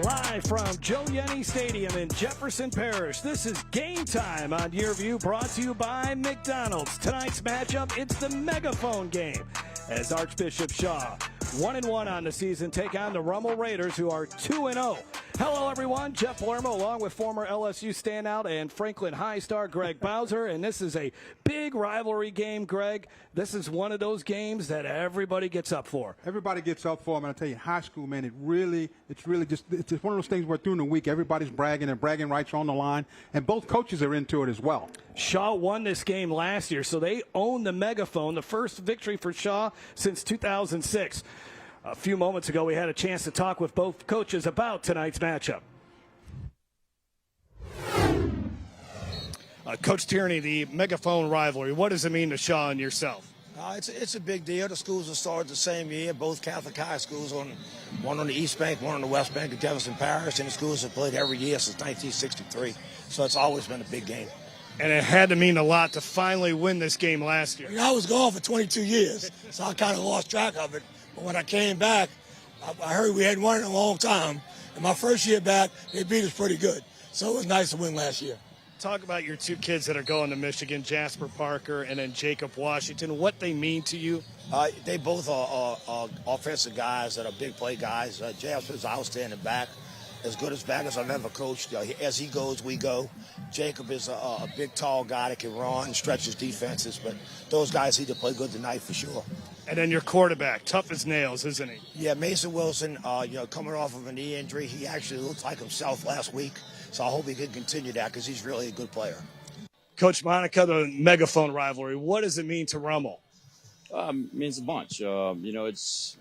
Live from Joe Yenny Stadium in Jefferson Parish, this is Game Time on Yearview, brought to you by McDonald's. Tonight's matchup, it's the Megaphone game, as Archbishop Shaw, 1-1 on the season, take on the Rummel Raiders, who are 2-0. Hello, everyone. Jeff Lerma, along with former LSU standout and Franklin High star Greg Bowser, and this is a big rivalry game, Greg. This is one of those games that everybody gets up for. Everybody gets up for them, and I tell you, high school, man, it's really just one of those things where during the week everybody's bragging, and bragging rights are on the line, and both coaches are into it as well. Shaw won this game last year, so they own the Megaphone, the first victory for Shaw since 2006. A few moments ago, we had a chance to talk with both coaches about tonight's matchup. Coach Tierney, the Megaphone rivalry, what does it mean to Shaw and yourself? It's a big deal. The schools have started the same year, both Catholic high schools, one on the East Bank, one on the West Bank of Jefferson Parish, and the schools have played every year since 1963. So it's always been a big game. And it had to mean a lot to finally win this game last year. I was gone for 22 years, so I kind of lost track of it. But when I came back, I heard we hadn't won in a long time. And my first year back, they beat us pretty good. So it was nice to win last year. Talk about your two kids that are going to Michigan, Jasper Parker and then Jacob Washington, what they mean to you. They both are offensive guys that are big play guys. Jasper's outstanding back, as good as back as I've ever coached. As he goes, we go. Jacob is a big, tall guy that can run and stretches defenses, but those guys need to play good tonight for sure. And then your quarterback, tough as nails, isn't he? Yeah, Mason Wilson, coming off of a knee injury, he actually looked like himself last week, so I hope he can continue that because he's really a good player. Coach Monica, the Megaphone rivalry, what does it mean to Rummel? Means a bunch. It's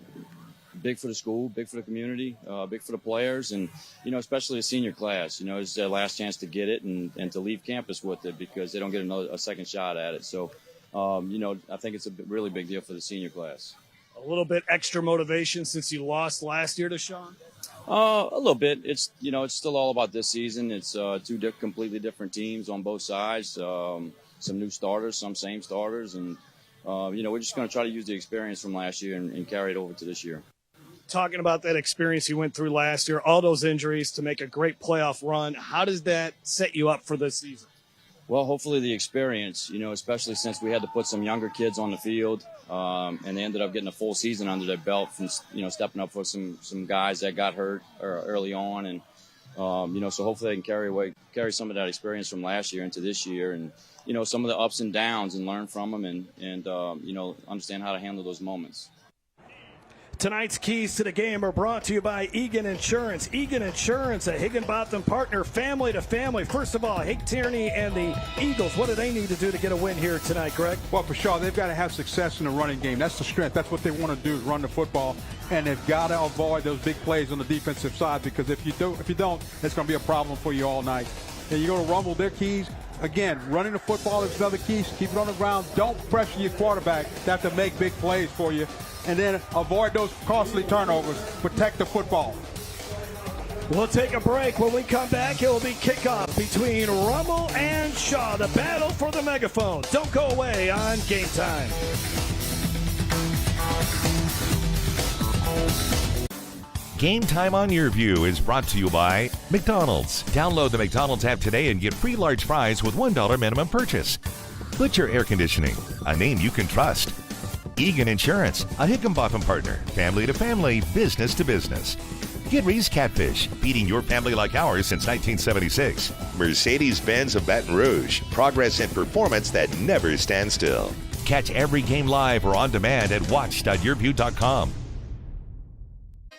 big for the school, big for the community, big for the players, and, especially the senior class. It's their last chance to get it and to leave campus with it because they don't get a second shot at it. So, I think it's a really big deal for the senior class. A little bit extra motivation since you lost last year to Sean? A little bit. It's still all about this season. It's two completely different teams on both sides. Some new starters, some same starters, and we're just going to try to use the experience from last year and carry it over to this year. Talking about that experience you went through last year, all those injuries to make a great playoff run, how does that set you up for this season? Well, hopefully the experience, especially since we had to put some younger kids on the field, and they ended up getting a full season under their belt from, stepping up for some guys that got hurt early on. And, so hopefully they can carry some of that experience from last year into this year and, some of the ups and downs and learn from them and understand how to handle those moments. Tonight's keys to the game are brought to you by Egan Insurance. Egan Insurance, a Higginbotham partner, family to family. First of all, Hank Tierney and the Eagles, what do they need to do to get a win here tonight, Greg? Well, for sure, they've got to have success in the running game. That's the strength. That's what they want to do is run the football. And they've got to avoid those big plays on the defensive side because if you don't, it's going to be a problem for you all night. And you go to Rummel, their keys, again, running the football is another key. Keep it on the ground. Don't pressure your quarterback to have to make big plays for you. And then avoid those costly turnovers. Protect the football. We'll take a break. When we come back, it will be kickoff between Rummel and Shaw. The battle for the Megaphone. Don't go away on Game Time. Game Time on Yearview is brought to you by McDonald's. Download the McDonald's app today and get free large fries with $1 minimum purchase. Butcher Air Conditioning, a name you can trust. Egan Insurance, a Higginbotham partner, family to family, business to business. Gidry's Catfish, feeding your family like ours since 1976. Mercedes-Benz of Baton Rouge, progress and performance that never stands still. Catch every game live or on demand at watch.yearview.com.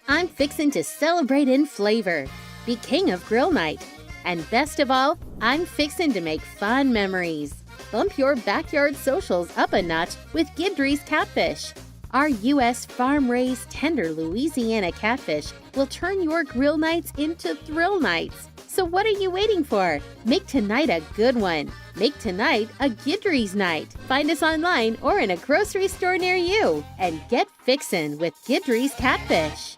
I'm fixin' to celebrate in flavor, be king of grill night. And best of all, I'm fixin' to make fun memories. Bump your backyard socials up a notch with Gidry's Catfish. Our U.S. farm-raised tender Louisiana catfish will turn your grill nights into thrill nights. So what are you waiting for? Make tonight a good one. Make tonight a Gidry's night. Find us online or in a grocery store near you. And get fixin' with Gidry's Catfish.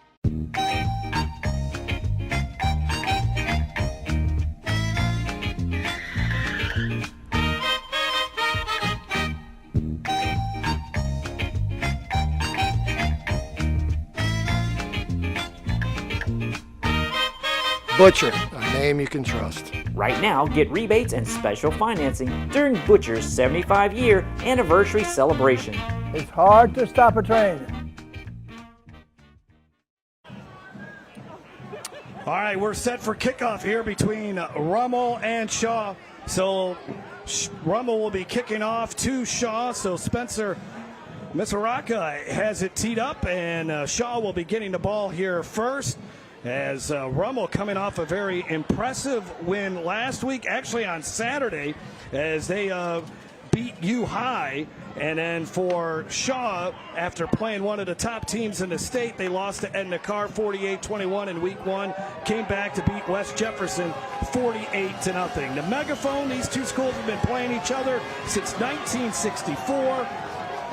Butcher, a name you can trust. Right now, get rebates and special financing during Butcher's 75-year anniversary celebration. It's hard to stop a train. All right, we're set for kickoff here between Rummel and Shaw. So Rummel will be kicking off to Shaw. So Spencer Misaraka has it teed up, and Shaw will be getting the ball here first. As Rummel coming off a very impressive win last week, actually on Saturday, as they beat U High. And then for Shaw, after playing one of the top teams in the state, they lost to Edna Carr 48-21 in week 1, came back to beat West Jefferson 48-0. The Megaphone, these two schools have been playing each other since 1964,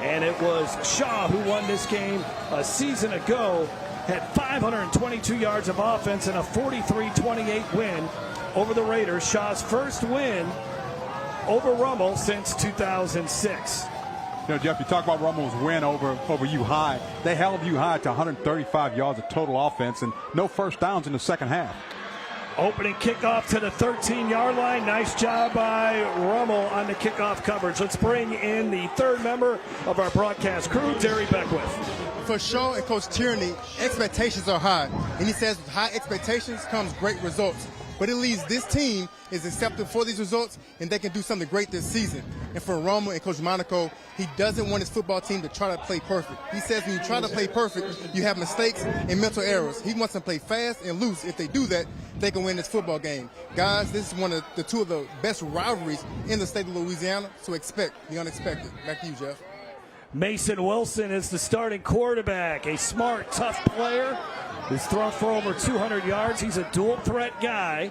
and it was Shaw who won this game a season ago, had 522 yards of offense and a 43-28 win over the Raiders. Shaw's first win over Rummel since 2006. You know, Jeff, you talk about Rummel's win over U High. They held U High to 135 yards of total offense and no first downs in the second half. Opening kickoff to the 13-yard line. Nice job by Rummel on the kickoff coverage. Let's bring in the third member of our broadcast crew, Terry Beckwith. For Shaw and Coach Tierney, expectations are high. And he says with high expectations comes great results. But it leaves this team is accepted for these results, and they can do something great this season. And for Rummel and Coach Monaco, he doesn't want his football team to try to play perfect. He says when you try to play perfect, you have mistakes and mental errors. He wants them to play fast and loose. If they do that, they can win this football game. Guys, this is one of the two of the best rivalries in the state of Louisiana, so expect the unexpected. Back to you, Jeff. Mason Wilson is the starting quarterback, a smart, tough player. He's thrown for over 200 yards. He's a dual threat guy.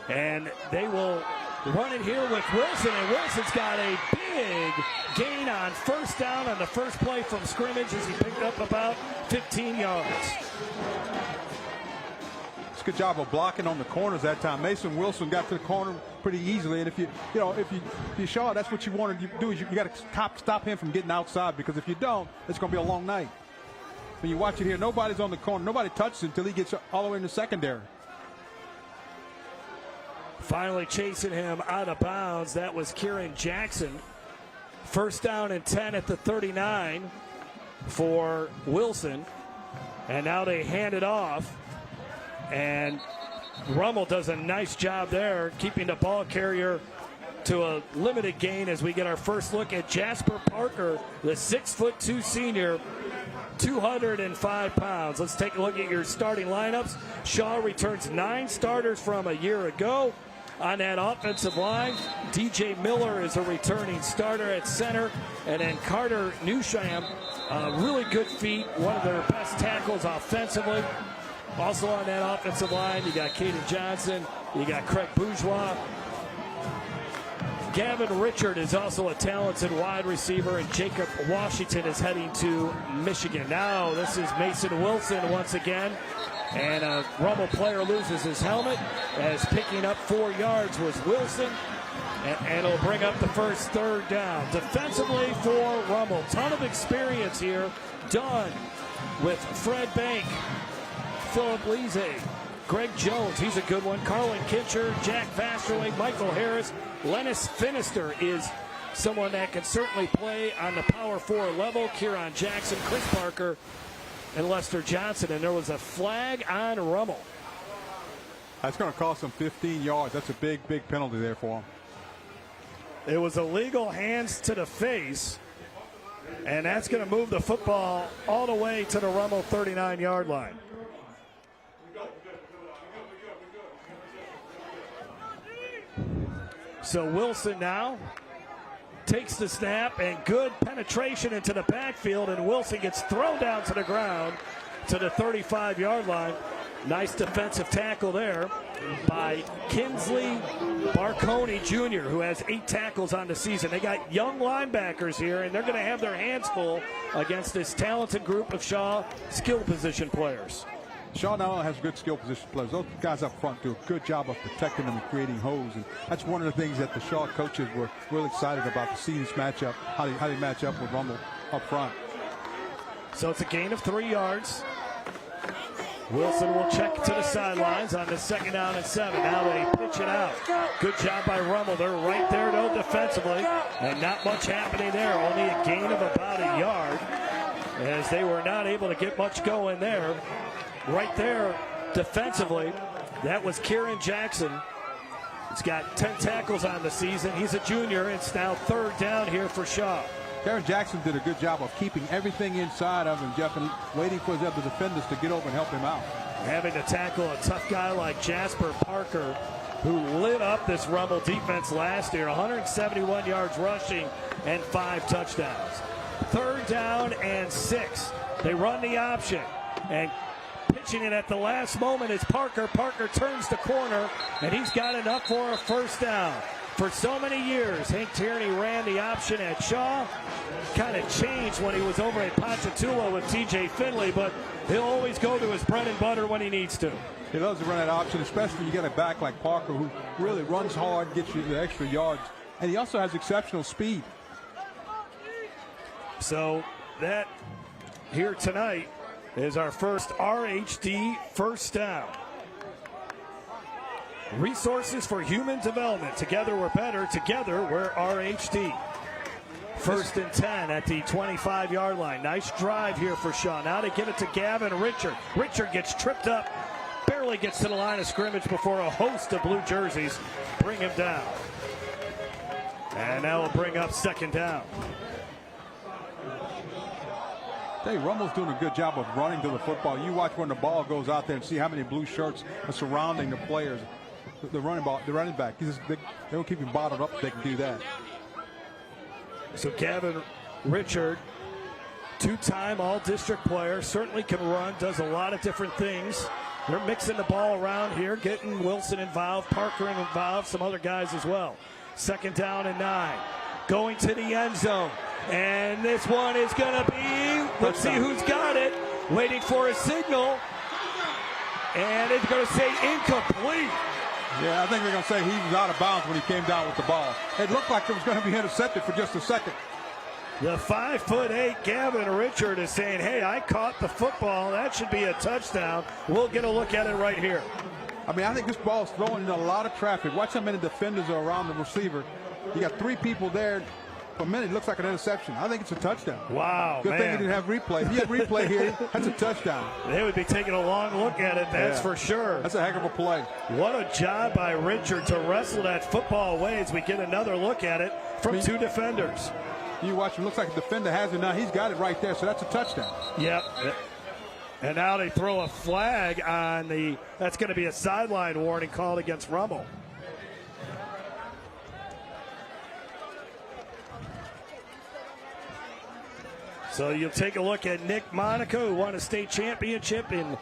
And they will run it here with Wilson. And Wilson's got a big gain on first down on the first play from scrimmage as he picked up about 15 yards. It's a good job of blocking on the corners that time. Mason Wilson got to the corner pretty easily. And if you Shaw, that's what you want to do is you got to stop him from getting outside, because if you don't, it's going to be a long night. When you watch it here, nobody's on the corner. Nobody touches it until he gets all the way in the secondary. Finally chasing him out of bounds. That was Kieran Jackson. First down and 10 at the 39 for Wilson. And now they hand it off. And Rummel does a nice job there, keeping the ball carrier to a limited gain as we get our first look at Jasper Parker, the 6'2" senior, 205 pounds. Let's take a look at your starting lineups. Shaw returns 9 starters from a year ago. On that offensive line, DJ Miller is a returning starter at center. And then Carter Newsham, really good feet, one of their best tackles offensively. Also on that offensive line, you got Caden Johnson, you got Craig Bourgeois. Gavin Richard is also a talented wide receiver, and Jacob Washington is heading to Michigan. Now this is Mason Wilson once again, and a Rummel player loses his helmet, as picking up 4 yards was Wilson, and it'll bring up the first third down. Defensively for Rummel, ton of experience here, done with Fred Bank, Philip Lise, Greg Jones, he's a good one, Carlin Kitcher, Jack Vasterwing, Michael Harris. Lennis Finister is someone that can certainly play on the power 4 level. Kieran Jackson, Chris Parker, and Lester Johnson. And there was a flag on Rummel. That's going to cost him 15 yards. That's a big penalty there for him. It was illegal hands to the face. And that's going to move the football all the way to the Rummel 39-yard line. So Wilson now takes the snap, and good penetration into the backfield, and Wilson gets thrown down to the ground to the 35-yard line. Nice defensive tackle there by Kinsley Barconi Jr., who has 8 tackles on the season. They got young linebackers here, and they're going to have their hands full against this talented group of Shaw skill position players. Shaw not only has good skill position players, those guys up front do a good job of protecting them and creating holes. And that's one of the things that the Shaw coaches were really excited about, to see this matchup, how they match up with Rummel up front. So it's a gain of 3 yards. Wilson will check to the sidelines on the 2nd down and 7. Now they pitch it out. Good job by Rummel. They're right there, though, defensively. And not much happening there. Only a gain of about a yard, as they were not able to get much going there. Right there, defensively, that was Kieran Jackson. He's got 10 tackles on the season. He's a junior. It's now 3rd down here for Shaw. Kieran Jackson did a good job of keeping everything inside of him, Jeff, and waiting for the other defenders to get over and help him out. Having to tackle a tough guy like Jasper Parker, who lit up this Rummel defense last year. 171 yards rushing and 5 touchdowns. 3rd down and 6. They run the option, and pitching it at the last moment is Parker. Parker turns the corner, and he's got enough for a 1st down. For so many years, Hank Tierney ran the option at Shaw. Kind of changed when he was over at Ponchatoula with TJ Finley, but he'll always go to his bread and butter when he needs to. He loves to run that option, especially when you get a back like Parker, who really runs hard, gets you the extra yards, and he also has exceptional speed. So that here tonight is our first RHD 1st down. Resources for human development. Together we're better. Together we're RHD. 1st and 10 at the 25-yard line. Nice drive here for Shaw. Now they give it to Gavin Richard. Richard gets tripped up. Barely gets to the line of scrimmage before a host of blue jerseys bring him down. And now we'll bring up 2nd down. Hey, Rummel's doing a good job of running to the football. You watch when the ball goes out there and see how many blue shirts are surrounding the players. The running back. They don't keep him bottled up if they can do that. So Gavin Richard, 2-time all-district player, certainly can run, does a lot of different things. They're mixing the ball around here, getting Wilson involved, Parker involved, some other guys as well. 2nd down and 9. Going to the end zone. And this one is going to be, let's see who's got it. Waiting for a signal. And it's going to say incomplete. Yeah, I think they're going to say he was out of bounds when he came down with the ball. It looked like it was going to be intercepted for just a second. The 5'8" Gavin Richard is saying, hey, I caught the football. That should be a touchdown. We'll get a look at it right here. I mean, I think this ball's throwing in a lot of traffic. Watch how many defenders are around the receiver. You got 3 people there. For a minute, it looks like an interception. I think it's a touchdown. Wow, Good thing he didn't have replay. If you had replay here, that's a touchdown. They would be taking a long look at it, that's for sure. That's a heck of a play. What a job by Richard to wrestle that football away as we get another look at it from 2 defenders. You watch him. Looks like the defender has it now. He's got it right there, so that's a touchdown. Yep. And now they throw a flag on the – that's going to be a sideline warning called against Rummel. So you'll take a look at Nick Monaco, who won a state championship in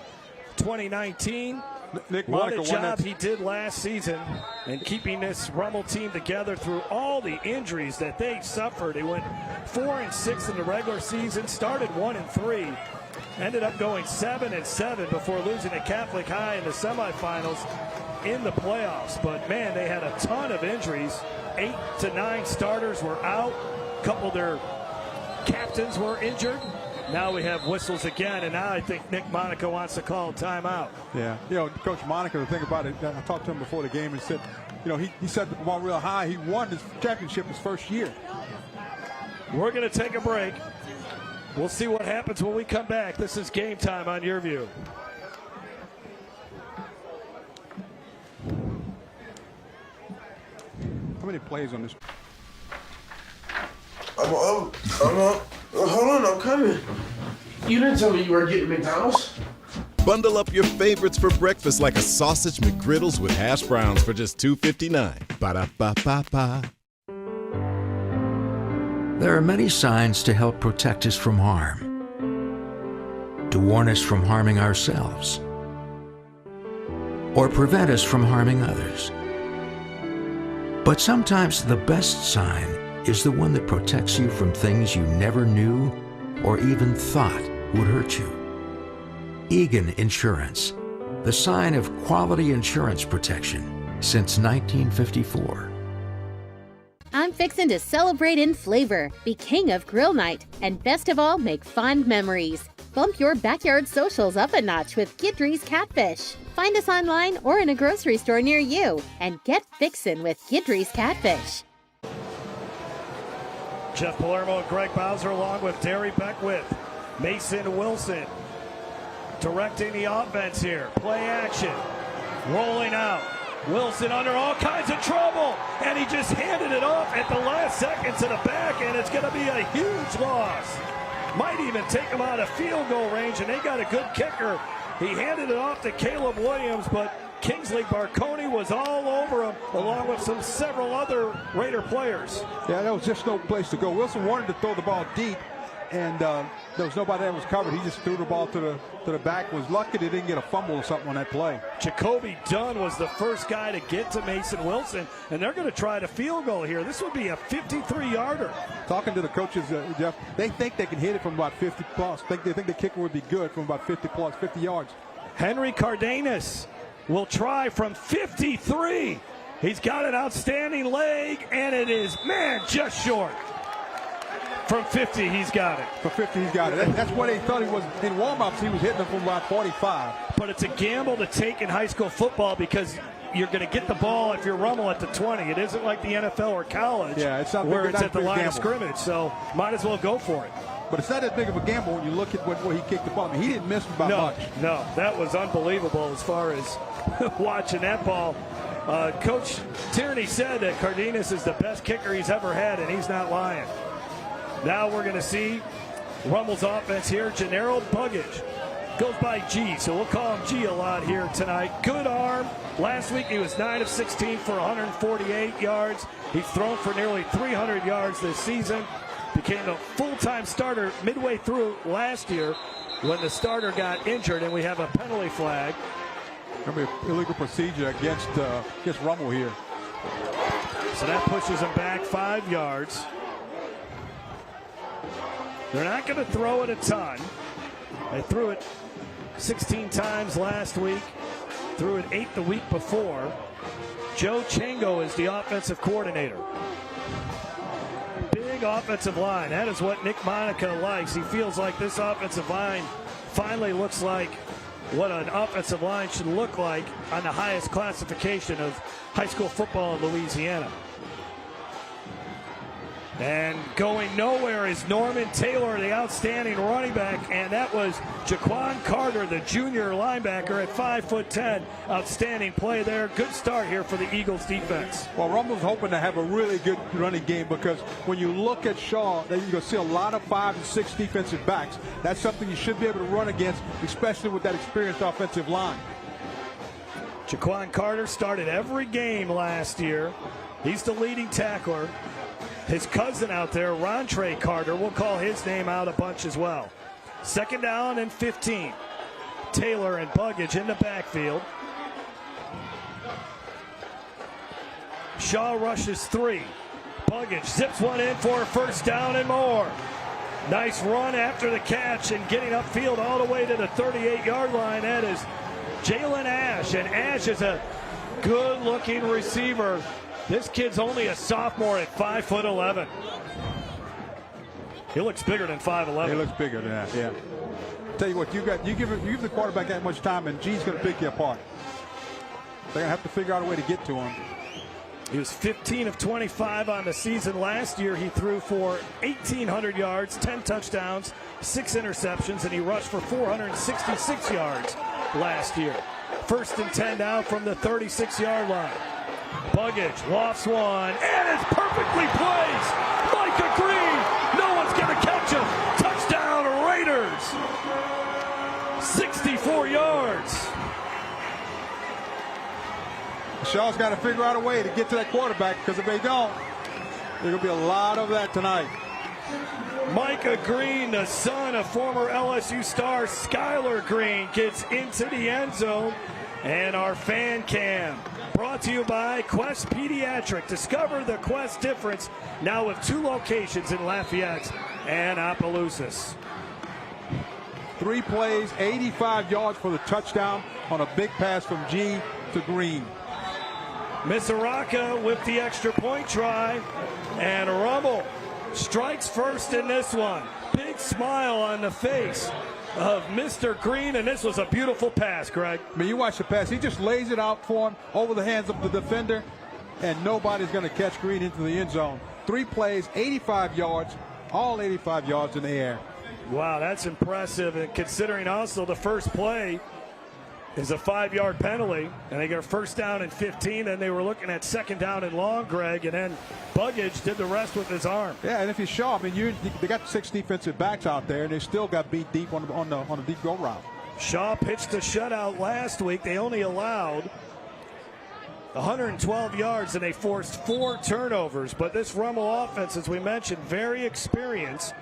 2019. Nick what Monaco a job he did last season in keeping this Rummel team together through all the injuries that they suffered. They went 4-6 in the regular season, started 1-3, ended up going 7-7 before losing to Catholic High in the semifinals in the playoffs. But man, they had a ton of injuries. 8 to 9 starters were out. A couple of their captains were injured. Now we have whistles again, and now I think Nick Monaco wants to call a timeout. Yeah, you know, Coach Monaco, the thing about it, I talked to him before the game and said, you know, he set the ball real high. He won his championship his first year. We're going to take a break. We'll see what happens when we come back. This is Game Time on Your View. How many plays on this? Hold on, I'm coming. You didn't tell me you were getting McDonald's. Bundle up your favorites for breakfast like a sausage McGriddles with hash browns for just $2.59. Ba-da-ba-ba-ba. There are many signs to help protect us from harm, to warn us from harming ourselves, or prevent us from harming others. But sometimes the best sign is the one that protects you from things you never knew or even thought would hurt you. Egan Insurance, the sign of quality insurance protection since 1954. I'm fixing to celebrate in flavor, be king of grill night, and best of all, make fond memories. Bump your backyard socials up a notch with Guidry's Catfish. Find us online or in a grocery store near you and get fixin' with Guidry's Catfish. Jeff Palermo and Greg Bowser along with Derry Beckwith. Mason Wilson directing the offense here. Play action. Rolling out. Wilson under all kinds of trouble, and he just handed it off at the last second to the back, and it's going to be a huge loss. Might even take him out of field goal range, and they got a good kicker. He handed it off to Caleb Williams, but Kingsley Barconi was all over him, along with several other Raider players. Yeah, there was just no place to go. Wilson wanted to throw the ball deep, and there was nobody that was covered. He just threw the ball to the back. Was lucky they didn't get a fumble or something on that play. Jacoby Dunn was the first guy to get to Mason Wilson, and they're going to try the field goal here. This would be a 53-yarder. Talking to the coaches, Jeff, they think they can hit it from about 50 plus. They think the kicker would be good from about 50 plus, 50 yards. Henry Cardenas will try from 53. He's got an outstanding leg, and it is, just short. From 50, he's got it. From 50, he's got it. That's what they thought he was. In warm-ups, he was hitting them from about 45. But it's a gamble to take in high school football because you're going to get the ball if you're Rummel at the 20. It isn't like the NFL or college where it's at the line of scrimmage. So might as well go for it. But it's not as big of a gamble when you look at where he kicked the ball. I mean, he didn't miss by much. No, that was unbelievable as far as watching that ball. Coach Tierney said that Cardenas is the best kicker he's ever had, and he's not lying. Now we're going to see Rummel's offense here. Gennaro Buggage goes by G, so we'll call him G a lot here tonight. Good arm. Last week he was 9 of 16 for 148 yards. He's thrown for nearly 300 yards this season. Became a full-time starter midway through last year when the starter got injured, and we have a penalty flag. Remember, illegal procedure against Rummel here. So that pushes him back 5 yards. They're not going to throw it a ton. They threw it 16 times last week, threw it 8 the week before. Joe Chango is the offensive coordinator. Big offensive line. That is what Nick Monica likes. He feels like this offensive line finally looks like what an offensive line should look like on the highest classification of high school football in Louisiana. And going nowhere is Norman Taylor, the outstanding running back, and that was Jaquan Carter, the junior linebacker at 5'10". Outstanding play there. Good start here for the Eagles defense. Well, Rummel's hoping to have a really good running game because when you look at Shaw, you're going to see a lot of 5 and 6 defensive backs. That's something you should be able to run against, especially with that experienced offensive line. Jaquan Carter started every game last year. He's the leading tackler. His cousin out there, Rontre Carter, will call his name out a bunch as well. 2nd down and 15. Taylor and Buggage in the backfield. Shaw rushes 3. Buggage zips one in for a 1st down and more. Nice run after the catch and getting upfield all the way to the 38-yard line. That is Jalen Ash, and Ash is a good-looking receiver. This kid's only a sophomore at 5'11". He looks bigger than 5'11". He looks bigger than that, yeah. Tell you what, you give the quarterback that much time, and G's going to pick you apart. They're going to have to figure out a way to get to him. He was 15 of 25 on the season. Last year, he threw for 1,800 yards, 10 touchdowns, 6 interceptions, and he rushed for 466 yards last year. 1st and 10 now from the 36-yard line. Buggage lofts one, and it's perfectly placed. Micah Green, no one's going to catch him. Touchdown, Raiders. 64 yards. Shaw's got to figure out a way to get to that quarterback, because if they don't, there's going to be a lot of that tonight. Micah Green, the son of former LSU star Skylar Green, gets into the end zone. And our fan cam brought to you by Quest Pediatric. Discover the Quest difference now with 2 locations in Lafayette and Opelousas. 3 plays, 85 yards for the touchdown on a big pass from G to Green. Misaraka with the extra point try, and Rummel strikes first in this one. Big smile on the face of Mr. Green, and this was a beautiful pass, Greg. I mean, you watch the pass. He just lays it out for him over the hands of the defender, and nobody's going to catch Green into the end zone. 3 plays, 85 yards, all 85 yards in the air. Wow, that's impressive, and considering also the first play is a 5-yard penalty, and they get a first down and 15, and they were looking at second down and long, Greg, and then Buggage did the rest with his arm. Yeah, and if you Shaw, I mean, they got 6 defensive backs out there, and they still got beat deep on the deep go route. Shaw pitched a shutout last week. They only allowed 112 yards, and they forced 4 turnovers. But this Rummel offense, as we mentioned, very experienced,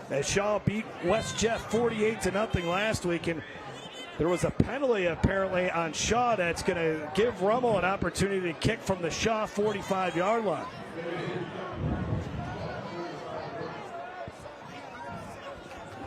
as Shaw beat West Jeff 48-0 last week, and there was a penalty apparently on Shaw that's going to give Rummel an opportunity to kick from the Shaw 45-yard line.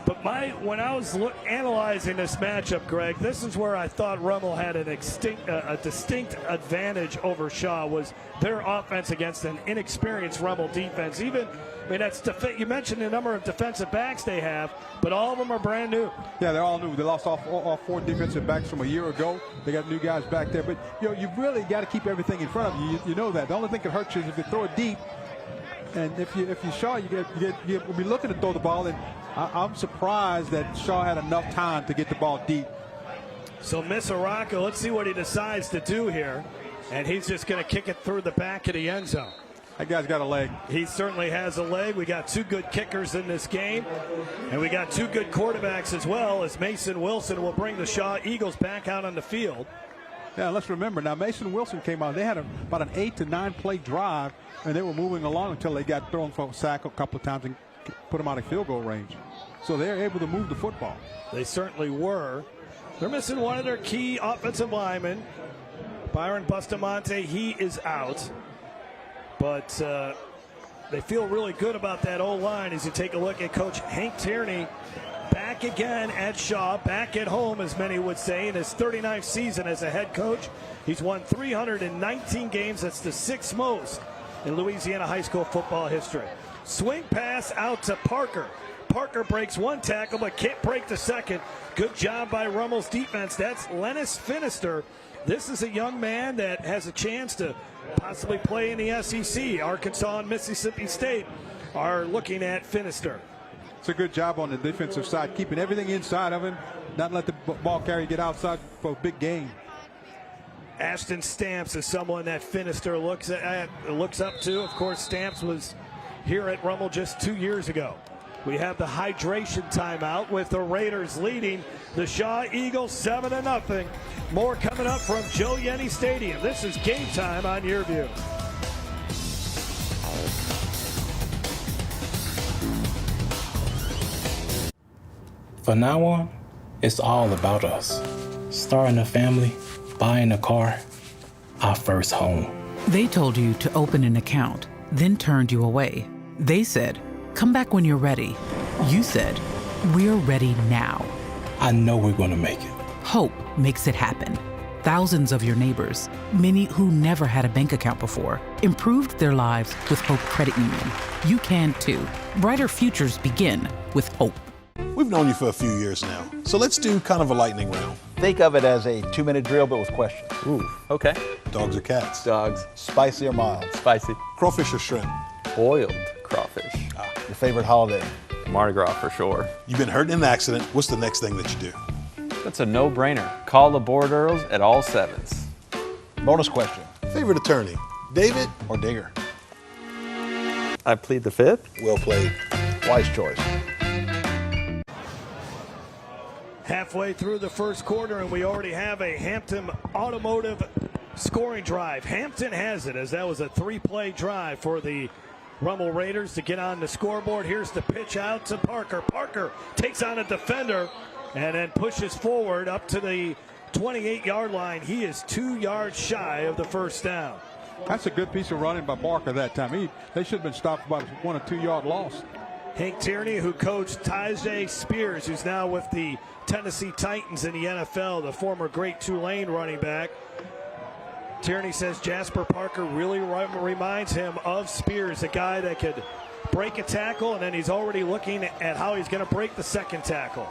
But when I was analyzing this matchup, Greg, this is where I thought Rummel had a distinct advantage over Shaw, was their offense against an inexperienced Rummel defense. Even, I mean, you mentioned the number of defensive backs they have, but all of them are brand new. Yeah, they're all new. They lost all 4 defensive backs from a year ago. They got new guys back there. But, you really got to keep everything in front of you. You know that. The only thing that hurts you is if you throw it deep. And if you Shaw, you'll be looking to throw the ball, and I'm surprised that Shaw had enough time to get the ball deep. So Misaraka, let's see what he decides to do here. And he's just going to kick it through the back of the end zone. That guy's got a leg. He certainly has a leg. We got 2 good kickers in this game. And we got 2 good quarterbacks as well, as Mason Wilson will bring the Shaw Eagles back out on the field. Yeah, let's remember, now Mason Wilson came out. They had about an 8 to 9 play drive, and they were moving along until they got thrown for a sack a couple of times and put them out of field goal range. So they're able to move the football. They certainly were. They're missing one of their key offensive linemen, Byron Bustamante. He is out. But they feel really good about that O-line as you take a look at Coach Hank Tierney back again at Shaw, back at home, as many would say, in his 39th season as a head coach. He's won 319 games. That's the 6th most in Louisiana high school football history. Swing pass out to Parker. Parker breaks 1 tackle but can't break the second. Good job by Rummel's defense. That's Lennis Finister. This is a young man that has a chance to possibly play in the SEC. Arkansas and Mississippi State are looking at Finister. It's a good job on the defensive side, keeping everything inside of him, not let the ball carrier get outside for a big gain. Ashton Stamps is someone that Finister looks up to. Of course, Stamps was here at Rummel just 2 years ago. We have the hydration timeout with the Raiders leading the Shaw Eagles 7-0. More coming up from Joe Yenny Stadium. This is Game Time on Your View. From now on, it's all about us. Starting a family, buying a car, our first home. They told you to open an account, then turned you away. They said, come back when you're ready. You said, we're ready now. I know we're going to make it. Hope makes it happen. Thousands of your neighbors, many who never had a bank account before, improved their lives with Hope Credit Union. You can too. Brighter futures begin with Hope. We've known you for a few years now, so let's do kind of a lightning round. Think of it as a 2-minute drill, but with questions. Ooh, okay. Dogs or cats? Dogs. Spicy or mild? Spicy. Crawfish or shrimp? Boiled crawfish. Your favorite holiday? Mardi Gras for sure. You've been hurt in an accident. What's the next thing that you do? That's a no-brainer. Call the board Earls at all 7s. Bonus question. Favorite attorney, David or Digger? I plead the 5th. Well played. Wise choice. Halfway through the first quarter, and we already have a Hampton Automotive scoring drive. Hampton has it, as that was a 3-play drive for the Rummel Raiders to get on the scoreboard. Here's the pitch out to Parker. Parker takes on a defender and then pushes forward up to the 28-yard line. He is 2 yards shy of the first down. That's a good piece of running by Parker that time. They should have been stopped by 1 or 2 yard loss. Hank Tierney, who coached Tyjae Spears, who's now with the Tennessee Titans in the NFL, the former great Tulane running back. Tierney says Jasper Parker really reminds him of Spears, a guy that could break a tackle, and then he's already looking at how he's going to break the second tackle.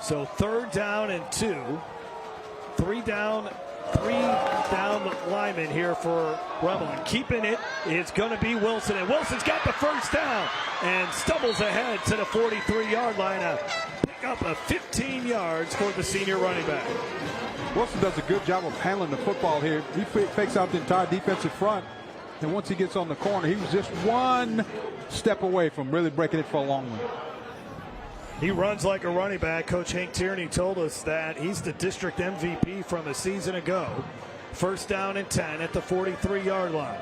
So 3rd down and 2. 3 down linemen here for Rummel. And keeping it is going to be Wilson. And Wilson's got the 1st down and stumbles ahead to the 43-yard line. Pick up a 15 yards for the senior running back. Wilson does a good job of handling the football here. He fakes out the entire defensive front. And once he gets on the corner, he was just one step away from really breaking it for a long one. He runs like a running back. Coach Hank Tierney told us that he's the district MVP from a season ago. 1st down and 10 at the 43-yard line.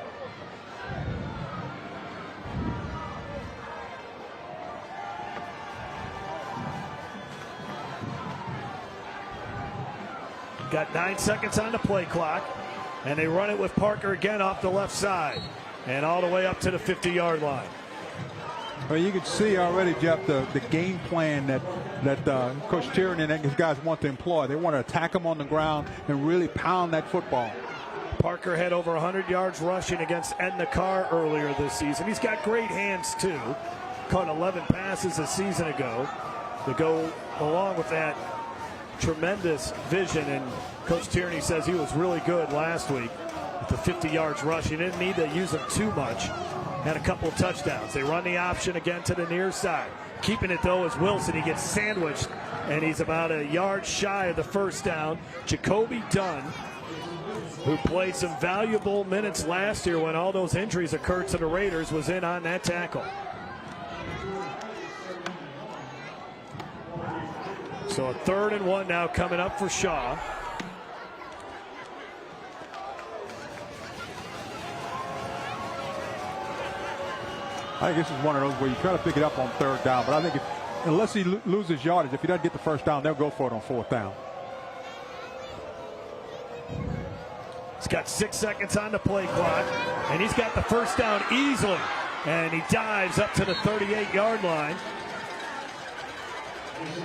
Got 9 seconds on the play clock, and they run it with Parker again off the left side and all the way up to the 50-yard line. Well, you can see already, Jeff, the game plan that Coach Tierney and his guys want to employ. They want to attack them on the ground and really pound that football. Parker had over 100 yards rushing against Edna Carr earlier this season. He's got great hands, too. Caught 11 passes a season ago to go along with that tremendous vision. And Coach Tierney says he was really good last week with the 50 yards rushing. Didn't need to use him too much. Had a couple of touchdowns. They run the option again to the near side. Keeping it, though, is Wilson. He gets sandwiched, and he's about a yard shy of the 1st down. Jacoby Dunn, who played some valuable minutes last year when all those injuries occurred to the Raiders, was in on that tackle. So a 3rd and 1 now coming up for Shaw. I think this is one of those where you try to pick it up on 3rd down, but I think unless he loses yardage, if he doesn't get the 1st down, they'll go for it on 4th down. He's got 6 seconds on the play clock, and he's got the 1st down easily. And he dives up to the 38-yard line.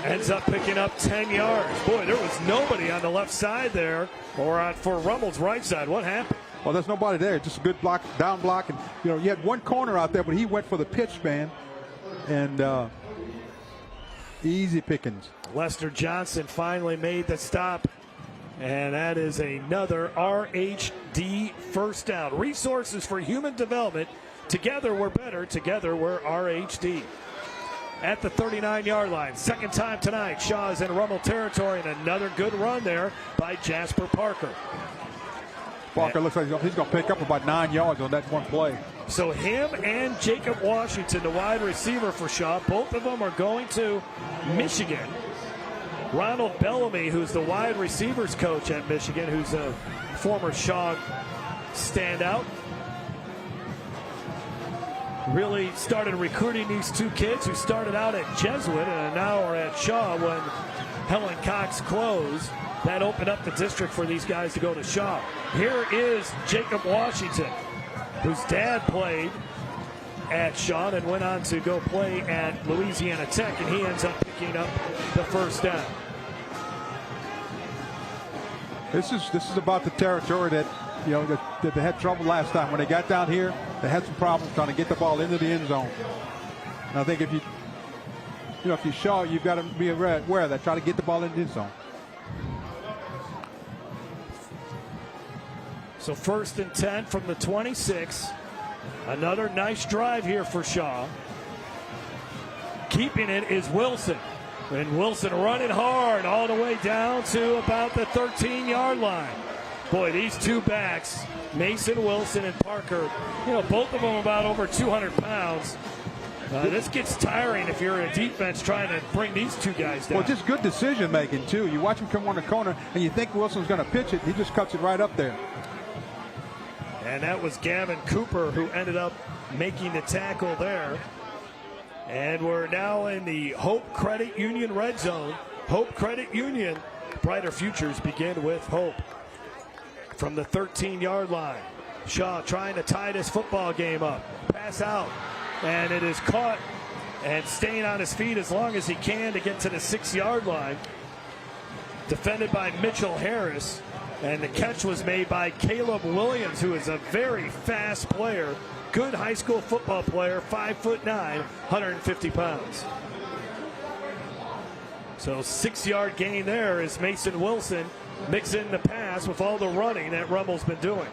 Ends up picking up 10 yards. Boy, there was nobody on the left side there, or for Rummel's right side. What happened? Well, there's nobody there. Just a good block, down block. And, you know, you had one corner out there, but he went for the pitch, man. And easy pickings. Lester Johnson finally made the stop. And that is another RHD 1st down. Resources for human development. Together we're better. Together we're RHD. At the 39-yard line. 2nd time tonight. Shaw is in Rummel territory, and another good run there by Jasper Parker. Parker looks like he's going to pick up about 9 yards on that one play. So him and Jacob Washington, the wide receiver for Shaw, both of them are going to Michigan. Ronald Bellamy, who's the wide receivers coach at Michigan, who's a former Shaw standout, really started recruiting these 2 kids who started out at Jesuit and now are at Shaw when Helen Cox closed. That opened up the district for these guys to go to Shaw. Here is Jacob Washington, whose dad played at Shaw and went on to go play at Louisiana Tech, and he ends up picking up the 1st down. This is about the territory that, you know, that they had trouble last time. When they got down here, they had some problems trying to get the ball into the end zone. And I think if you're Shaw, you've got to be aware of that. Try to get the ball into the end zone. So 1st and 10 from the 26. Another nice drive here for Shaw. Keeping it is Wilson. And Wilson running hard all the way down to about the 13-yard line. Boy, these 2 backs, Mason Wilson and Parker, you know, both of them about over 200 pounds. This gets tiring if you're a defense trying to bring these 2 guys down. Well, just good decision making, too. You watch him come on the corner, and you think Wilson's going to pitch it. He just cuts it right up there. And that was Gavin Cooper who ended up making the tackle there. And we're now in the Hope Credit Union red zone. Hope Credit Union, brighter futures begin with hope. From the 13-yard line, Shaw trying to tie this football game up. Pass out, and it is caught and staying on his feet as long as he can to get to the 6-yard line. Defended by Mitchell Harris. And the catch was made by Caleb Williams, who is a very fast player. Good high school football player, 5'9", 150 pounds. So 6-yard gain there is Mason Wilson mixing the pass with all the running that Rummel's been doing.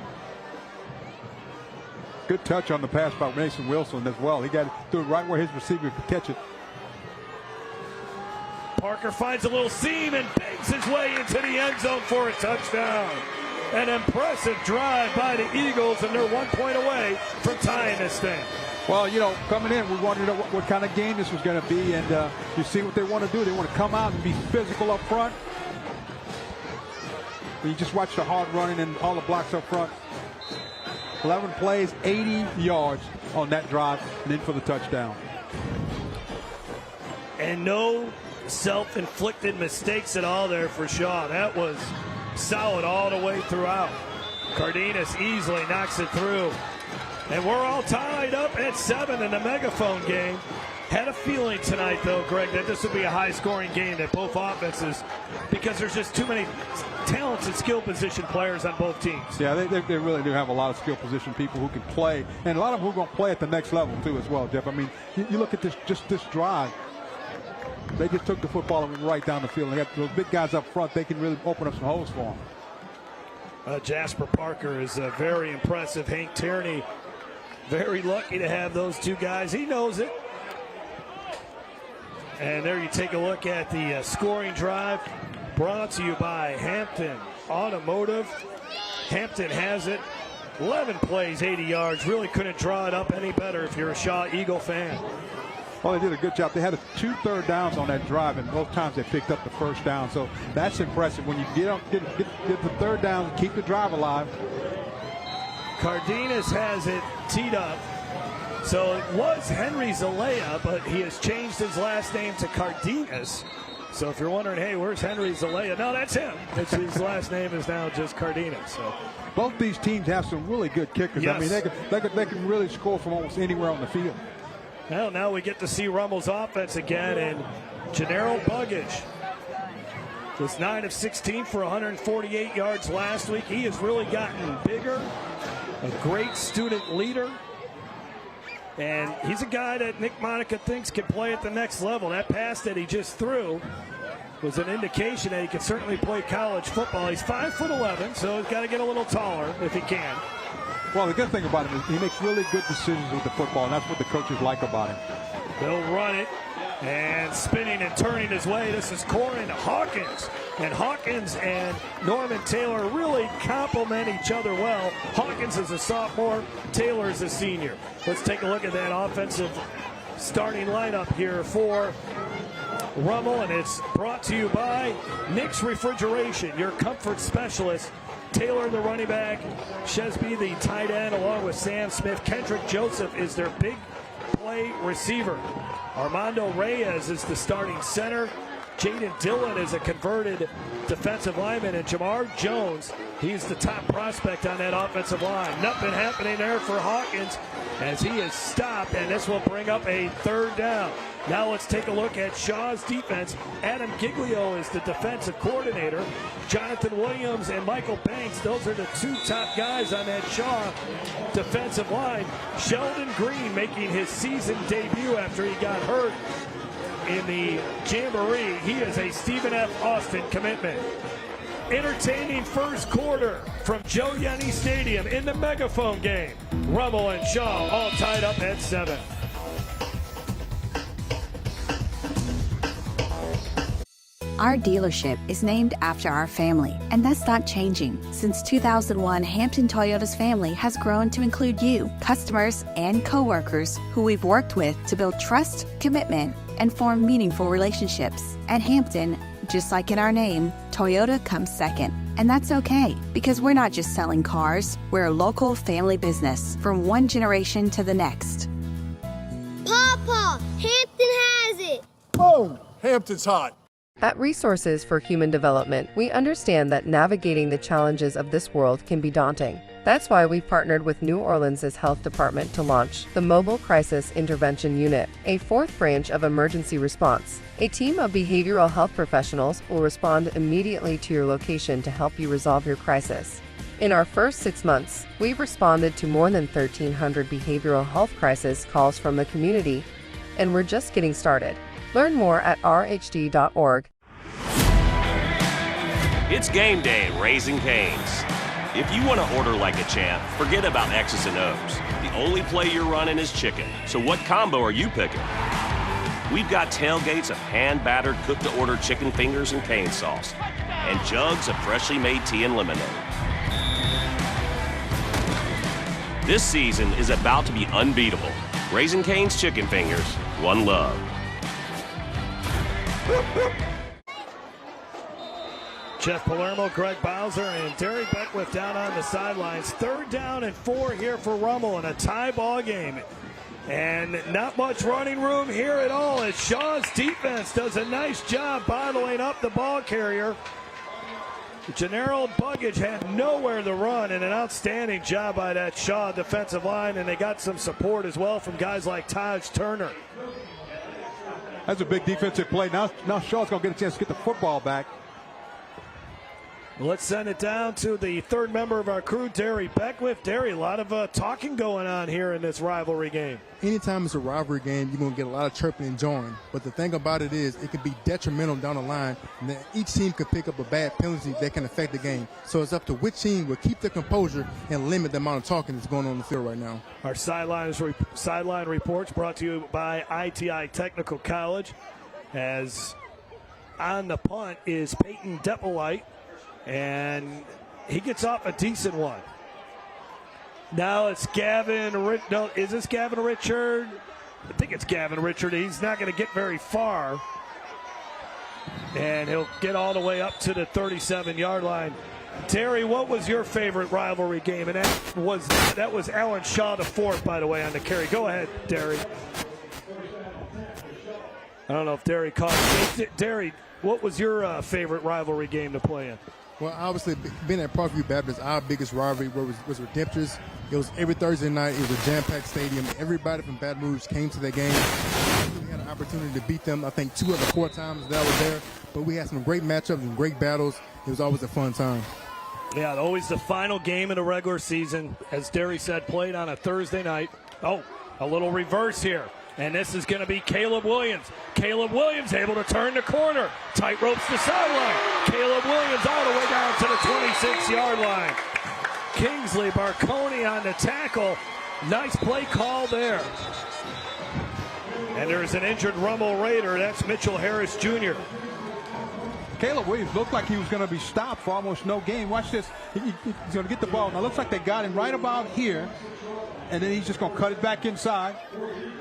Good touch on the pass by Mason Wilson as well. He got it through it right where his receiver could catch it. Parker finds a little seam and bangs his way into the end zone for a touchdown. An impressive drive by the Eagles, and they're 1 point away from tying this thing. Well, you know, coming in, we wanted to know what kind of game this was going to be, and you see what they want to do. They want to come out and be physical up front. And you just watch the hard running and all the blocks up front. 11 plays, 80 yards on that drive, and in for the touchdown. And no self-inflicted mistakes at all there for Shaw. That was solid all the way throughout. Cardenas easily knocks it through. And we're all tied up at 7 in the megaphone game. Had a feeling tonight, though, Greg, that this would be a high-scoring game, that both offenses, because there's just too many talented skill position players on both teams. Yeah, they really do have a lot of skill position people who can play, and a lot of them who are going to play at the next level, too, as well, Jeff. I mean, you look at this drive. They just took the football and went right down the field. They got those big guys up front. They can really open up some holes for them. Jasper Parker is very impressive. Hank Tierney, very lucky to have those two guys. He knows it. And there you take a look at the scoring drive, brought to you by Hampton Automotive. Hampton has it. 11 plays, 80 yards. Really couldn't draw it up any better if you're a Shaw Eagle fan. Well, they did a good job. They had 2 third downs on that drive, and both times they picked up the first down. So that's impressive. When you get the third down, keep the drive alive. Cardenas has it teed up. So it was Henry Zalea, but he has changed his last name to Cardenas. So if you're wondering, hey, where's Henry Zalea? No, that's him. His last name is now just Cardenas. So both these teams have some really good kickers. Yes. I mean, they can really score from almost anywhere on the field. Well, now we get to see Rummel's offense again, and Gennaro Buggage was 9 of 16 for 148 yards last week. He has really gotten bigger, a great student leader, and he's a guy that Nick Monica thinks can play at the next level. That pass that he just threw was an indication that he can certainly play college football. He's 5'11", so he's got to get a little taller if he can. Well, the good thing about him is he makes really good decisions with the football, and that's what the coaches like about him. They'll run it, and spinning and turning his way. This is Corin Hawkins. And Hawkins and Norman Taylor really complement each other well. Hawkins is a sophomore, Taylor is a senior. Let's take a look at that offensive starting lineup here for Rummel, and it's brought to you by Nick's Refrigeration, your comfort specialist. Taylor, the running back, Shesby, the tight end, along with Sam Smith. Kendrick Joseph is their big play receiver. Armando Reyes is the starting center. Jaden Dillon is a converted defensive lineman, and Jamar Jones, he's the top prospect on that offensive line. Nothing happening there for Hawkins as he is stopped, and this will bring up a third down. Now let's take a look at Shaw's defense. Adam Giglio is the defensive coordinator. Jonathan Williams and Michael Banks, those are the 2 top guys on that Shaw defensive line. Sheldon Green making his season debut after he got hurt in the Jamboree. He is a Stephen F. Austin commitment. Entertaining first quarter from Joe Yenny Stadium in the megaphone game. Rummel and Shaw all tied up at 7. Our dealership is named after our family, and that's not changing. Since 2001, Hampton Toyota's family has grown to include you, customers, and coworkers who we've worked with to build trust, commitment, and form meaningful relationships. At Hampton, just like in our name, Toyota comes second. And that's okay, because we're not just selling cars, we're a local family business from one generation to the next. Papa, Hampton has it! Boom! Hampton's hot. At Resources for Human Development, we understand that navigating the challenges of this world can be daunting. That's why we've partnered with New Orleans' Health Department to launch the Mobile Crisis Intervention Unit, a 4th branch of emergency response. A team of behavioral health professionals will respond immediately to your location to help you resolve your crisis. In our first 6 months, we've responded to more than 1,300 behavioral health crisis calls from the community, and we're just getting started. Learn more at rhd.org It's game day at Raising Cane's. If you want to order like a champ, forget about X's and O's. The only play you're running is chicken. So what combo are you picking? We've got tailgates of hand-battered, cooked-to-order chicken fingers and cane sauce, and jugs of freshly made tea and lemonade. This season is about to be unbeatable. Raising Cane's Chicken Fingers, one love. Jeff Palermo, Greg Bowser, and Derry Beckwith down on the sidelines. 3rd down and 4 here for Rummel in a tie ball game. And not much running room here at all as Shaw's defense does a nice job bottling up the ball carrier. Gennaro Buggage had nowhere to run, and an outstanding job by that Shaw defensive line, and they got some support as well from guys like Taj Turner. That's a big defensive play. Now Shaw's going to get a chance to get the football back. Let's send it down to the 3rd member of our crew, Derry Beckwith. Derry, a lot of talking going on here in this rivalry game. Anytime it's a rivalry game, you're going to get a lot of chirping and jawing. But the thing about it is, it can be detrimental down the line. And then each team could pick up a bad penalty that can affect the game. So it's up to which team will keep their composure and limit the amount of talking that's going on the field right now. Our sideline reports brought to you by ITI Technical College. As on the punt is Peyton Deppelite. And he gets off a decent one. Now it's Gavin. No, is this Gavin Richard? I think it's Gavin Richard. He's not going to get very far. And he'll get all the way up to the 37-yard line. Terry, what was your favorite rivalry game? And that was Alan Shaw the 4th, by the way, on the carry. Go ahead, Derry. I don't know if Derry caught it. Derry, what was your favorite rivalry game to play in? Well, obviously, being at Parkview Baptist, our biggest rivalry was Redemptors. It was every Thursday night. It was a jam-packed stadium. Everybody from Baton Rouge came to that game. We had an opportunity to beat them, I think, 2 of the 4 times that I was there. But we had some great matchups and great battles. It was always a fun time. Yeah, always the final game of the regular season, as Derry said, played on a Thursday night. Oh, a little reverse here. And this is going to be Caleb Williams. Caleb Williams able to turn the corner. Tight ropes the sideline. Caleb Williams all the way down to the 26-yard line. Kingsley Barconi on the tackle. Nice play call there. And there's an injured Rummel Raider. That's Mitchell Harris Jr. Caleb Williams looked like he was going to be stopped for almost no gain. Watch this. He's going to get the ball. Now, it looks like they got him right about here. And then he's just going to cut it back inside.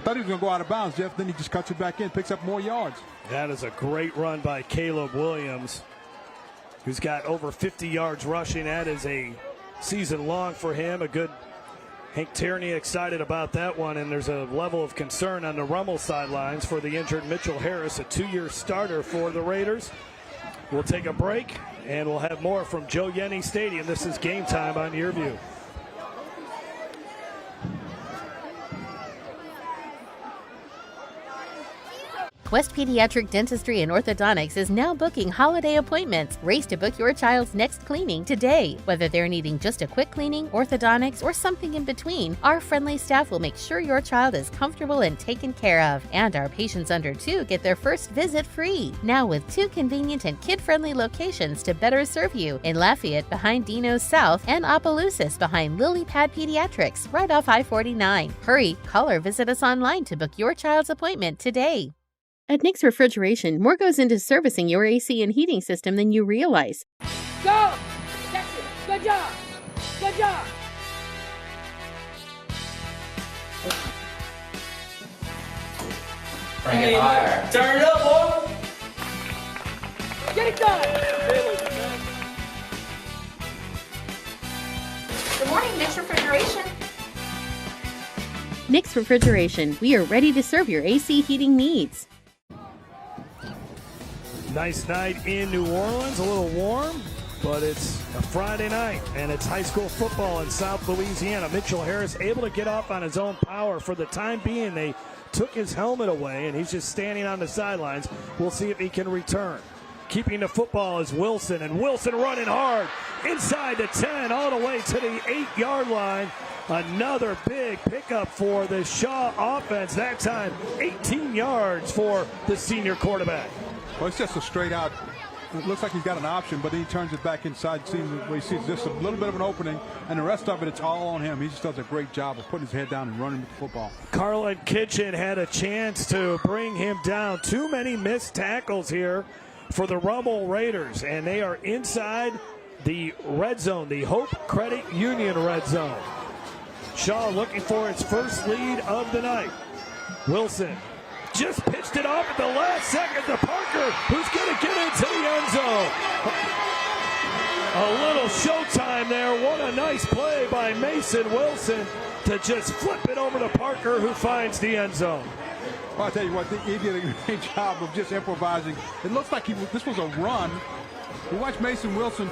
Thought he was going to go out of bounds, Jeff. Then he just cuts it back in, picks up more yards. That is a great run by Caleb Williams, who's got over 50 yards rushing. That is a season long for him. A good Hank Tierney excited about that one. And there's a level of concern on the Rummel sidelines for the injured Mitchell Harris, a 2-year starter for the Raiders. We'll take a break, and we'll have more from Joe Yenny Stadium. This is Game Time on Your View. Quest Pediatric Dentistry and Orthodontics is now booking holiday appointments. Race to book your child's next cleaning today. Whether they're needing just a quick cleaning, orthodontics, or something in between, our friendly staff will make sure your child is comfortable and taken care of. And our patients under 2 get their first visit free. Now with 2 convenient and kid-friendly locations to better serve you in Lafayette behind Dino's South and Opelousas behind Lily Pad Pediatrics right off I-49. Hurry, call or visit us online to book your child's appointment today. At Nick's Refrigeration, more goes into servicing your AC and heating system than you realize. Go! That's it! Good job! Good job! Bring it higher. Turn it up, boy! Get it done! Good morning, Nick's Refrigeration. Nick's Refrigeration, we are ready to serve your AC heating needs. Nice night in New Orleans, a little warm, but it's a Friday night, and it's high school football in South Louisiana. Mitchell Harris able to get off on his own power. For the time being, they took his helmet away, and he's just standing on the sidelines. We'll see if he can return. Keeping the football is Wilson, and Wilson running hard inside the 10, all the way to the 8-yard line. Another big pickup for the Shaw offense. That time, 18 yards for the senior quarterback. Well, it's just a straight-out it looks like he's got an option, but then he turns it back inside. He sees just a little bit of an opening, and the rest of it, it's all on him. He just does a great job of putting his head down and running with the football. Carlin Kitchen had a chance to bring him down. Too many missed tackles here for the Rummel Raiders, and they are inside the red zone, the Hope Credit Union red zone. Shaw looking for its first lead of the night. Wilson just pitched it off at the last second to Parker, who's going to get into the end zone. A little showtime there. What a nice play by Mason Wilson to just flip it over to Parker, who finds the end zone. Well, I'll tell you what, he did a great job of just improvising. It looks like this was a run. You watch Mason Wilson.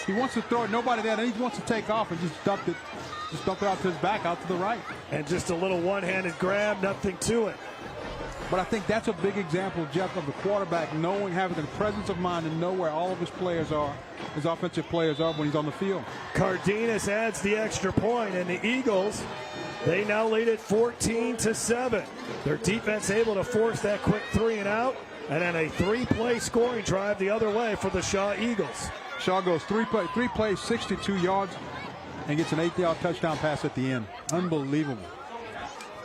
He wants to throw it, nobody there, and he wants to take off and just dump it out to his back, out to the right. And just a little one-handed grab, nothing to it. But I think that's a big example, Jeff, of the quarterback having the presence of mind and know where all of his players are, his offensive players are when he's on the field. Cardenas adds the extra point, and the Eagles, they now lead it 14-7. Their defense able to force that quick 3-and-out, and then a 3-play scoring drive the other way for the Shaw Eagles. Shaw goes three plays, 62 yards, and gets an 8-yard touchdown pass at the end. Unbelievable.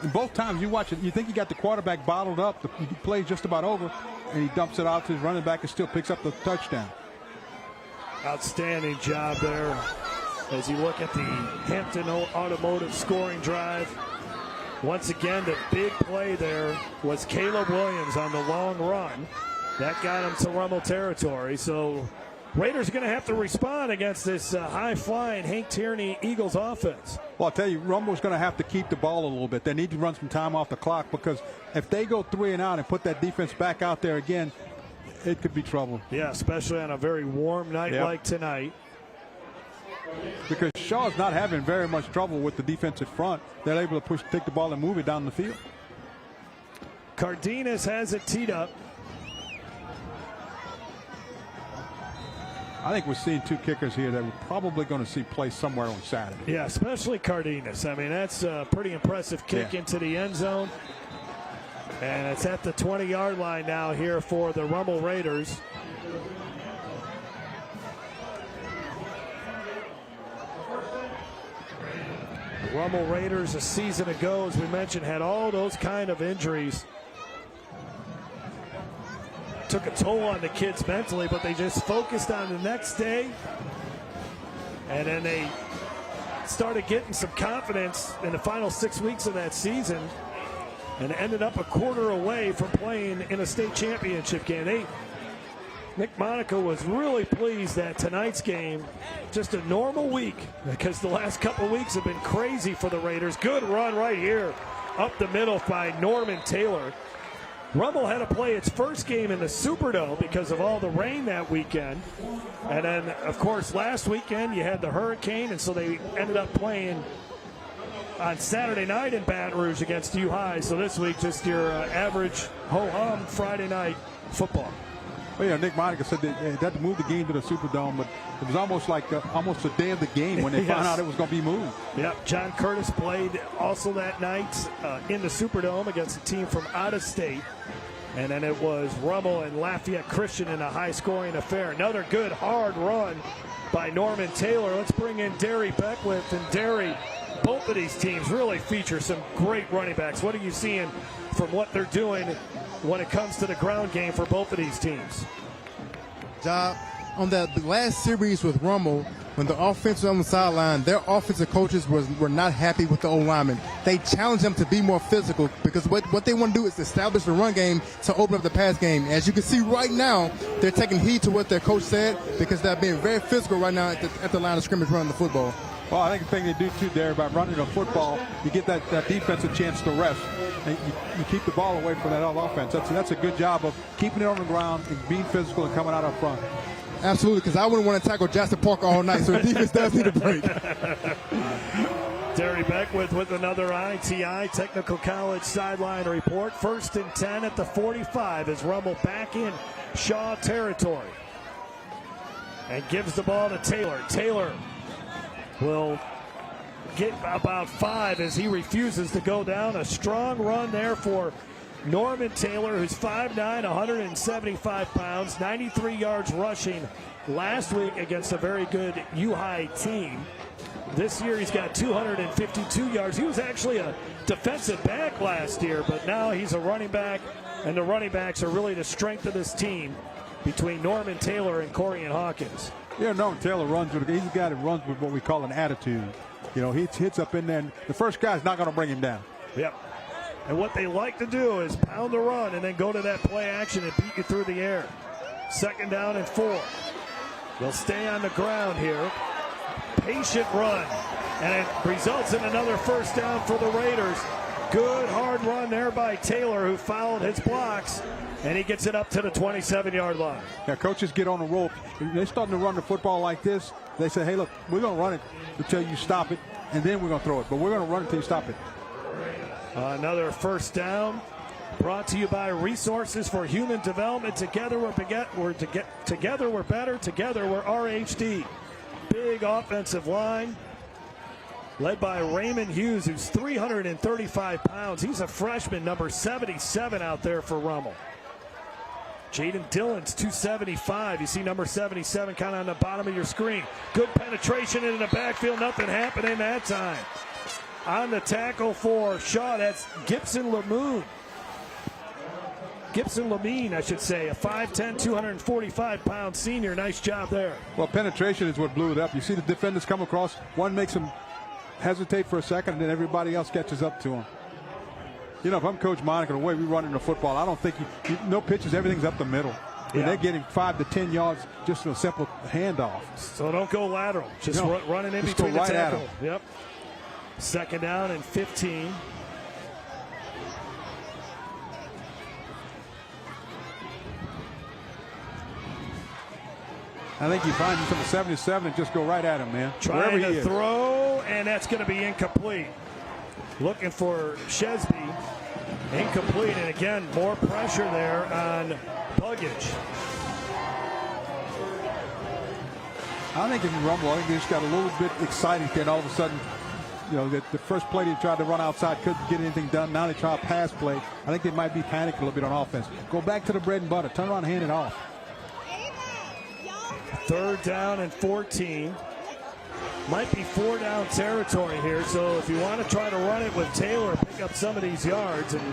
And both times you watch it, you think he got the quarterback bottled up. The play's just about over, and he dumps it out to his running back and still picks up the touchdown. Outstanding job there as you look at the Hampton Automotive scoring drive. Once again, the big play there was Caleb Williams on the long run. That got him to Rummel territory. So Raiders are going to have to respond against this high-flying Hank Tierney Eagles offense. Well, I'll tell you, Rummel's going to have to keep the ball a little bit. They need to run some time off the clock, because if they go 3-and-out and put that defense back out there again, it could be trouble. Yeah, especially on a very warm night like tonight. Because Shaw's not having very much trouble with the defensive front. They're able to take the ball and move it down the field. Cardenas has it teed up. I think we're seeing two kickers here that we're probably going to see play somewhere on Saturday. Yeah, especially Cardenas. I mean, that's a pretty impressive kick into the end zone. And it's at the 20-yard line now here for the Rummel Raiders. The Rummel Raiders a season ago, as we mentioned, had all those kind of injuries. Took a toll on the kids mentally, but they just focused on the next day. And then they started getting some confidence in the final 6 weeks of that season and ended up a quarter away from playing in a state championship game. Nick Monaco was really pleased that tonight's game, just a normal week, because the last couple of weeks have been crazy for the Raiders. Good run right here up the middle by Norman Taylor. Rummel had to play its first game in the Superdome because of all the rain that weekend. And then, of course, last weekend you had the hurricane, and so they ended up playing on Saturday night in Baton Rouge against U High. So this week, just your average ho-hum Friday night football. Well, yeah, Nick Monica said they had to move the game to the Superdome, but it was almost like almost a day of the game when they found out it was going to be moved. Yep, John Curtis played also that night in the Superdome against a team from out of state. And then it was Rummel and Lafayette Christian in a high-scoring affair. Another good, hard run by Norman Taylor. Let's bring in Derry Beckwith. And Derry, both of these teams really feature some great running backs. What are you seeing from what they're doing when it comes to the ground game for both of these teams? Job on that last series with Rummel, when the offense was on the sideline, their offensive coaches were not happy with the O-linemen. They challenged them to be more physical, because what they want to do is establish the run game to open up the pass game. As you can see right now, they're taking heed to what their coach said, because they're being very physical right now at the line of scrimmage running the football. Well, I think the thing they do, too, there, by running the football, you get that defense a chance to rest. And you keep the ball away from that other offense. That's a good job of keeping it on the ground and being physical and coming out up front. Absolutely, because I wouldn't want to tackle Jasper Parker all night, so the defense does need a break. Derry Beckwith with another ITI Technical College sideline report. 1st and 10 at the 45 as Rummel back in Shaw territory. And gives the ball to Taylor. Taylor will get about 5 as he refuses to go down. A strong run there for Norman Taylor, who's 5'9", 175 pounds, 93 yards rushing last week against a very good U-High team. This year he's got 252 yards. He was actually a defensive back last year, but now he's a running back, and the running backs are really the strength of this team between Norman Taylor and Corian Hawkins. Yeah, Norman Taylor he's a guy that runs with what we call an attitude. You know, he hits up in there, and the first guy's not going to bring him down. Yep. And what they like to do is pound the run and then go to that play action and beat you through the air. 2nd down and 4. They'll stay on the ground here. Patient run. And it results in another 1st down for the Raiders. Good hard run there by Taylor, who fouled his blocks. And he gets it up to the 27-yard line. Yeah, coaches get on the rope. They're starting to run the football like this. They say, hey, look, we're going to run it until you stop it, and then we're going to throw it. But we're going to run it until you stop it. Another 1st down, brought to you by Resources for Human Development. Together we're better. Together we're RHD. Big offensive line, led by Raymond Hughes, who's 335 pounds. He's a freshman, number 77 out there for Rummel. Jaden Dillon's 275. You see number 77 kind of on the bottom of your screen. Good penetration into the backfield. Nothing happening that time. On the tackle for Shaw, that's Gibson Lamine, I should say, a 5'10", 245-pound senior. Nice job there. Well, penetration is what blew it up. You see the defenders come across. One makes them hesitate for a second, and then everybody else catches up to him. You know, if I'm Coach Monica, the way we run in the football, I don't think no pitches, everything's up the middle. Yeah. And they're getting 5 to 10 yards just a simple handoff. So don't go lateral. Just running in between the tackle. Yep. 2nd down and 15. I think you find him from the 77 and just go right at him, man. Trying to throw, and that's going to be incomplete. Looking for Shesby. Incomplete, and again, more pressure there on Buggage. I think in Rummel, I think they just got a little bit excited, and all of a sudden, you know, the first play they tried to run outside, couldn't get anything done. Now they try a pass play. I think they might be panicking a little bit on offense. Go back to the bread and butter. Turn around and hand it off. 3rd down and 14. Might be 4-down territory here. So if you want to try to run it with Taylor, pick up some of these yards and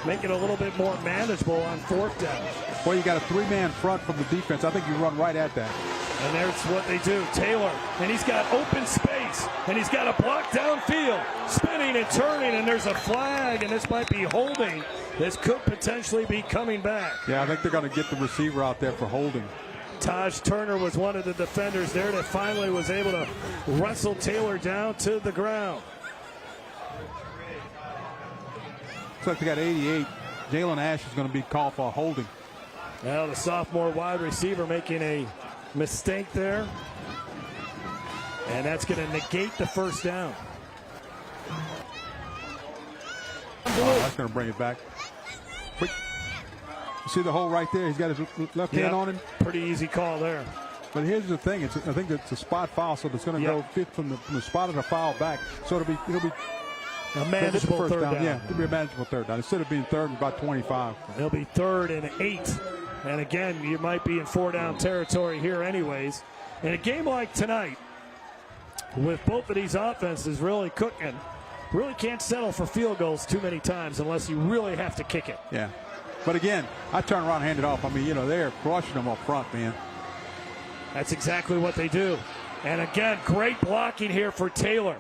make it a little bit more manageable on 4th down. Well, you got a 3-man front from the defense. I think you run right at that. And there's what they do. Taylor, and he's got open space, and he's got a block downfield, spinning and turning, and there's a flag, and this might be holding. This could potentially be coming back. Yeah, I think they're going to get the receiver out there for holding. Taj Turner was one of the defenders there that finally was able to wrestle Taylor down to the ground. Looks like they got 88. Jalen Ash is going to be called for holding. Now the sophomore wide receiver making a mistake there, and that's going to negate the 1st down. Oh, that's going to bring it back. Quick. You see the hole right there? He's got his left hand on him. Pretty easy call there. But here's the thing. I think it's a spot foul, so it's going to go fit from the spot of the foul back. So it'll be a manageable 3rd down. Yeah, it'll be a manageable 3rd down. Instead of being 3rd and about 25. It'll be 3rd and 8. And again, you might be in 4-down territory here anyways. In a game like tonight, with both of these offenses really cooking, really can't settle for field goals too many times unless you really have to kick it. Yeah. But again, I turn around and hand it off. I mean, you know, they're crushing them up front, man. That's exactly what they do. And again, great blocking here for Taylor.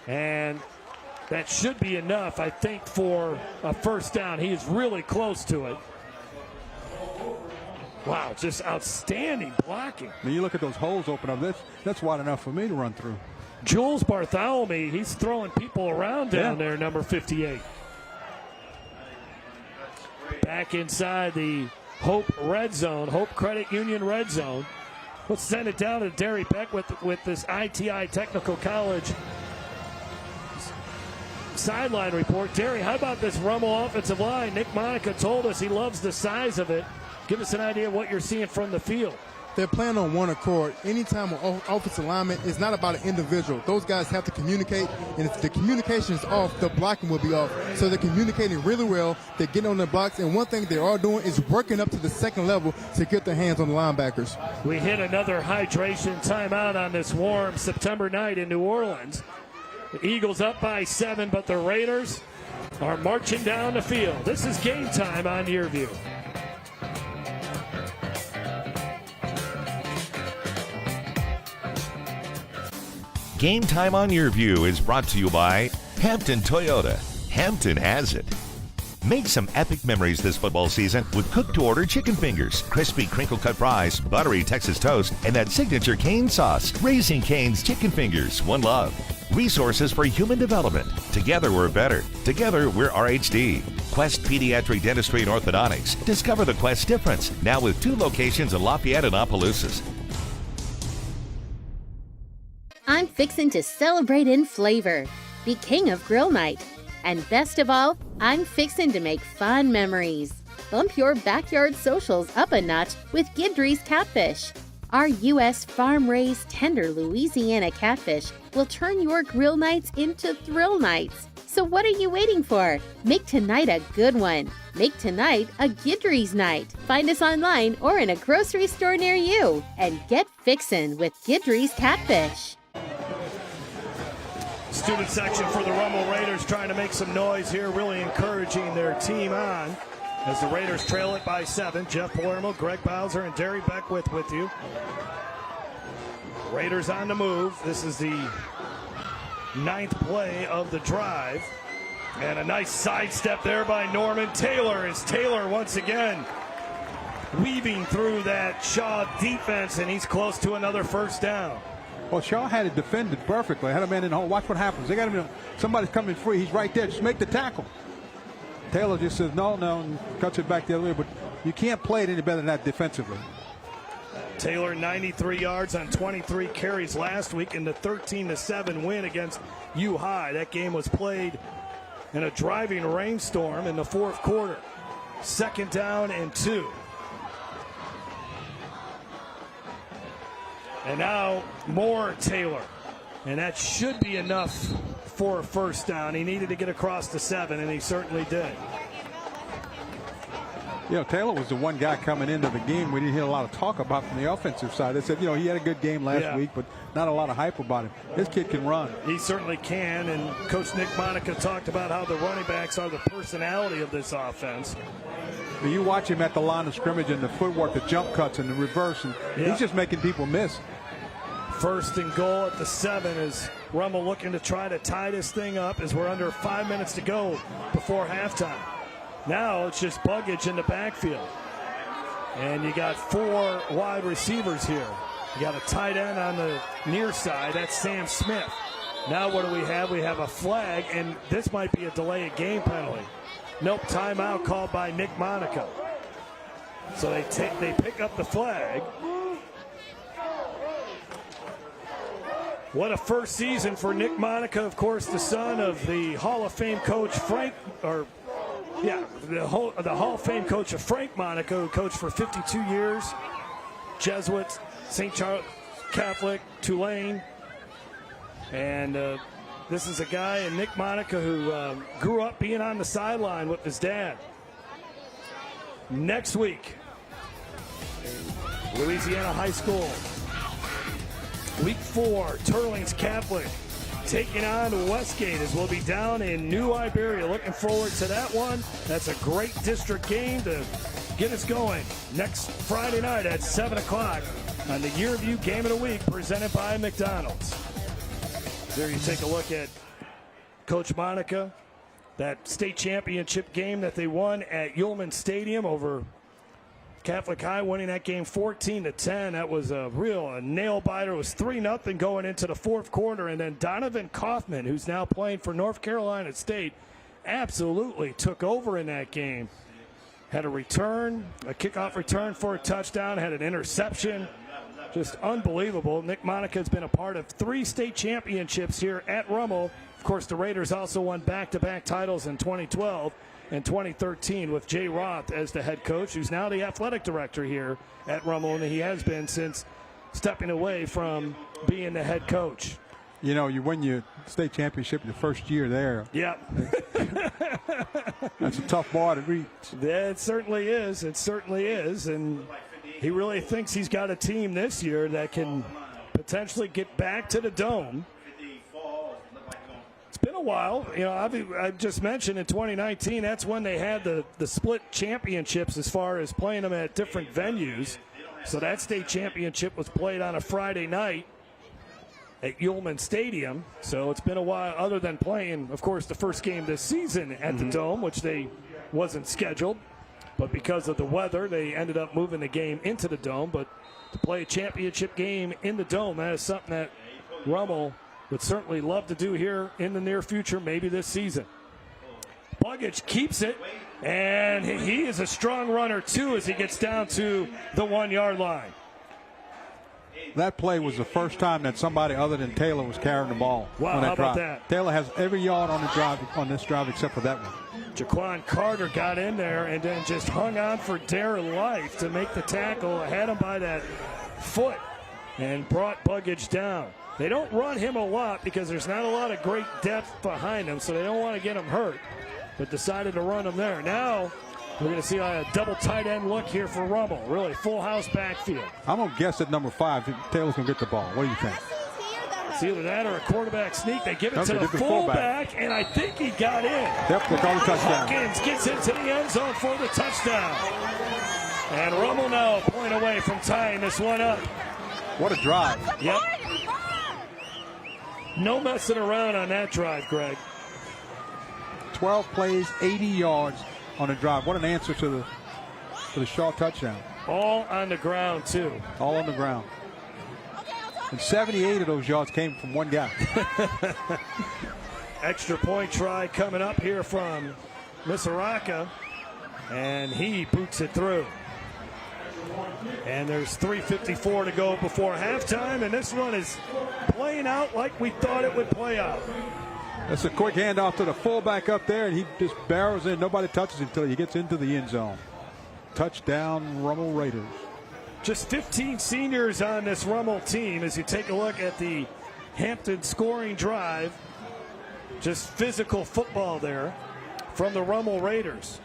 And that should be enough, I think, for a 1st down. He is really close to it. Wow, just outstanding blocking. When you look at those holes open up, that's wide enough for me to run through. Jules Bartholomew, he's throwing people around down there, number 58. Back inside the Hope red zone, Hope Credit Union red zone. Let's send it down to Derry Beck with this ITI Technical College sideline report. Derry, how about this Rummel offensive line? Nick Monica told us he loves the size of it. Give us an idea of what you're seeing from the field. they're playing on one accord. Anytime an offensive lineman, it's not about an individual. Those guys have to communicate, and if the communication is off, the blocking will be off. So they're communicating really well. They're getting on their blocks, and one thing they are doing is working up to the second level to get their hands on the linebackers. We hit another hydration timeout on this warm September night in New Orleans. The Eagles up by 7, but the Raiders are marching down the field. This is Game Time on Yearview. Game Time on Yearview is brought to you by Hampton Toyota. Hampton has it. Make some epic memories this football season with cooked-to-order chicken fingers, crispy crinkle-cut fries, buttery Texas toast, and that signature Cane sauce. Raising Cane's Chicken Fingers, one love. Resources for human development. Together we're better. Together we're RHD. Quest Pediatric Dentistry and Orthodontics. Discover the Quest difference. Now with 2 locations in Lafayette and Opelousas. I'm fixin' to celebrate in flavor. Be king of grill night. And best of all, I'm fixin' to make fun memories. Bump your backyard socials up a notch with Guidry's Catfish. Our U.S. farm-raised tender Louisiana catfish will turn your grill nights into thrill nights. So what are you waiting for? Make tonight a good one. Make tonight a Guidry's night. Find us online or in a grocery store near you. And get fixin' with Guidry's Catfish. Student section for the Rummel Raiders trying to make some noise here, really encouraging their team on as the Raiders trail it by 7. Jeff Palermo, Greg Bowser, and Derry Beckwith with you. Raiders on the move. This is the 9th play of the drive. And a nice sidestep there by Norman Taylor as Taylor once again weaving through that Shaw defense, and he's close to another first down. Well, Shaw had it defended perfectly. Had a man in the hole. Watch what happens. They got him. Somebody's coming free. He's right there. Just make the tackle. Taylor just says no, and cuts it back the other way. But you can't play it any better than that defensively. Taylor 93 yards on 23 carries last week in the 13-7 win against U High. That game was played in a driving rainstorm in the 4th quarter. 2nd down and 2. And now more Taylor. And that should be enough for a first down. He needed to get across the 7, and he certainly did. You know, Taylor was the one guy coming into the game we didn't hear a lot of talk about from the offensive side. They said, you know, he had a good game last week, but not a lot of hype about him. This kid can run. He certainly can, and Coach Nick Monica talked about how the running backs are the personality of this offense. You watch him at the line of scrimmage and the footwork, the jump cuts and the reverse, and he's just making people miss. 1st and goal at the 7 as Rummel looking to try to tie this thing up as we're under 5 minutes to go before halftime. Now it's just Buggage in the backfield. And you got 4 wide receivers here. You got a tight end on the near side. That's Sam Smith. Now what do we have? We have a flag, and this might be a delay of game penalty. Nope, timeout called by Nick Monica. So they pick up the flag. What a first season for Nick Monica, of course, the son of the Hall of Fame coach the Hall of Fame coach of Frank Monica, who coached for 52 years. Jesuit, St. Charles Catholic, Tulane. And this is a guy, and Nick Monica, who grew up being on the sideline with his dad. Next week, Louisiana High School. Week 4, Turlings Catholic taking on Westgate as we'll be down in New Iberia. Looking forward to that one. That's a great district game to get us going next Friday night at 7 o'clock on the Yearview Game of the Week presented by McDonald's. There you take a look at Coach Monica, that state championship game that they won at Ullman Stadium over Catholic High, winning that game 14-10. That was a real nail-biter. It was 3-0 going into the 4th quarter. And then Donovan Kaufman, who's now playing for North Carolina State, absolutely took over in that game. Had a return, a kickoff return for a touchdown, had an interception. Just unbelievable. Nick Monica has been a part of 3 state championships here at Rummel. Of course, the Raiders also won back-to-back titles in 2012 in 2013 with Jay Roth as the head coach, who's now the athletic director here at Rummel, and he has been since stepping away from being the head coach. You know, you win your state championship your first year there. Yeah. That's a tough bar to reach. It certainly is. It certainly is. And he really thinks he's got a team this year that can potentially get back to the Dome. It's been a while. You know, I just mentioned in 2019, that's when they had the split championships as far as playing them at different venues. So that state championship was played on a Friday night at Ullman Stadium. So it's been a while, other than playing, of course, the first game this season at the Dome, which they wasn't scheduled. But because of the weather, they ended up moving the game into the Dome. But to play a championship game in the Dome, that is something that Rummel would certainly love to do here in the near future, maybe this season. Buggage keeps it, and he is a strong runner, too, as he gets down to the 1-yard line. That play was the first time that somebody other than Taylor was carrying the ball. Wow, on that how drive. about that? Taylor has every yard on the drive on this drive except for that one. Jaquan Carter got in there and then just hung on for dear life to make the tackle, had him by that foot, and brought Buggage down. They don't run him a lot because there's not a lot of great depth behind him, so they don't want to get him hurt, but decided to run him there. Now we're going to see a double tight end look here for Rummel. Really full house backfield. I'm going to guess at number 5, Taylor's going to get the ball. What do you think? It's either that or a quarterback sneak. They give it to the fullback, and I think he got in. Yep, they call the touchdown. Hawkins gets into the end zone for the touchdown. And Rummel now a point away from tying this one up. What a drive. Yep. No messing around on that drive, Greg. 12 plays, 80 yards on the drive. What an answer to the Shaw touchdown. All on the ground, too. All on the ground. And 78 of those yards came from one guy. Extra point try coming up here from Misaraka, and he boots it through. And there's 3:54 to go before halftime, and this one is playing out like we thought it would play out. That's a quick handoff to the fullback up there, and he just barrels in. Nobody touches him until he gets into the end zone. Touchdown, Rummel Raiders. Just 15 seniors on this Rummel team as you take a look at the Hampton scoring drive. Just physical football there from the Rummel Raiders.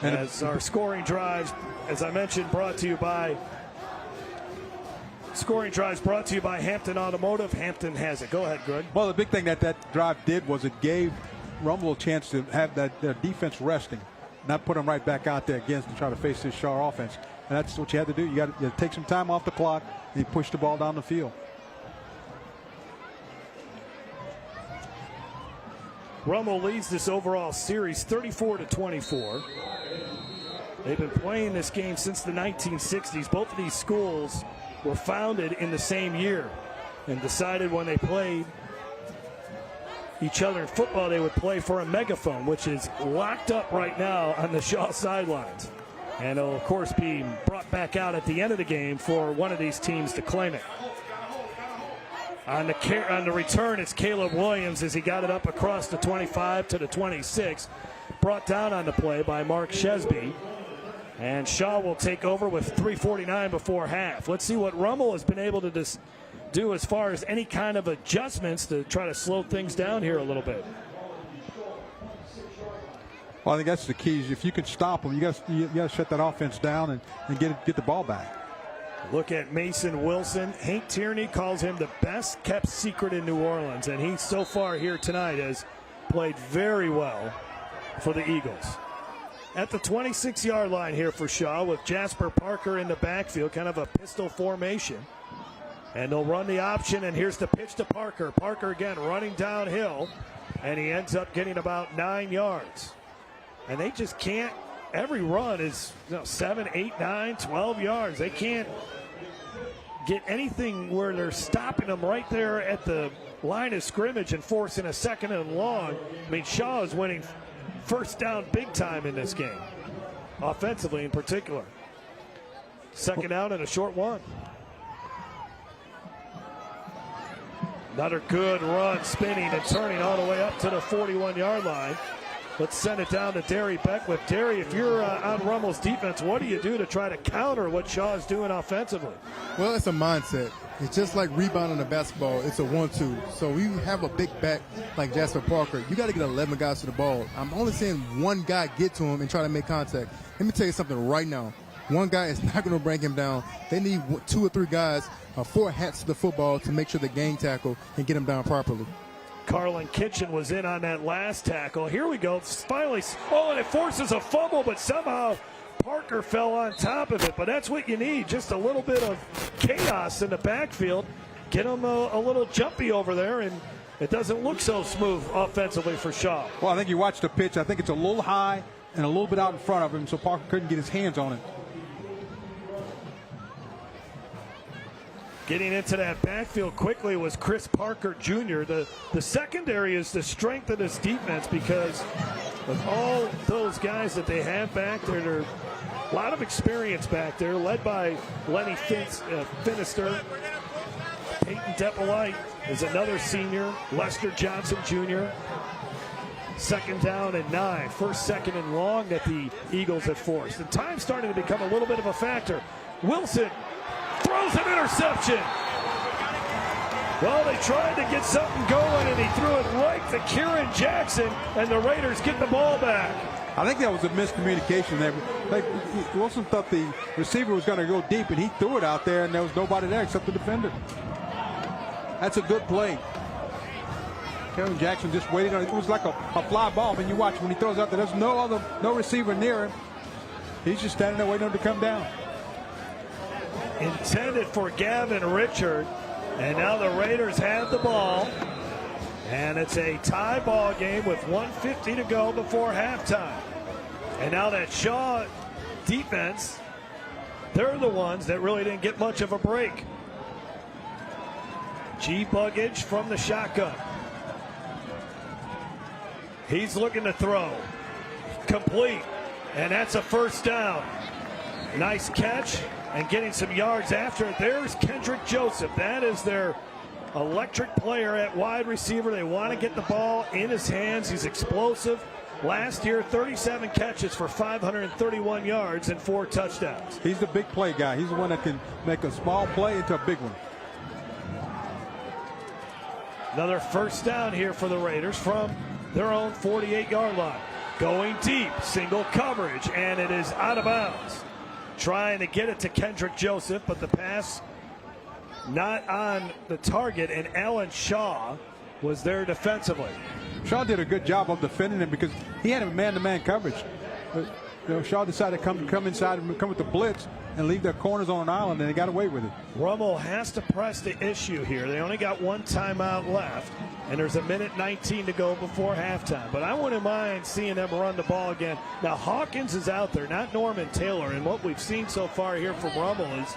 And as our scoring drives, as I mentioned, brought to you by Hampton Automotive. Hampton has it. Go ahead, Greg. Well, the big thing that drive did was it gave Rummel a chance to have their defense resting, not put them right back out there again to try to face this Shaw offense. And that's what you had to do. You got to take some time off the clock and you push the ball down the field. Rummel leads this overall series 34-24. They've been playing this game since the 1960s. Both of these schools were founded in the same year and decided when they played each other in football they would play for a megaphone, which is locked up right now on the Shaw sidelines. And it'll, of course, be brought back out at the end of the game for one of these teams to claim it. On the return, it's Caleb Williams as he got it up across the 25 to the 26. Brought down on the play by Mark Shesby. And Shaw will take over with 3:49 before half. Let's see what Rummel has been able to do as far as any kind of adjustments to try to slow things down here a little bit. Well, I think that's the key. Is if you can stop them, you got to shut that offense down and get the ball back. Look at Mason Wilson. Hank Tierney calls him the best kept secret in New Orleans, and he so far here tonight has played very well for the Eagles. At the 26-yard line here for Shaw with Jasper Parker in the backfield, kind of a pistol formation. And they'll run the option, and here's the pitch to Parker. Parker again running downhill, and he ends up getting about 9 yards. And they just can't, every run is 7, 8, 9, 12 yards. They can't get anything where they're stopping them right there at the line of scrimmage and forcing a second and long. I mean, Shaw is winning first down big time in this game, offensively in particular. Second down and a short one. Another good run, spinning and turning all the way up to the 41-yard line. Let's send it down to Derry Beckwith. Derry, if you're on Rummel's defense, what do you do to try to counter what Shaw's doing offensively? Well, it's a mindset. It's just like rebounding a basketball. It's a 1-2. So we have a big back like Jasper Parker. You got to get 11 guys to the ball. I'm only seeing one guy get to him and try to make contact. Let me tell you something right now. One guy is not going to bring him down. They need 2 or 3 guys, 4 hats to the football to make sure they gang tackle and get him down properly. Carlin Kitchen was in on that last tackle. Here we go. Finally, and it forces a fumble, but somehow Parker fell on top of it. But that's what you need, just a little bit of chaos in the backfield. Get him a little jumpy over there, and it doesn't look so smooth offensively for Shaw. Well, I think you watched the pitch. I think it's a little high and a little bit out in front of him, so Parker couldn't get his hands on it. Getting into that backfield quickly was Chris Parker Jr. The secondary is the strength of this defense because with all those guys that they have back there, there's a lot of experience back there, led by Lennis Finister. Peyton Depolite is another senior. Lester Johnson Jr. 2nd down and 9. 1st, 2nd, and long that the Eagles have forced. And time's starting to become a little bit of a factor. Wilson throws an interception. Well, they tried to get something going, and he threw it right to Kieran Jackson, and the Raiders get the ball back. I think that was a miscommunication there. Wilson thought the receiver was going to go deep, and he threw it out there, and there was nobody there except the defender. That's a good play. Kieran Jackson just waited on it. It was like a fly ball. When you watch, when he throws out there, there's no receiver near him. He's just standing there waiting on him to come down. Intended for Gavin Richard, and now the Raiders have the ball, and it's a tie ball game with 1:50 to go before halftime. And now that Shaw defense, they're the ones that really didn't get much of a break. G. Buggage from the shotgun. He's looking to throw. Complete, and that's a 1st down. Nice catch. And getting some yards after it, there's Kendrick Joseph. That is their electric player at wide receiver. They want to get the ball in his hands. He's explosive. Last year, 37 catches for 531 yards and 4 touchdowns. He's the big play guy. He's the one that can make a small play into a big one. Another 1st down here for the Raiders from their own 48-yard line. Going deep, single coverage, and it is out of bounds. Trying to get it to Kendrick Joseph, but the pass not on the target, and Alan Shaw was there defensively. Shaw did a good job of defending him because he had a man-to-man coverage. But, Shaw decided to come inside and come with the blitz and leave their corners on an island, and they got away with it. Rummel has to press the issue here. They only got 1 timeout left, and there's 1:19 to go before halftime. But I wouldn't mind seeing them run the ball again. Now, Hawkins is out there, not Norman Taylor, and what we've seen so far here from Rummel is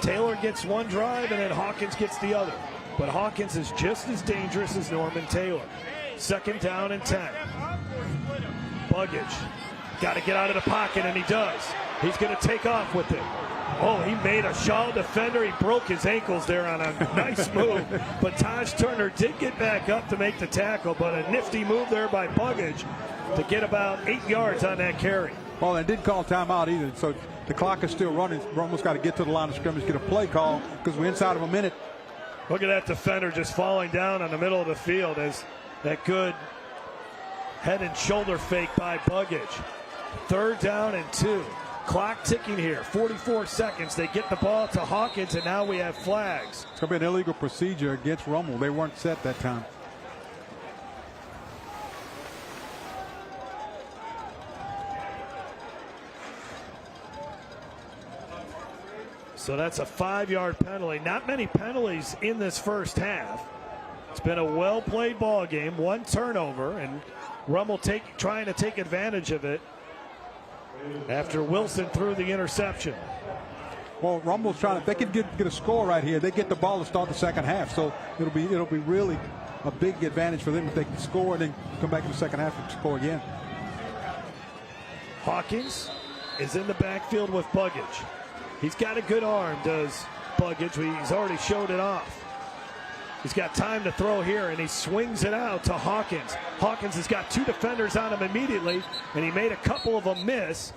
Taylor gets one drive, and then Hawkins gets the other. But Hawkins is just as dangerous as Norman Taylor. 2nd down and 10. Buggage. Got to get out of the pocket, and he does. He's going to take off with it. Oh, he made a Shaw defender. He broke his ankles there on a nice move. But Taj Turner did get back up to make the tackle, but a nifty move there by Buggage to get about 8 yards on that carry. Well, they didn't call timeout either, so the clock is still running. Rummel's got to get to the line of scrimmage, get a play call, because we're inside of a minute. Look at that defender just falling down on the middle of the field as that good head and shoulder fake by Buggage. 3rd down and 2. Clock ticking here, 44 seconds. They get the ball to Hawkins, and now we have flags. It's going to be an illegal procedure against Rummel. They weren't set that time. So that's a 5-yard penalty. Not many penalties in this first half. It's been a well-played ball game. 1 turnover, and Rummel trying to take advantage of it after Wilson threw the interception. Well, Rummel's trying to, they can get a score right here. They get the ball to start the second half, so it'll be really a big advantage for them if they can score and then come back in the second half and score again. Hawkins is in the backfield with Buggage. He's got a good arm, does Buggage. He's already showed it off. He's got time to throw here, and he swings it out to Hawkins. Hawkins has got 2 defenders on him immediately, and he made a couple of them miss.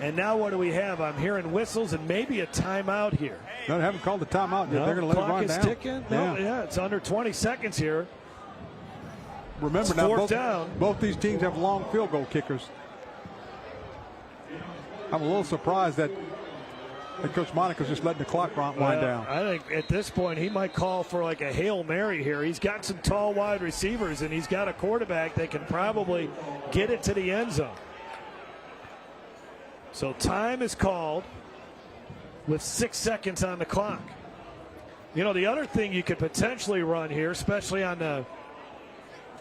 And now what do we have? I'm hearing whistles and maybe a timeout here. No, they haven't called the timeout yet. No, They're going to let it run down. Clock is ticking. No, yeah, it's under 20 seconds here. Remember now, both these teams have long field goal kickers. I'm a little surprised that Coach Monica's just letting the clock wind down. I think at this point he might call for like a Hail Mary here. He's got some tall wide receivers, and he's got a quarterback that can probably get it to the end zone. So time is called with 6 seconds on the clock. You know, the other thing you could potentially run here, especially on the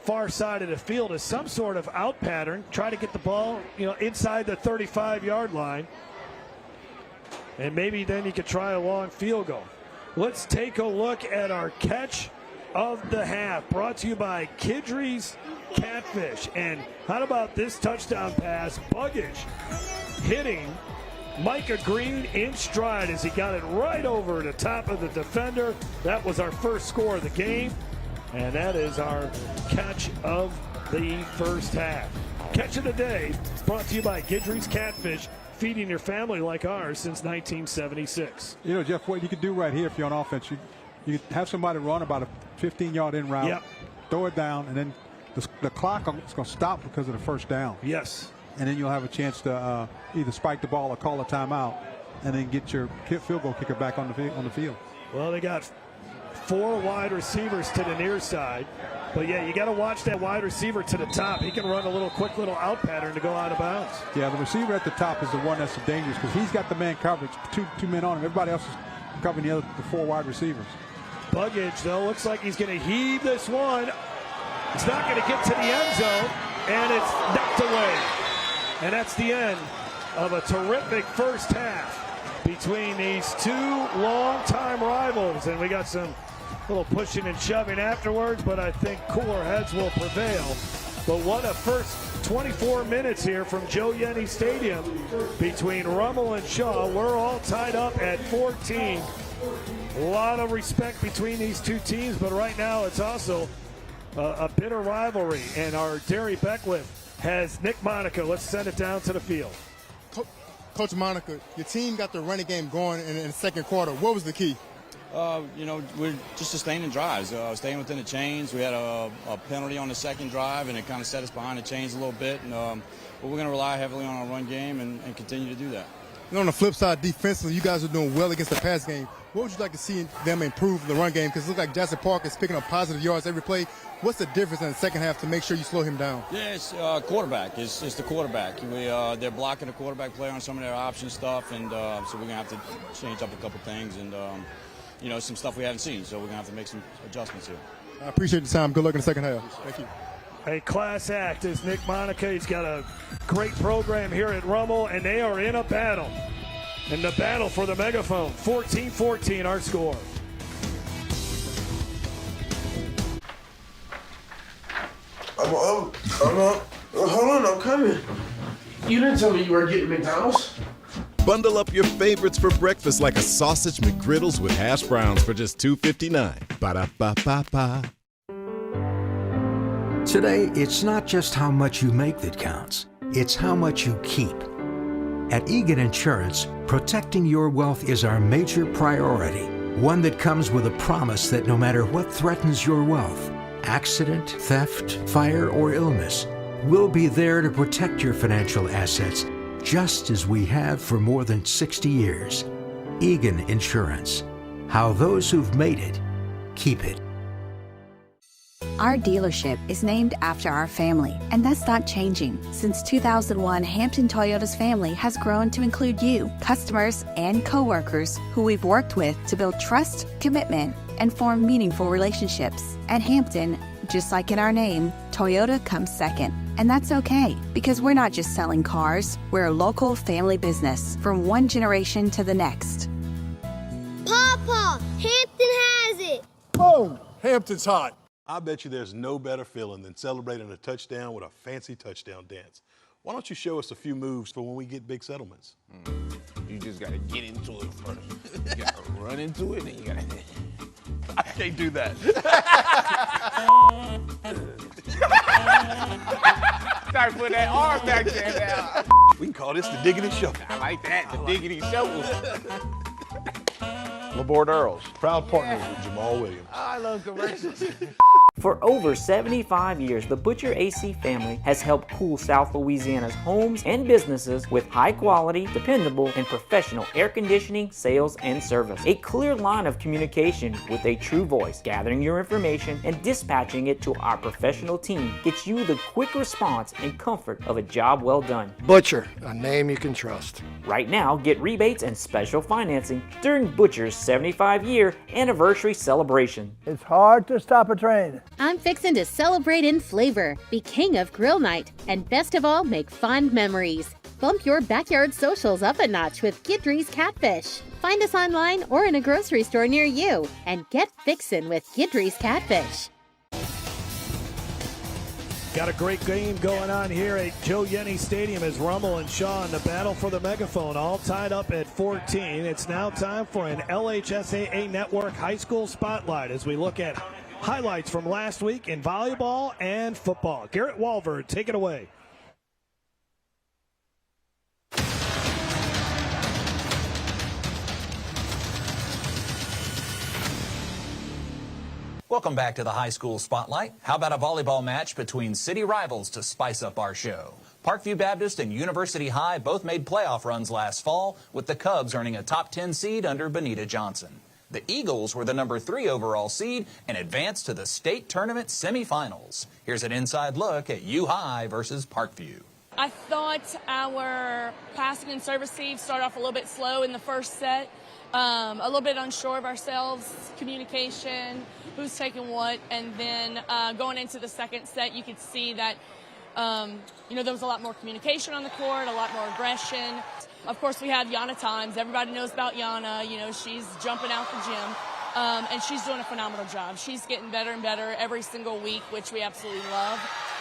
far side of the field, is some sort of out pattern. Try to get the ball, inside the 35-yard line. And maybe then you could try a long field goal. Let's take a look at our catch of the half, brought to you by Kidry's Catfish. And how about this touchdown pass? Buggage hitting Micah Green in stride as he got it right over the top of the defender. That was our first score of the game, and that is our catch of the first half. Catch of the day brought to you by Kidry's Catfish, feeding your family like ours since 1976. You know, Jeff, what you could do right here if you're on offense, you have somebody run about a 15-yard in route, throw it down, and then the clock is going to stop because of the first down. Yes. And then you'll have a chance to either spike the ball or call a timeout, and then get your field goal kicker back on the field. Well, they got 4 wide receivers to the near side. But, yeah, you got to watch that wide receiver to the top. He can run a quick little out pattern to go out of bounds. Yeah, the receiver at the top is the one that's dangerous because he's got the man coverage, two men on him. Everybody else is covering the 4 wide receivers. Buggage, though, looks like he's going to heave this one. He's not going to get to the end zone, and it's knocked away. And that's the end of a terrific first half between these 2 longtime rivals. And we got some little pushing and shoving afterwards, but I think cooler heads will prevail. But what a first 24 minutes here from Joe Yenny Stadium between Rummel and Shaw. We're all tied up at 14. A lot of respect between these 2 teams, but right now it's also a bitter rivalry. And our Derry Beckwith has Nick Monica. Let's send it down to the field. Coach Monica, your team got the running game going in the second quarter. What was the key? We're just sustaining drives, staying within the chains. We had a penalty on the second drive, and it kind of set us behind the chains a little bit. And but we're going to rely heavily on our run game and continue to do that. And on the flip side, defensively, you guys are doing well against the pass game. What would you like to see them improve the run game? Because it looks like Jasper Parker is picking up positive yards every play. What's the difference in the second half to make sure you slow him down? Yeah, it's quarterback. It's the quarterback. They're blocking the quarterback play on some of their option stuff, and so we're going to have to change up a couple things and, some stuff we haven't seen. So we're going to have to make some adjustments here. I appreciate the time. Good luck in the second half. Thank you. A class act is Nick Monica. He's got a great program here at Rummel, and they are in a battle. In the battle for the megaphone. 14-14 our score. Hold on, I'm coming. You didn't tell me you were getting McDonald's. Bundle up your favorites for breakfast like a sausage McGriddles with hash browns for just $2.59. Ba-da-ba-ba-ba. Today, it's not just how much you make that counts. It's how much you keep. At Egan Insurance, protecting your wealth is our major priority. One that comes with a promise that no matter what threatens your wealth, accident, theft, fire, or illness, we'll be there to protect your financial assets just as we have for more than 60 years. Egan Insurance. How those who've made it, keep it. Our dealership is named after our family, and that's not changing. Since 2001, Hampton Toyota's family has grown to include you, customers, and coworkers who we've worked with to build trust, commitment, and form meaningful relationships. At Hampton, just like in our name, Toyota comes second. And that's okay, because we're not just selling cars, we're a local family business from one generation to the next. Papa, Hampton has it. Boom, Hampton's hot. I bet you there's no better feeling than celebrating a touchdown with a fancy touchdown dance. Why don't you show us a few moves for when we get big settlements? You just gotta get into it first. You gotta run into it, and you gotta I can't do that. Start putting that arm back there now. We can call this the diggity shovel. I like that, the diggity shovel. Laborde Earls. Proud partner with Jamal Williams. Oh, I love commercials. For over 75 years, the Butcher AC family has helped cool South Louisiana's homes and businesses with high quality, dependable, and professional air conditioning, sales, and service. A clear line of communication with a true voice, gathering your information and dispatching it to our professional team gets you the quick response and comfort of a job well done. Butcher, a name you can trust. Right now, get rebates and special financing during Butcher's 75-year anniversary celebration. It's hard to stop a train. I'm fixin' to celebrate in flavor, be king of grill night, and best of all, make fond memories. Bump your backyard socials up a notch with Guidry's Catfish. Find us online or in a grocery store near you, and get fixin' with Guidry's Catfish. Got a great game going on here at Joe Yenny Stadium as Rummel and Shaw in the battle for the megaphone, all tied up at 14. It's now time for an LHSAA Network High School Spotlight as we look at highlights from last week in volleyball and football. Garrett Walver, take it away. Welcome back to the High School Spotlight. How about a volleyball match between city rivals to spice up our show? Parkview Baptist and University High both made playoff runs last fall, with the Cubs earning a top 10 seed under Benita Johnson. The Eagles were the number 3 overall seed and advanced to the state tournament semifinals. Here's an inside look at U High versus Parkview. I thought our passing and service receive started off a little bit slow in the first set. A little bit unsure of ourselves, communication, who's taking what, and then going into the second set, you could see that, there was a lot more communication on the court, a lot more aggression. Of course, we have Yana Times. Everybody knows about Yana. She's jumping out the gym, and she's doing a phenomenal job. She's getting better and better every single week, which we absolutely love.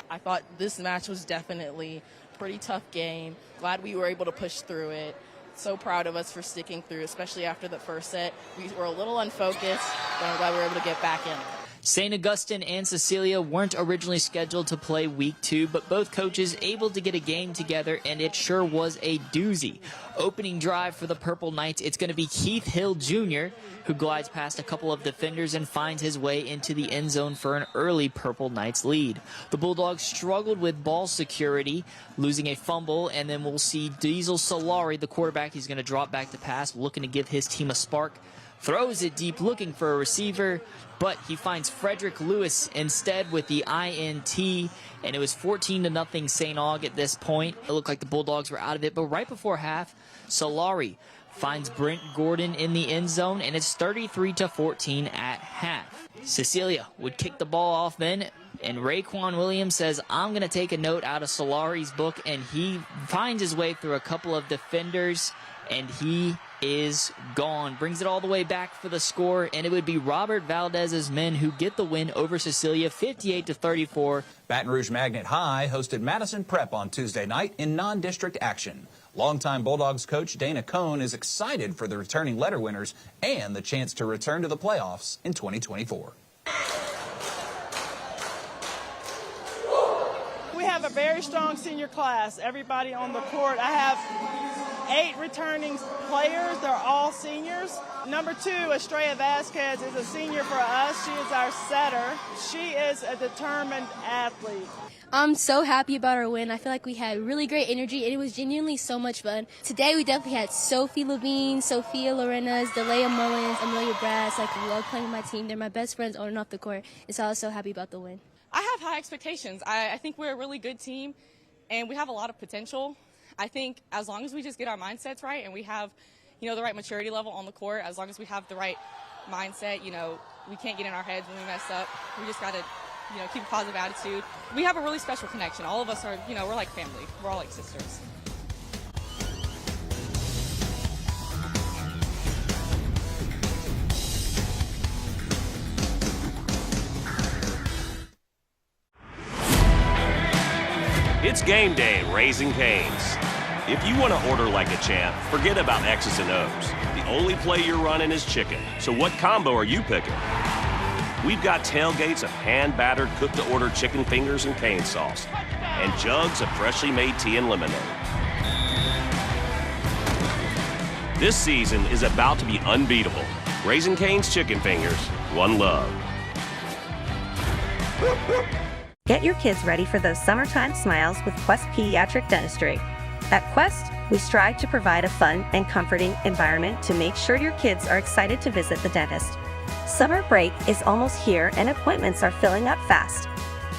I thought this match was definitely a pretty tough game. Glad we were able to push through it. So proud of us for sticking through, especially after the first set. We were a little unfocused, but I'm glad we were able to get back in it. St. Augustine and Cecilia weren't originally scheduled to play week 2, but both coaches able to get a game together, and it sure was a doozy. Opening drive for the Purple Knights, it's going to be Keith Hill Jr., who glides past a couple of defenders and finds his way into the end zone for an early Purple Knights lead. The Bulldogs struggled with ball security, losing a fumble, and then we'll see Diesel Solari, the quarterback. He's going to drop back to pass, looking to give his team a spark. Throws it deep, looking for a receiver, but he finds Frederick Lewis instead with the INT, and it was 14-0 St. Aug at this point. It looked like the Bulldogs were out of it, but right before half, Solari finds Brent Gordon in the end zone, and it's 33-14 at half. Cecilia would kick the ball off then, and Raekwon Williams says, I'm going to take a note out of Solari's book, and he finds his way through a couple of defenders, and he is gone. Brings it all the way back for the score, and it would be Robert Valdez's men who get the win over Cecilia, 58-34. Baton Rouge Magnet High hosted Madison Prep on Tuesday night in non-district action. Longtime Bulldogs coach Dana Cohn is excited for the returning letter winners and the chance to return to the playoffs in 2024. We have a very strong senior class. Everybody on the court. I have 8 returning players. They're all seniors. Number 2, Estrella Vasquez, is a senior for us. She is our setter. She is a determined athlete. I'm so happy about our win. I feel like we had really great energy, and it was genuinely so much fun. Today, we definitely had Sophie Levine, Sophia Lorenas, Delia Mullins, Amelia Brass. I love playing with my team. They're my best friends on and off the court, and so I was so happy about the win. I have high expectations. I think we're a really good team, and we have a lot of potential. I think as long as we just get our mindsets right and we have, the right maturity level on the court, as long as we have the right mindset, we can't get in our heads when we mess up. We just got to, keep a positive attitude. We have a really special connection. All of us are, we're like family. We're all like sisters. It's game day at Raising Cane's. If you want to order like a champ, forget about X's and O's. The only play you're running is chicken. So what combo are you picking? We've got tailgates of hand-battered, cooked-to-order chicken fingers and cane sauce, and jugs of freshly made tea and lemonade. This season is about to be unbeatable. Raising Cane's Chicken Fingers, one love. Get your kids ready for those summertime smiles with Quest Pediatric Dentistry. At Quest, we strive to provide a fun and comforting environment to make sure your kids are excited to visit the dentist. Summer break is almost here and appointments are filling up fast.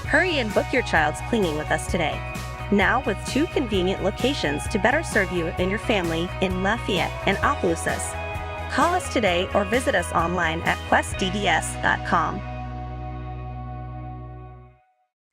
Hurry and book your child's cleaning with us today. Now with 2 convenient locations to better serve you and your family in Lafayette and Opelousas. Call us today or visit us online at questdds.com.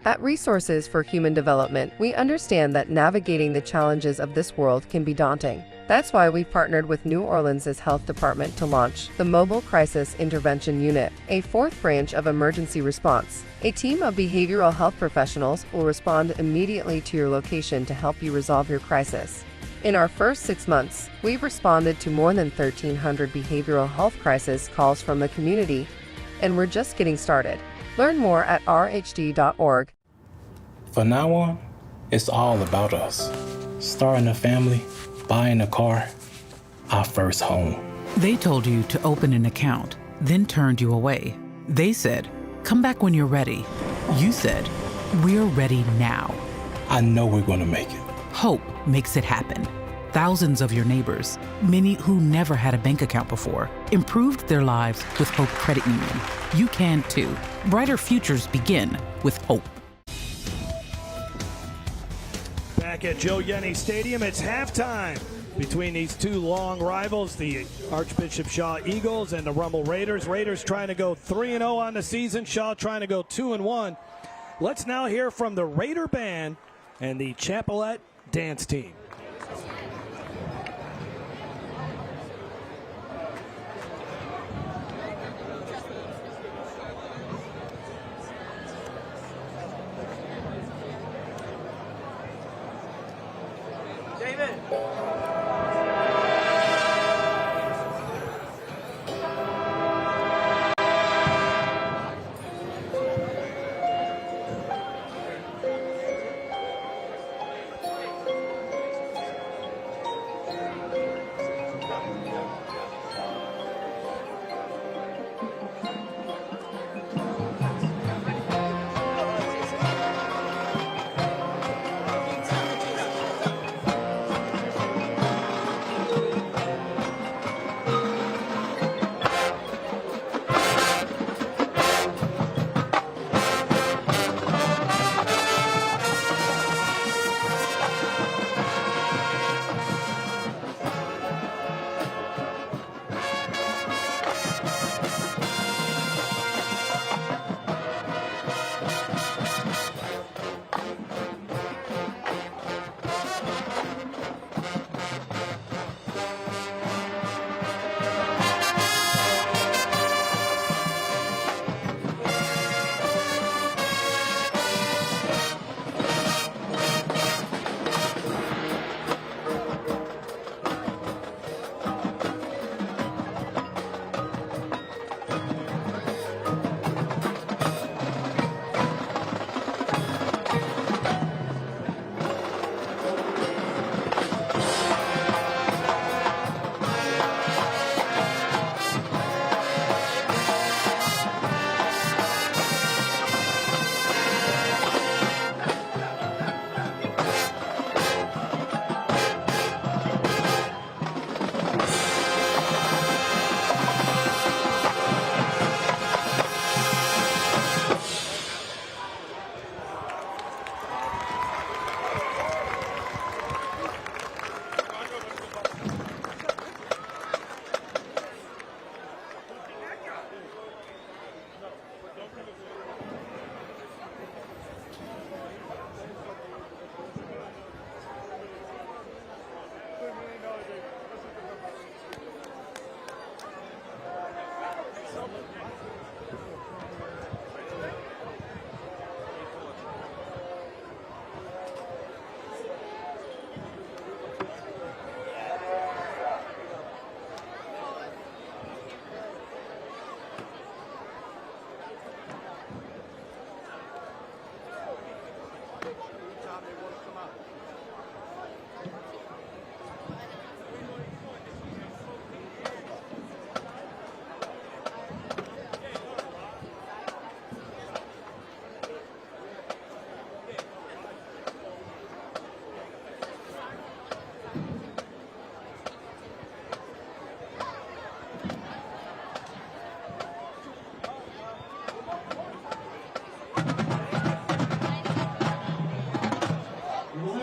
At Resources for Human Development, we understand that navigating the challenges of this world can be daunting. That's why we partnered with New Orleans' Health Department to launch the Mobile Crisis Intervention Unit, a 4th branch of emergency response. A team of behavioral health professionals will respond immediately to your location to help you resolve your crisis. In our first 6 months, we've responded to more than 1,300 behavioral health crisis calls from the community, and we're just getting started. Learn more at rhd.org. From now on, it's all about us. Starting a family, buying a car, our first home. They told you to open an account, then turned you away. They said, come back when you're ready. You said, we're ready now. I know we're going to make it. Hope makes it happen. Thousands of your neighbors, many who never had a bank account before, improved their lives with Hope Credit Union. You can too. Brighter futures begin with hope. Back at Joe Yenny Stadium, it's halftime between these 2 long rivals, the Archbishop Shaw Eagles and the Rummel Raiders. Raiders trying to go 3-0 on the season, Shaw trying to go 2-1. Let's now hear from the Raider Band and the Chapelette Dance Team.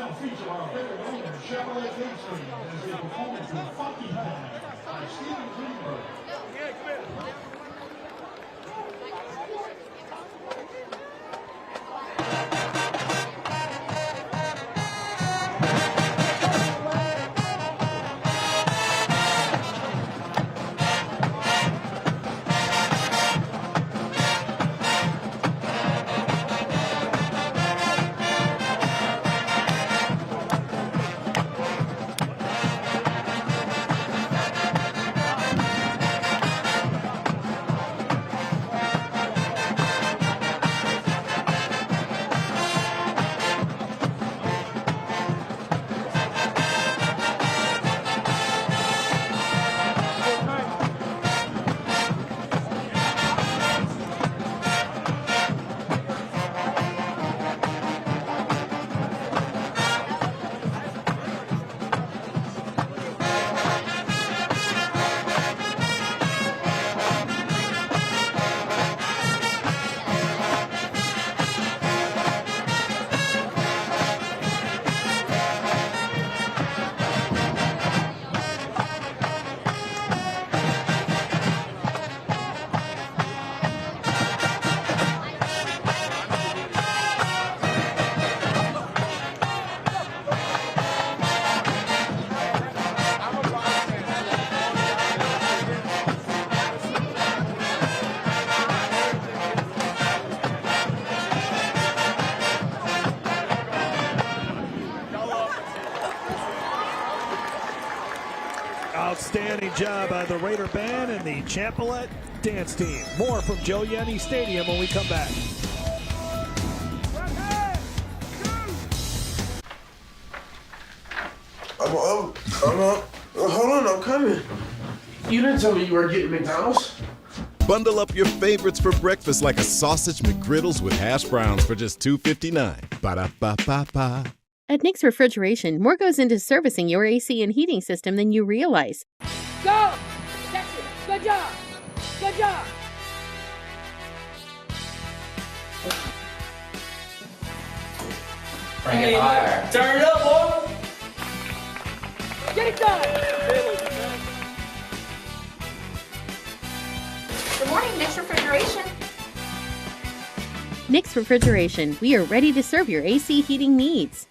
now feature our very own Chevrolet Gangster as they perform to Funky High by Stephen Greenberg. Outstanding job by the Raider Band and the Champolet dance team. More from Joe Yenny Stadium when we come back. Hold on, I'm coming. You didn't tell me you were getting McDonald's. Bundle up your favorites for breakfast like a sausage McGriddles with hash browns for just $2.59. Ba-da-ba-ba-ba. At Nick's Refrigeration, more goes into servicing your AC and heating system than you realize. Go! That's it. Good job. Good job. Bring it higher. Turn it up, boy. Get it done. Good morning, Nick's Refrigeration. Nick's Refrigeration, we are ready to serve your AC heating needs.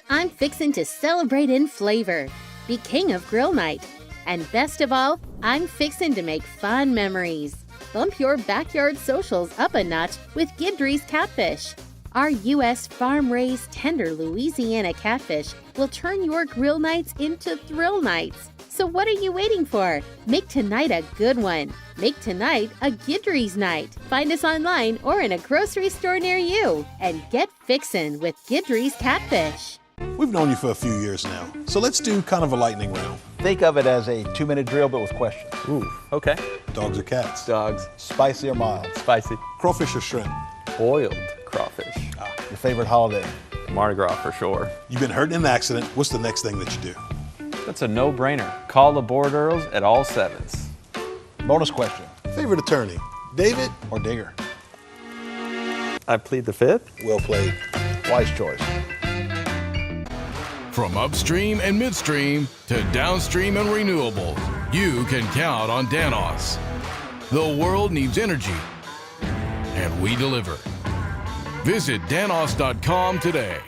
I'm fixin' to celebrate in flavor. Be king of grill night. And best of all, I'm fixin' to make fun memories. Bump your backyard socials up a notch with Guidry's Catfish. Our U.S. farm-raised tender Louisiana catfish will turn your grill nights into thrill nights. So what are you waiting for? Make tonight a good one. Make tonight a Guidry's night. Find us online or in a grocery store near you. And get fixin' with Guidry's Catfish. We've known you for a few years now, so let's do kind of a lightning round. Think of it as a 2-minute drill, but with questions. Ooh, okay. Dogs or cats? Dogs. Spicy or mild? Spicy. Crawfish or shrimp? Boiled crawfish. Your favorite holiday? Mardi Gras for sure. You've been hurt in an accident. What's the next thing that you do? That's a no-brainer. Call the Board Earls at all sevens. Bonus question. Favorite attorney, David or Digger? I plead the fifth. Well played. Wise choice. From upstream and midstream to downstream and renewable, you can count on Danos. The world needs energy, and we deliver. Visit danos.com today.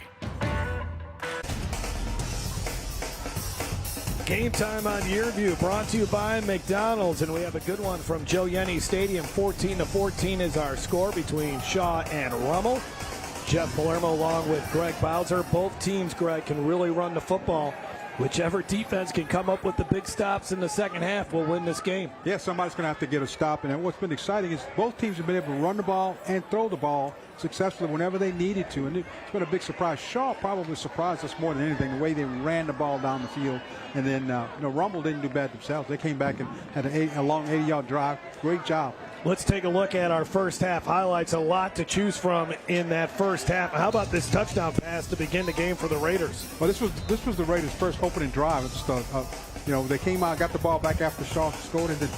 Game time on Yearview, brought to you by McDonald's, and we have a good one from Joe Yenny Stadium. 14-14 is our score between Shaw and Rummel. Jeff Palermo along with Greg Bowser. Both teams, Greg, can really run the football. Whichever defense can come up with the big stops in the second half will win this game. Yeah, somebody's going to have to get a stop. And what's been exciting is both teams have been able to run the ball and throw the ball successfully whenever they needed to. And it's been a big surprise. Shaw probably surprised us more than anything, the way they ran the ball down the field. And then, Rummel didn't do bad themselves. They came back and had a long 80-yard drive. Great job. Let's take a look at our first half highlights. A lot to choose from in that first half. How about this touchdown pass to begin the game for the Raiders? Well, this was the Raiders' first opening drive at the start. They came out, got the ball back after Shaw scored, and then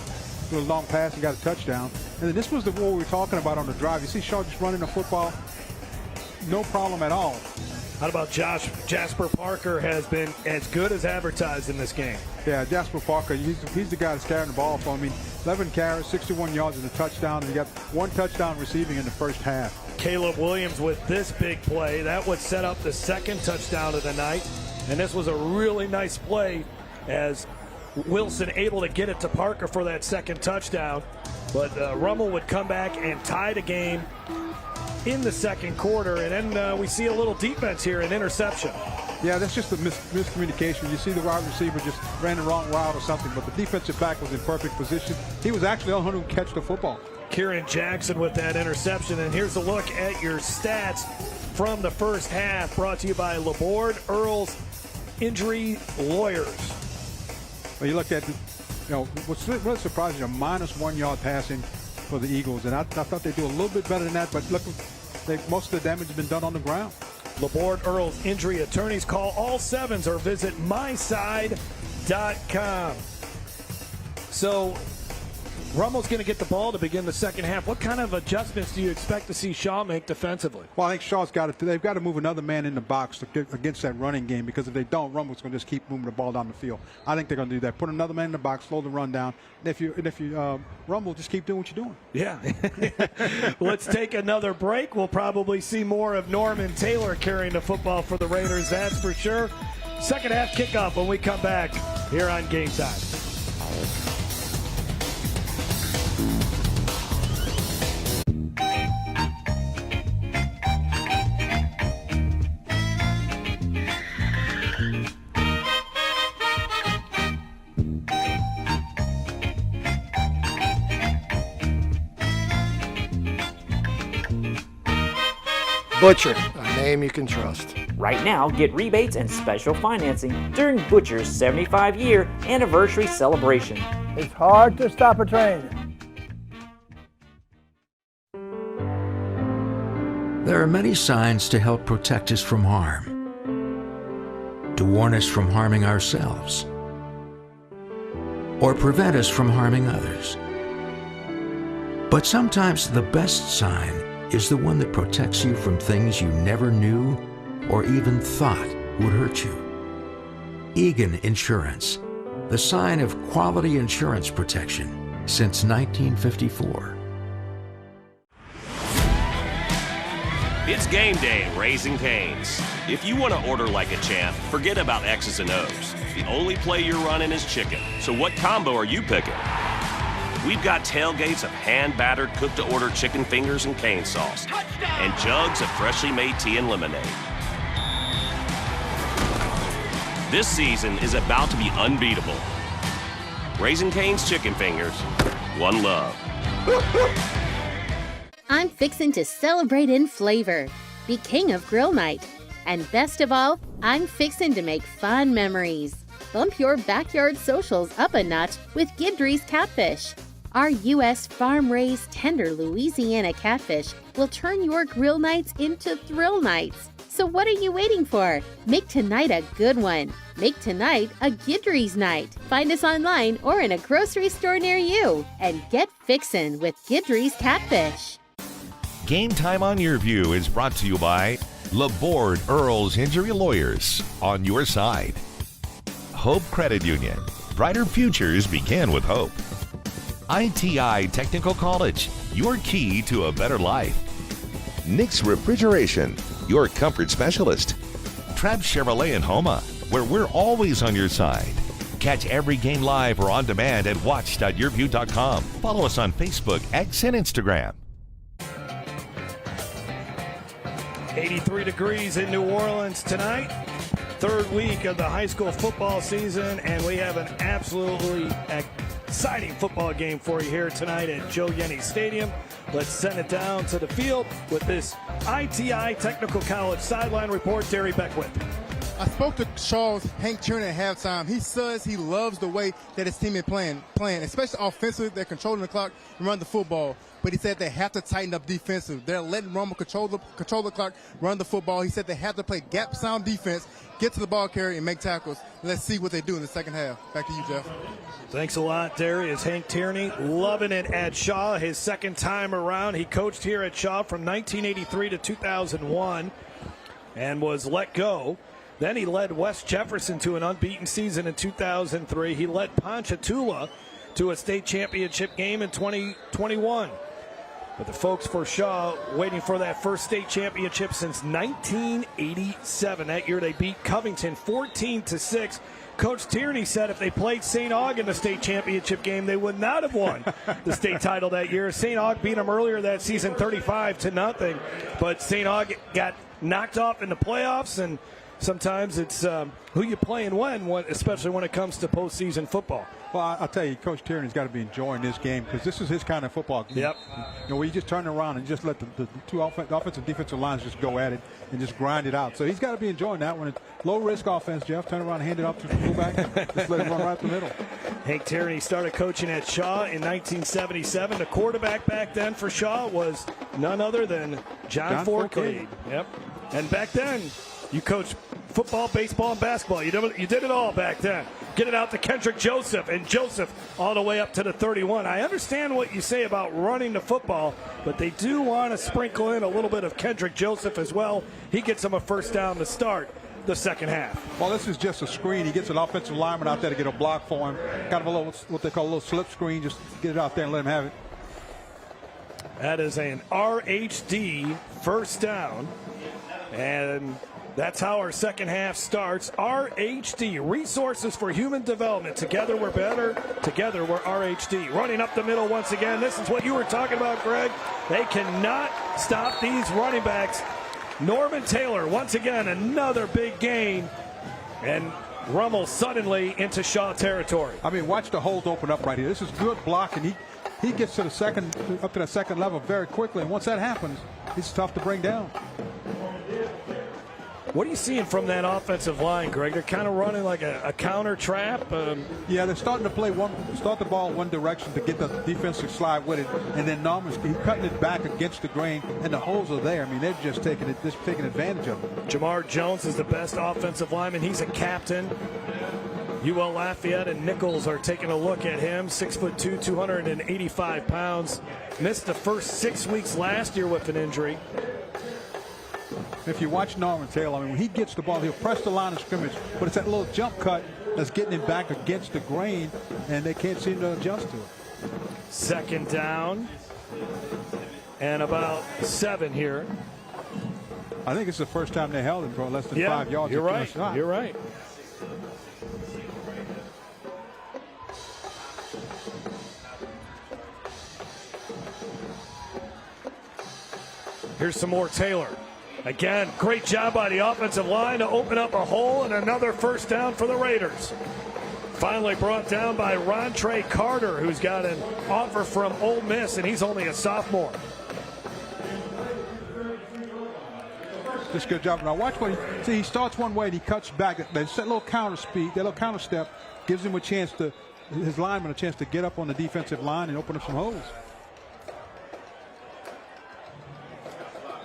threw a long pass and got a touchdown. And then this was the one we were talking about on the drive. You see Shaw just running the football, no problem at all. How about Jasper Parker has been as good as advertised in this game? Yeah, Jasper Parker, he's the guy that's carrying the ball for me. 11 carries, 61 yards and a touchdown, and he got 1 touchdown receiving in the first half. Caleb Williams with this big play. That would set up the second touchdown of the night. And this was a really nice play as Wilson able to get it to Parker for that second touchdown. But Rummel would come back and tie the game in the second quarter. And then we see a little defense here, an interception. Yeah, that's just a miscommunication. You see the wide receiver just ran the wrong route or something, but the defensive back was in perfect position. He was actually on who catch the football. Kieran Jackson with that interception. And here's a look at your stats from the first half, brought to you by Laborde Earls Injury Lawyers. Well, you look at, what's really surprising, a -1 yard passing for the Eagles. And I thought they'd do a little bit better than that, but look, most of the damage has been done on the ground. Laborde Earls Injury Attorneys. Call all 7s or visit myside.com. So Rummel's going to get the ball to begin the second half. What kind of adjustments do you expect to see Shaw make defensively? Well, I think Shaw's they've got to move another man in the box against that running game, because if they don't, Rummel's going to just keep moving the ball down the field. I think they're going to do that. Put another man in the box, slow the run down. And if you Rummel, just keep doing what you're doing. Yeah. Let's take another break. We'll probably see more of Norman Taylor carrying the football for the Raiders, that's for sure. Second half kickoff when we come back here on Game Time. Butcher, a name you can trust. Right now, get rebates and special financing during Butcher's 75-year anniversary celebration. It's hard to stop a train. There are many signs to help protect us from harm, to warn us from harming ourselves, or prevent us from harming others. But sometimes the best sign is the one that protects you from things you never knew or even thought would hurt you. Egan Insurance, the sign of quality insurance protection since 1954. It's game day at Raising Cane's. If you want to order like a champ, forget about X's and O's. The only play you're running is chicken. So what combo are you picking? We've got tailgates of hand-battered, cooked-to-order chicken fingers and cane sauce, and jugs of freshly made tea and lemonade. This season is about to be unbeatable. Raising Cane's Chicken Fingers, one love. I'm fixin' to celebrate in flavor, be king of grill night, and best of all, I'm fixin' to make fun memories. Bump your backyard socials up a notch with Guidry's Catfish. Our U.S. farm-raised tender Louisiana catfish will turn your grill nights into thrill nights. So what are you waiting for? Make tonight a good one. Make tonight a Guidry's night. Find us online or in a grocery store near you. And get fixin' with Guidry's Catfish. Game Time on Your View is brought to you by Laborde Earls Injury Lawyers, on your side. Hope Credit Union. Brighter futures begin with hope. ITI Technical College, your key to a better life. Nick's Refrigeration, your comfort specialist. Trapp Chevrolet in Homa, where we're always on your side. Catch every game live or on demand at watch.yourview.com. Follow us on Facebook, X, and Instagram. 83 degrees in New Orleans tonight. Third week of the high school football season, and we have an absolutely exciting football game for you here tonight at Joe Yenny Stadium. Let's send it down to the field with this ITI Technical College sideline report. Terry Beckwith. I spoke to Charles Hank Tierney at halftime. He says he loves the way that his team is playing, especially offensively. They're controlling the clock and run the football. But he said they have to tighten up defensive. They're letting Rummel control the clock, run the football. He said they have to play gap sound defense, get to the ball carrier, and make tackles. Let's see what they do in the second half. Back to you, Jeff. Thanks a lot, Terry. It's Hank Tierney, loving it at Shaw, his second time around. He coached here at Shaw from 1983 to 2001. and was let go. Then he led West Jefferson to an unbeaten season in 2003. He led Ponchatoula to a state championship game in 2021. But the folks for Shaw waiting for that first state championship since 1987. That year they beat Covington 14-6. Coach Tierney said if they played St. Aug in the state championship game, they would not have won the state title that year. St. Aug beat them earlier that season 35-0, but St. Aug got knocked off in the playoffs, and sometimes it's who you play and when, especially when it comes to postseason football. Well, I'll tell you, Coach Tierney's got to be enjoying this game because this is his kind of football game. Yep. You know, where you just turn around and just let the two offensive and defensive lines just go at it and just grind it out. So he's got to be enjoying that one. It's low-risk offense, Jeff. Turn around and hand it off to the fullback. Just let it run right up the middle. Hank Tierney started coaching at Shaw in 1977. The quarterback back then for Shaw was none other than John Forcade. Yep. And back then, you coached football, baseball, and basketball. You did it all back then. Get it out to Kendrick Joseph, and Joseph all the way up to the 31. I understand what you say about running the football, but they do want to sprinkle in a little bit of Kendrick Joseph as well. He gets them a first down to start the second half. Well, this is just a screen. He gets an offensive lineman out there to get a block for him. Kind of a little, what they call a little slip screen. Just get it out there and let him have it. That is an RHD first down, and that's how our second half starts. RHD, Resources for Human Development. Together we're better. Together we're RHD. Running up the middle once again. This is what you were talking about, Greg. They cannot stop these running backs. Norman Taylor, once again, another big gain. And Rummel suddenly into Shaw territory. I mean, watch the holes open up right here. This is good blocking. He gets to the up to the second level very quickly. And once that happens, he's tough to bring down. What are you seeing from that offensive line, Greg? They're kind of running like a counter trap. Yeah, they're starting to start the ball one direction to get the defensive slide with it, and then Norman's cutting it back against the grain, and the holes are there. I mean, they're just taking advantage of it. Jamar Jones is the best offensive lineman. He's a captain. UL Lafayette and Nichols are taking a look at him. 6'2", 285 pounds. Missed the first 6 weeks last year with an injury. If you watch Norman Taylor, I mean, when he gets the ball, he'll press the line of scrimmage, but it's that little jump cut that's getting him back against the grain, and they can't seem to adjust to it. Second down and about 7 here. I think it's the first time they held him for less than 5 yards. You're right. You're right. Here's some more Taylor. Again, great job by the offensive line to open up a hole, and another first down for the Raiders. Finally brought down by Rontre Carter, who's got an offer from Ole Miss, and he's only a sophomore. Just good job. Now watch what he starts one way and he cuts back. That little counter speed, that little counter step gives him his lineman a chance to get up on the defensive line and open up some holes.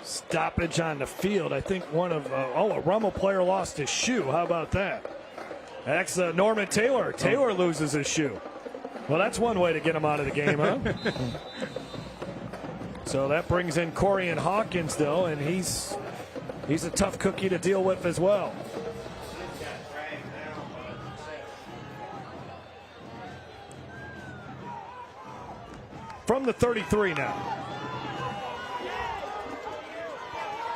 Stoppage on the field. I think a Rummel player lost his shoe. How about that? That's Norman Taylor. Taylor loses his shoe. Well, that's one way to get him out of the game, huh? So that brings in Corian Hawkins, though, and he's a tough cookie to deal with as well. From the 33 now.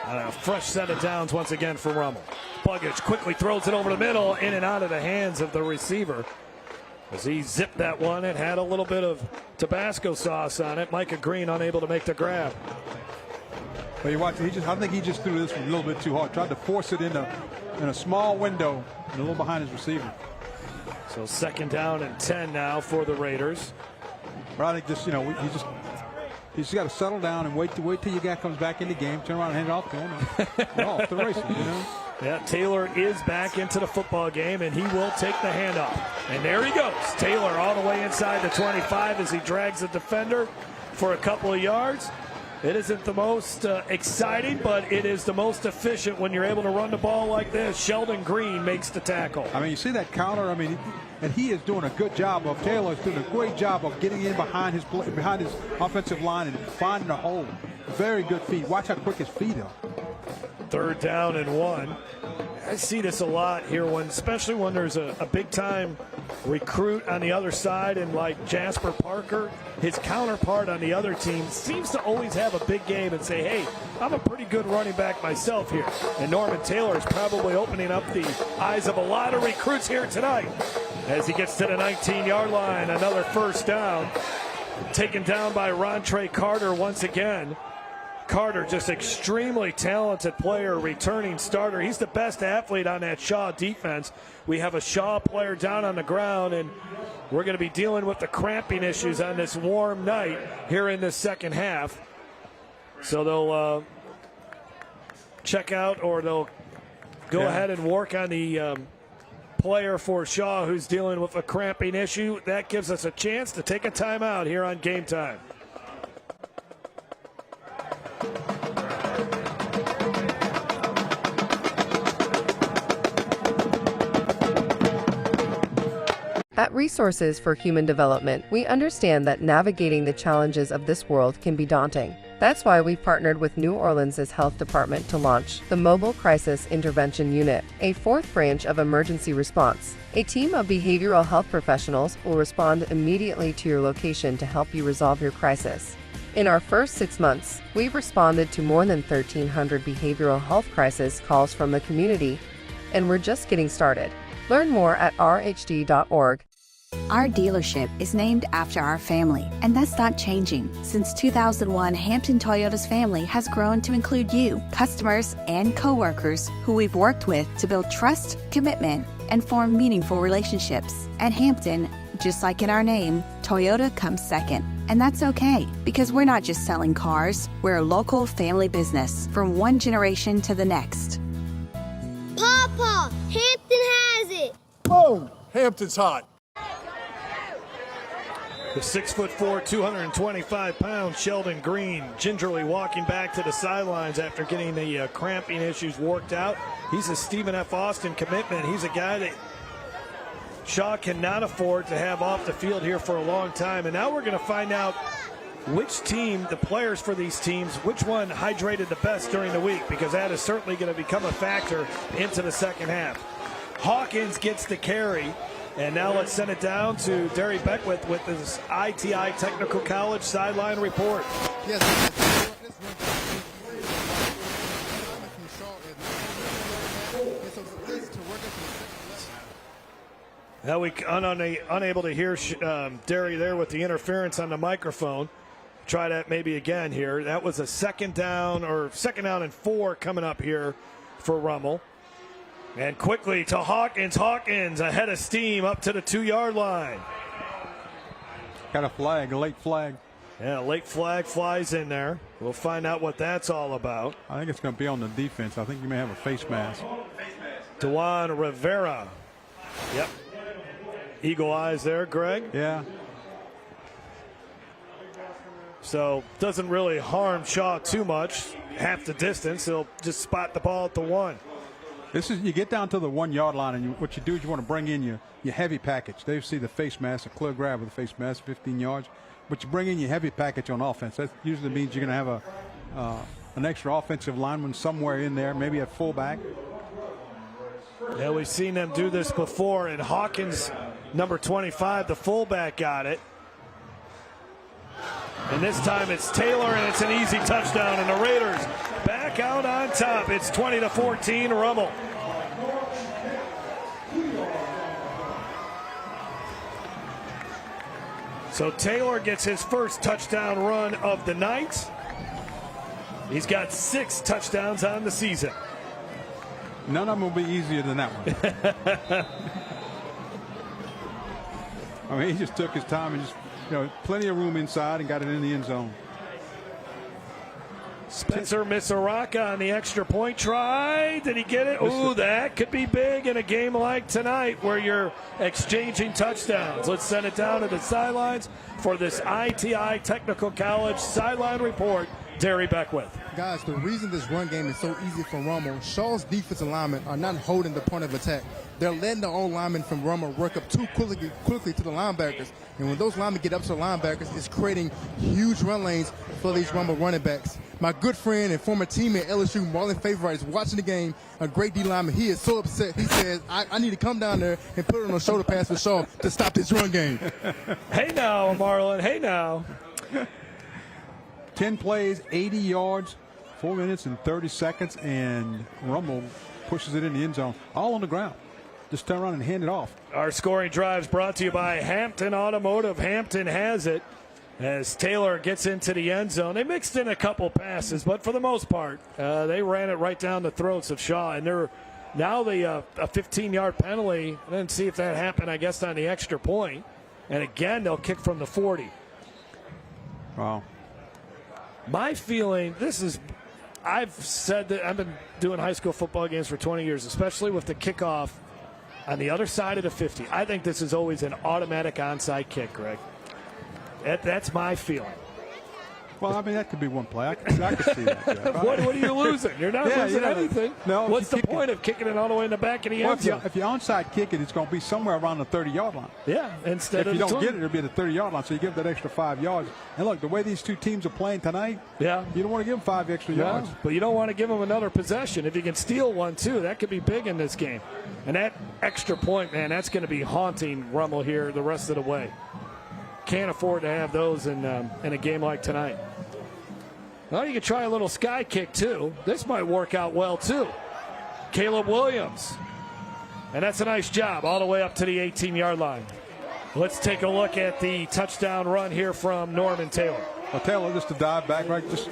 A fresh set of downs once again for Rummel. Buggage quickly throws it over the middle, in and out of the hands of the receiver. As he zipped that one, it had a little bit of Tabasco sauce on it. Micah Green unable to make the grab. But you watch, I think he just threw this one a little bit too hard. Tried to force it in a small window and a little behind his receiver. So second down and 10 now for the Raiders. But I think you just got to settle down and wait till your guy comes back in the game, turn around and hand it off to him. And off to the races, Yeah, Taylor is back into the football game, and he will take the handoff. And there he goes. Taylor all the way inside the 25 as he drags the defender for a couple of yards. It isn't the most exciting, but it is the most efficient when you're able to run the ball like this. Sheldon Green makes the tackle. I mean, you see that counter? I mean, and he is doing a good job of, Taylor is doing a great job of getting in behind his offensive line and finding a hole. Very good feet. Watch how quick his feet are. 3rd down and 1. I see this a lot here, especially when there's a big-time recruit on the other side, and like Jasper Parker, his counterpart on the other team seems to always have a big game and say, hey, I'm a pretty good running back myself here. And Norman Taylor is probably opening up the eyes of a lot of recruits here tonight as he gets to the 19-yard line. Another 1st down, taken down by Rontre Carter once again. Carter, just extremely talented player, returning starter. He's the best athlete on that Shaw defense. We have a Shaw player down on the ground, and we're going to be dealing with the cramping issues on this warm night here in the second half. So they'll check out, or they'll go ahead and work on the player for Shaw who's dealing with a cramping issue. That gives us a chance to take a timeout here on Game Time. At Resources for Human Development, we understand that navigating the challenges of this world can be daunting. That's why we've partnered with New Orleans' Health Department to launch the Mobile Crisis Intervention Unit, a 4th branch of emergency response. A team of behavioral health professionals will respond immediately to your location to help you resolve your crisis. In our first 6 months, we've responded to more than 1,300 behavioral health crisis calls from the community, and we're just getting started. Learn more at rhd.org. Our dealership is named after our family, and that's not changing. Since 2001, Hampton Toyota's family has grown to include you, customers, and coworkers who we've worked with to build trust, commitment, and form meaningful relationships. At Hampton, just like in our name, Toyota comes second. And that's okay, because we're not just selling cars, we're a local family business from one generation to the next. Papa, Hampton has it! Boom! Hampton's hot. The 6'4", 225-pound Sheldon Green gingerly walking back to the sidelines after getting the cramping issues worked out. He's a Stephen F. Austin commitment. He's a guy that Shaw cannot afford to have off the field here for a long time. And now we're going to find out which team, the players for these teams, which one hydrated the best during the week, because that is certainly going to become a factor into the second half. Hawkins gets the carry. And now let's send it down to Derry Beckwith with his ITI Technical College sideline report. Yes. Now we unable to hear Derry there with the interference on the microphone. Try that maybe again here. That was a 2nd down and 4 coming up here for Rummel. And quickly to Hawkins. Hawkins ahead of steam up to the 2-yard line. Got a flag, a late flag. Yeah, late flag flies in there. We'll find out what that's all about. I think it's going to be on the defense. I think you may have a face mask. Dewan Rivera. Yep. Eagle eyes there, Greg. Yeah. So doesn't really harm Shaw too much. Half the distance, he'll just spot the ball at the 1. This is, you get down to the 1-yard line, and what you do is you want to bring in your heavy package. They see the face mask, a clear grab with the face mask, 15 yards. But you bring in your heavy package on offense. That usually means you're going to have an extra offensive lineman somewhere in there, maybe a fullback. Yeah, we've seen them do this before, and Hawkins, number 25, the fullback, got it. And this time it's Taylor, and it's an easy touchdown, and the Raiders back out on top. It's 20-14, Rummel. So Taylor gets his first touchdown run of the night. He's got 6 touchdowns on the season. None of them will be easier than that one. I mean, he just took his time and just, plenty of room inside and got it in the end zone. Spencer Misaraka on the extra point try. Did he get it? Ooh, that could be big in a game like tonight where you're exchanging touchdowns. Let's send it down to the sidelines for this ITI Technical College sideline report. Derry Beckwith. Guys, the reason this run game is so easy for Rummel, Shaw's defensive linemen are not holding the point of attack. They're letting the old linemen from Rummel work up too quickly to the linebackers. And when those linemen get up to the linebackers, it's creating huge run lanes for these Rummel running backs. My good friend and former teammate at LSU, Marlon Favorite, is watching the game, a great D lineman. He is so upset. He says, I need to come down there and put it on a shoulder pass for Shaw to stop this run game. Hey now, Marlon. Hey now. 10 plays, 80 yards, 4 minutes and 30 seconds, and Rummel pushes it in the end zone, all on the ground. Just turn around and hand it off. Our scoring drives brought to you by Hampton Automotive. Hampton has it as Taylor gets into the end zone. They mixed in a couple passes, but for the most part, they ran it right down the throats of Shaw. And they're now a 15-yard penalty. I didn't see if that happened, I guess, on the extra point. And again, they'll kick from the 40. Wow. My feeling, I've said that I've been doing high school football games for 20 years, especially with the kickoff on the other side of the 50. I think this is always an automatic onside kick, Greg. That's my feeling. Well, I mean, that could be one play. I could see that. Jeff. What are you losing? You're not losing anything. No. What's the point of kicking it all the way in the back of the end zone? If you onside kick it, it's going to be somewhere around the 30-yard line. Yeah, if you don't get it, it'll be at the 30-yard line, so you give that extra 5 yards. And look, the way these two teams are playing tonight, you don't want to give them 5 extra yards. But you don't want to give them another possession. If you can steal one, too, that could be big in this game. And that extra point, man, that's going to be haunting Rummel here the rest of the way. Can't afford to have those in a game like tonight. Well, you can try a little sky kick, too. This might work out well, too. Caleb Williams. And that's a nice job all the way up to the 18-yard line. Let's take a look at the touchdown run here from Norman Taylor. Well, Taylor just to dive back, right? Just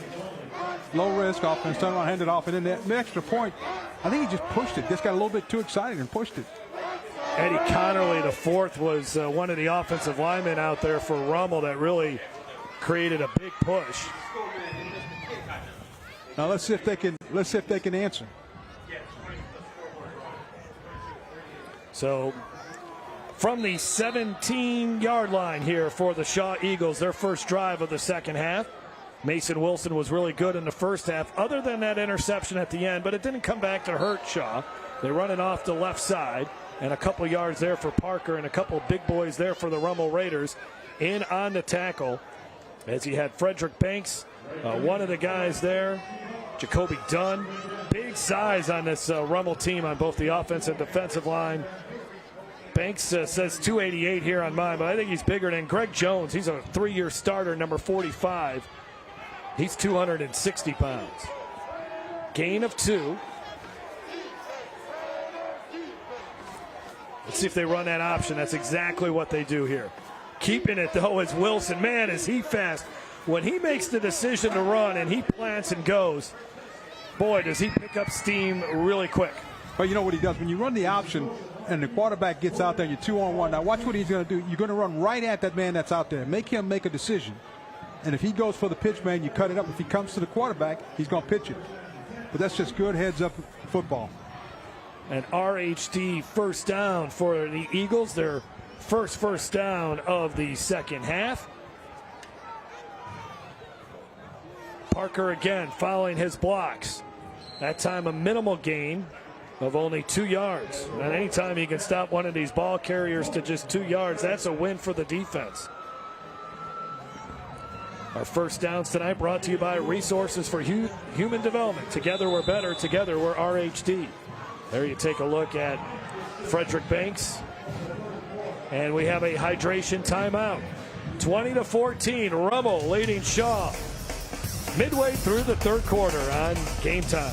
low-risk offense, turn around, hand it off, and then the extra point, I think he just pushed it. Just got a little bit too excited and pushed it. Eddie Connerly, the fourth, was one of the offensive linemen out there for Rummel that really created a big push. Now let's see if they can answer. So from the 17-yard line here for the Shaw Eagles, their first drive of the second half. Mason Wilson was really good in the first half, other than that interception at the end, but it didn't come back to hurt Shaw. They run it off the left side, and a couple yards there for Parker, and a couple big boys there for the Rummel Raiders in on the tackle, as he had Frederick Banks, one of the guys there, Jacoby Dunn. Big size on this Rummel team on both the offense and defensive line. Banks says 288 here on mine, but I think he's bigger than Greg Jones. He's a 3-year starter, number 45. He's 260 pounds. Gain of 2. Let's see if they run that option. That's exactly what they do here. Keeping it, though, is Wilson. Man, is he fast. When he makes the decision to run and he plants and goes, boy, does he pick up steam really quick. But you know what he does? When you run the option and the quarterback gets out there, you're 2-on-1. Now watch what he's going to do. You're going to run right at that man that's out there. Make him make a decision. And if he goes for the pitch, man, you cut it up. If he comes to the quarterback, he's going to pitch it. But that's just good heads-up football. An RHD first down for the Eagles. Their first down of the second half. Parker again following his blocks. That time a minimal gain of only 2 yards. And anytime you can stop one of these ball carriers to just 2 yards, that's a win for the defense. Our first downs tonight brought to you by Resources for Human Development. Together we're better. Together we're RHD. There you take a look at Frederick Banks. And we have a hydration timeout. 20-14, Rummel leading Shaw. Midway through the third quarter on Game Time.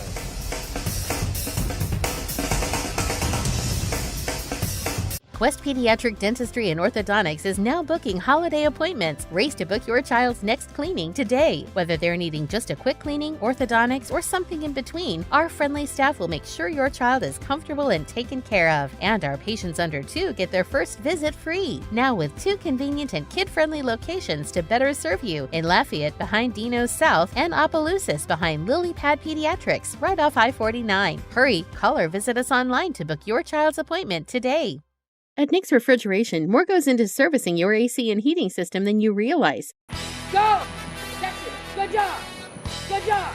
Quest Pediatric Dentistry and Orthodontics is now booking holiday appointments. Race to book your child's next cleaning today. Whether they're needing just a quick cleaning, orthodontics, or something in between, our friendly staff will make sure your child is comfortable and taken care of. And our patients under 2 get their first visit free. Now with 2 convenient and kid-friendly locations to better serve you in Lafayette behind Dino's South and Opelousas behind Lily Pad Pediatrics right off I-49. Hurry, call or visit us online to book your child's appointment today. At Nick's Refrigeration, more goes into servicing your AC and heating system than you realize. Go! That's it. Good job. Good job.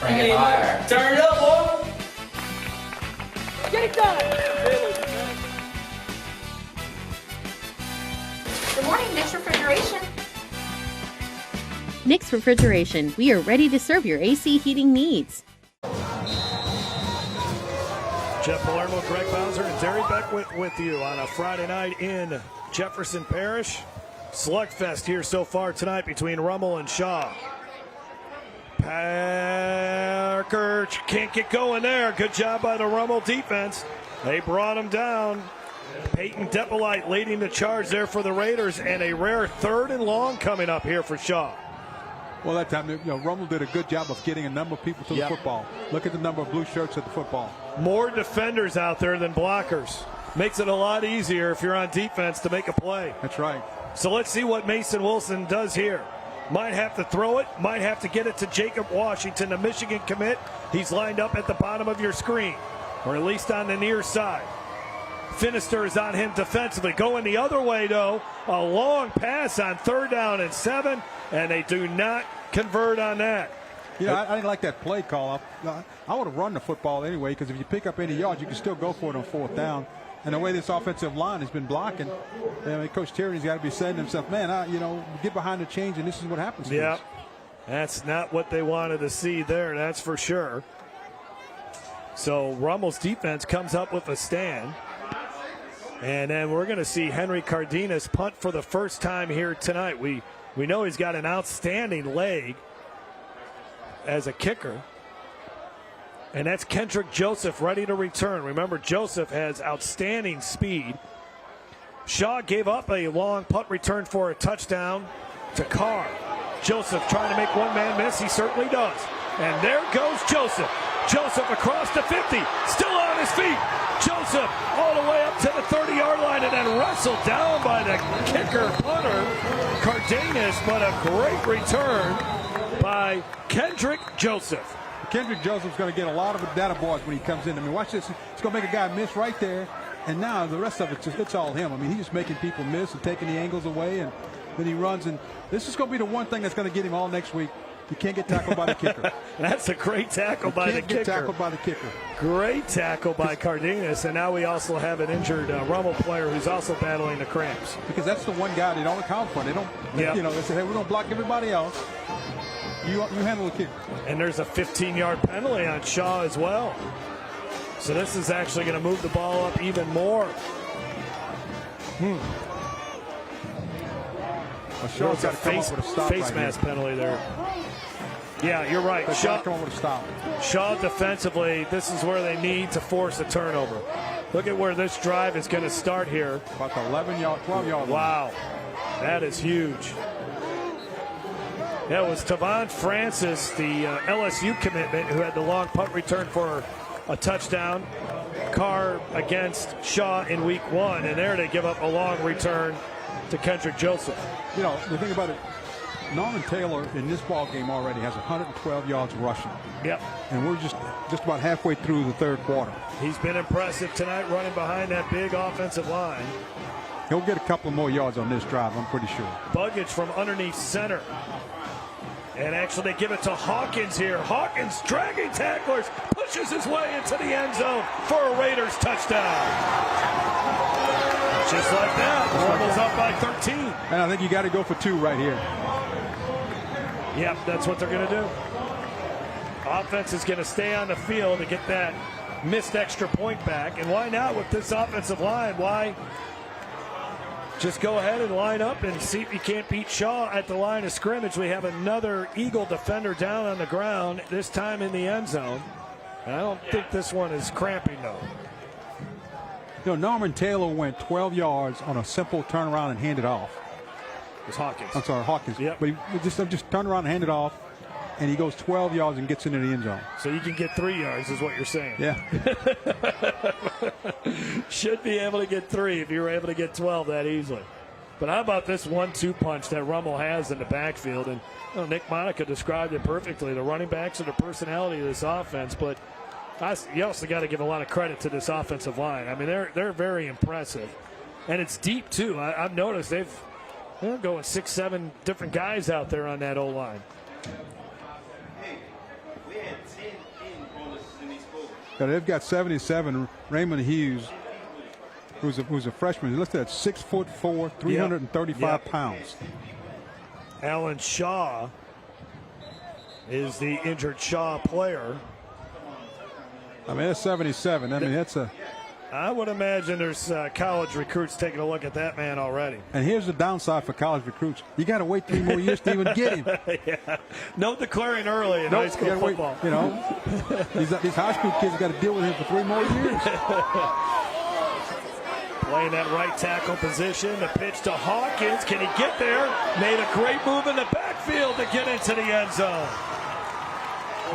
Bring it higher. Turn it up, boy. Get it done. Good morning, Nick's Refrigeration. Nick's Refrigeration. We are ready to serve your AC heating needs. Jeff Palermo, Greg Bowser, and Terry Beckwith with you on a Friday night in Jefferson Parish. Slugfest here so far tonight between Rummel and Shaw. Parker can't get going there. Good job by the Rummel defense. They brought him down. Peyton Depolite leading the charge there for the Raiders, and a rare 3rd and long coming up here for Shaw. Well, that time, Rummel did a good job of getting a number of people to the football. Look at the number of blue shirts at the football. More defenders out there than blockers. Makes it a lot easier if you're on defense to make a play. That's right. So let's see what Mason Wilson does here. Might have to throw it, might have to get it to Jacob Washington, the Michigan commit. He's lined up at the bottom of your screen, or at least on the near side. Finister is on him defensively. Going the other way, though. A long pass on 3rd down and 7, and they do not convert on that. I didn't like that play call. I would have run the football anyway, because if you pick up any yards, you can still go for it on 4th down. And the way this offensive line has been blocking, Coach Tierney's got to be saying to himself, man, get behind the chains, and this is what happens. Yeah, that's not what they wanted to see there, that's for sure. So Rummel's defense comes up with a stand. And then we're going to see Henry Cardenas punt for the first time here tonight. We know he's got an outstanding leg as a kicker. And that's Kendrick Joseph ready to return. Remember, Joseph has outstanding speed. Shaw gave up a long punt return for a touchdown to Carr. Joseph trying to make one man miss. He certainly does. And there goes Joseph. Joseph across the 50, still on his feet. Joseph all the way up to the 30-yard line and then wrestled down by the kicker punter, Cardenas, but a great return by Kendrick Joseph. Kendrick Joseph's going to get a lot of data boards when he comes in. I mean, watch this. It's going to make a guy miss right there. And now the rest of it's all him. I mean, he's just making people miss and taking the angles away. And then he runs. And this is going to be the one thing that's going to get him all next week. You can't get tackled by the kicker. That's a great tackle by the kicker. Get tackled by the kicker. Great tackle by Cardenas. And now we also have an injured Rummel player who's also battling the cramps. Because that's the one guy they don't account for. They don't, they say, hey, we're going to block everybody else. You handle the kick. And there's a 15-yard penalty on Shaw as well. So this is actually going to move the ball up even more. Well, Shaw's got to come up with a stop face mask penalty there. Yeah, you're right. Shaw come up with a stop. Shaw defensively, this is where they need to force a turnover. Look at where this drive is going to start here. About the 11-yard, 12-yard line. Wow, that is huge. That was Tavon Francis, the LSU commitment, who had the long punt return for a touchdown. Carr against Shaw in week 1, and there they give up a long return to Kendrick Joseph. You know, the thing about it, Norman Taylor in this ball game already has 112 yards rushing. Yep. And we're just about halfway through the 3rd quarter. He's been impressive tonight running behind that big offensive line. He'll get a couple more yards on this drive, I'm pretty sure. Buggage from underneath center. And actually they give it to Hawkins here. Hawkins dragging tacklers, pushes his way into the end zone for a Raiders touchdown. Just like that, Rummel's up by 13. And I think you got to go for 2 right here. Yep, that's what they're going to do. Offense is going to stay on the field to get that missed extra point back. And why not with this offensive line? Why just go ahead and line up and see if you can't beat Shaw at the line of scrimmage. We have another Eagle defender down on the ground, this time in the end zone. And I don't think this one is cramping, though. You know, Norman Taylor went 12 yards on a simple turnaround and handed off. It was Hawkins. I'm sorry, Hawkins. Yep. But he just turned around and handed off, and he goes 12 yards and gets into the end zone. So you can get 3 yards is what you're saying. Yeah. Should be able to get 3 if you were able to get 12 that easily. But how about this 1-2 punch that Rummel has in the backfield? And Nick Monica described it perfectly. The running backs are the personality of this offense, but you also got to give a lot of credit to this offensive line. I mean, they're very impressive. And it's deep, too. I've noticed they're going 6-7 different guys out there on that O-line. Yeah, they've got 77. Raymond Hughes who's a freshman. He listed at 6'4", 335 pounds. Alan Shaw is the injured Shaw player. I mean, that's 77. I mean, that's a... I would imagine there's college recruits taking a look at that man already. And here's the downside for college recruits. You got to wait 3 more years to even get him. Yeah. No declaring early in high school football. Wait, you know, these high school kids got to deal with him for 3 more years. Playing that right tackle position. The pitch to Hawkins. Can he get there? Made a great move in the backfield to get into the end zone.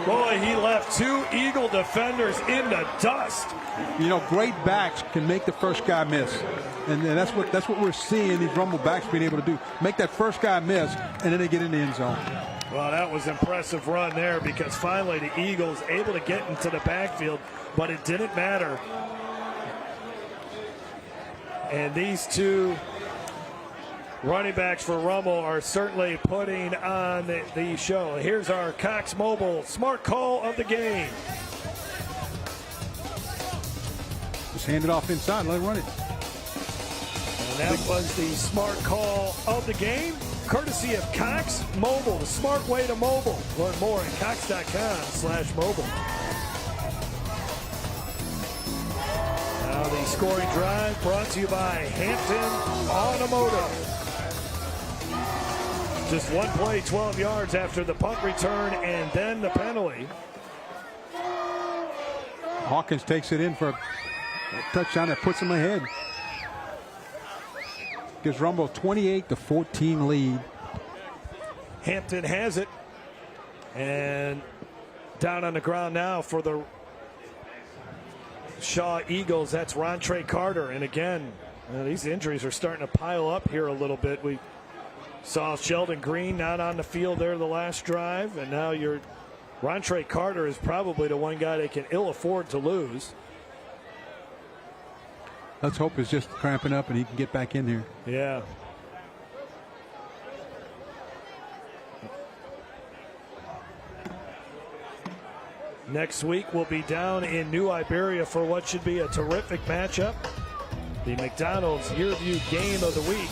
Boy, he left 2 Eagle defenders in the dust. You know, great backs can make the first guy miss. And that's what we're seeing these Rummel backs being able to do. Make that first guy miss, and then they get in the end zone. Well, that was an impressive run there because finally the Eagles able to get into the backfield, but it didn't matter. And these 2 running backs for Rummel are certainly putting on the show. Here's our Cox Mobile smart call of the game. Just hand it off inside, let it run it. And that was the smart call of the game, courtesy of Cox Mobile, the smart way to mobile. Learn more at cox.com/mobile. Now the scoring drive brought to you by Hampton Automotive. Just one play, 12 yards after the punt return and then the penalty. Hawkins takes it in for a touchdown that puts him ahead. Gives Rummel 28-14 lead. Hampton has it. And down on the ground now for the Shaw Eagles. That's Rontre Carter. And again, these injuries are starting to pile up here a little bit. We saw Sheldon Green not on the field there the last drive, and now Rontre Carter is probably the one guy they can ill afford to lose. Let's hope it's just cramping up and he can get back in here. Yeah. Next week we'll be down in New Iberia for what should be a terrific matchup. The McDonald's Yearview Game of the Week.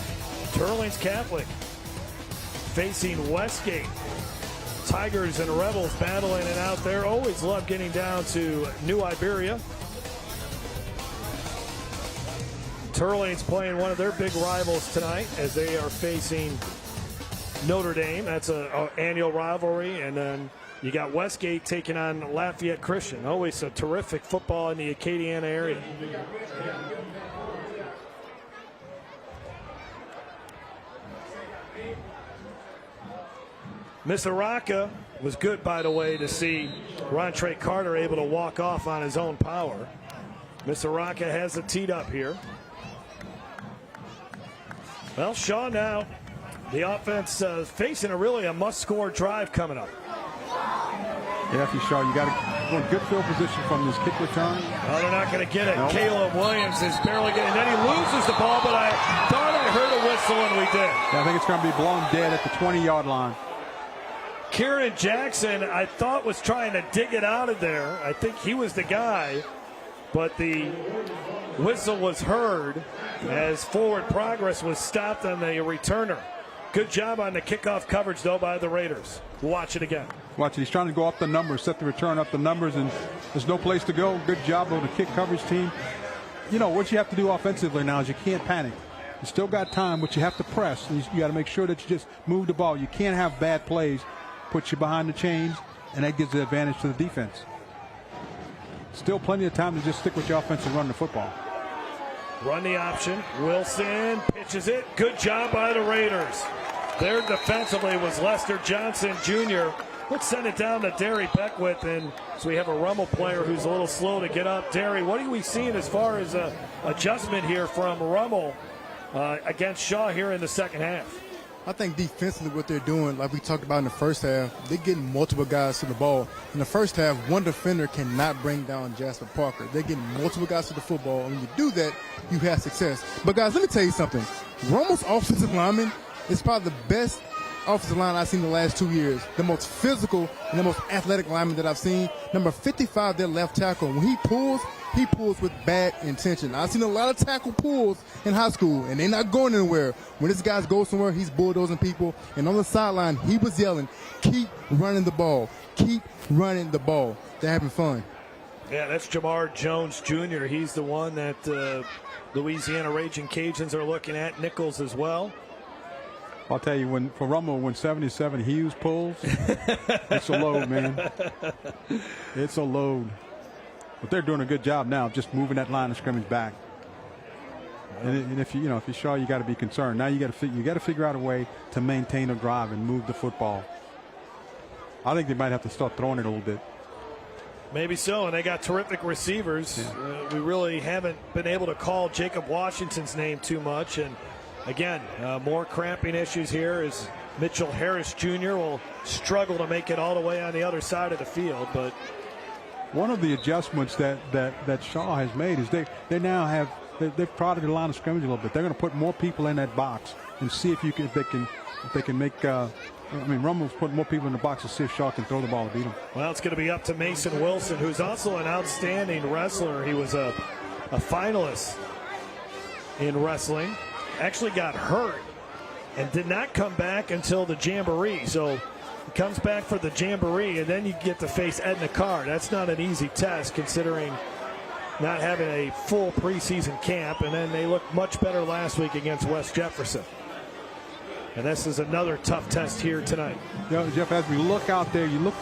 Turlings Catholic facing Westgate. Tigers and Rebels battling it out there. Always love getting down to New Iberia. Turlings playing one of their big rivals tonight as they are facing Notre Dame. That's an annual rivalry. And then you got Westgate taking on Lafayette Christian. Always a terrific football in the Acadiana area. Misaraka was good, by the way, to see Rontre Carter able to walk off on his own power. Misaraka has it teed up here. Well, Shaw now, the offense facing a must-score drive coming up. Yeah, if you Shaw, you got to want good field position from this kick return. Oh, they're not going to get it. Nope. Caleb Williams is barely getting it. Then he loses the ball, but I thought I heard a whistle, and we did. Yeah, I think it's going to be blown dead at the 20-yard line. Kieran Jackson, I thought, was trying to dig it out of there. I think he was the guy, but the whistle was heard as forward progress was stopped on the returner. Good job on the kickoff coverage, though, by the Raiders. Watch it again. Watch it. He's trying to go up the numbers, set the return up the numbers, and there's no place to go. Good job of the kick coverage team. You know, what you have to do offensively now is you can't panic. You still got time, but you have to press. And you got to make sure that you just move the ball. You can't have bad plays. Put you behind the chains, and that gives the advantage to the defense. Still plenty of time to just stick with your offense and run the football. Run the option. Wilson pitches it. Good job by the Raiders. There defensively was Lester Johnson Jr. Let's send it down to Derry Beckwith, and so we have a Rummel player who's a little slow to get up. Derry, what are we seeing as far as adjustment here from Rummel against Shaw here in the second half? I think defensively what they're doing, like we talked about in the first half, they're getting multiple guys to the ball. In the first half, one defender cannot bring down Jasper Parker. They're getting multiple guys to the football. And when you do that, you have success. But, guys, let me tell you something. Rummel's offensive lineman is probably the best offensive line I've seen the last 2 years. The most physical and the most athletic lineman that I've seen. Number 55, their left tackle. When he pulls with bad intention. I've seen a lot of tackle pulls in high school, and they're not going anywhere. When this guy goes somewhere, he's bulldozing people. And on the sideline, he was yelling, keep running the ball. Keep running the ball. They're having fun. Yeah, that's Jamar Jones Jr. He's the one that Louisiana Raging Cajuns are looking at. Nichols as well. I'll tell you, for Rummel, when 77 Hughes pulls, it's a load, man. It's a load. But they're doing a good job now of just moving that line of scrimmage back. And if you're Shaw, you got to be concerned. Now you got to figure out a way to maintain a drive and move the football. I think they might have to start throwing it a little bit. Maybe so, and they got terrific receivers. Yeah. We really haven't been able to call Jacob Washington's name too much. And again, more cramping issues here as Mitchell Harris Jr. will struggle to make it all the way on the other side of the field. But one of the adjustments that Shaw has made is they now have they've prodded the line of scrimmage a little bit. They're going to put more people in that box and see if they can make. Rummel's putting more people in the box to see if Shaw can throw the ball to beat him. Well, it's going to be up to Mason Wilson, who's also an outstanding wrestler. He was a finalist in wrestling. Actually got hurt and did not come back until the Jamboree. So he comes back for the Jamboree, and then you get to face Edna Carr. That's not an easy test considering not having a full preseason camp. And then they looked much better last week against West Jefferson. And this is another tough test here tonight. Jeff, as we look out there, you look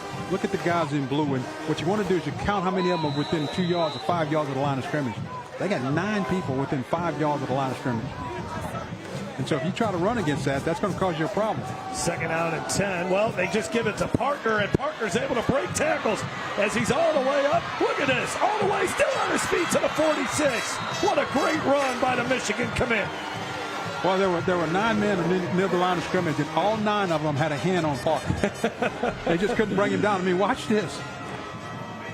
at the guys in blue, and what you want to do is you count how many of them are within 2 yards or 5 yards of the line of scrimmage. They got 9 people within 5 yards of the line of scrimmage. And so if you try to run against that, that's going to cause you a problem. 2nd out and 10. Well, they just give it to Parker, and Parker's able to break tackles as he's all the way up. Look at this, all the way, still on his feet to the 46. What a great run by the Michigan commit. Well, there were 9 men near the line of scrimmage, and all 9 of them had a hand on Parker. They just couldn't bring him down. I mean, watch this.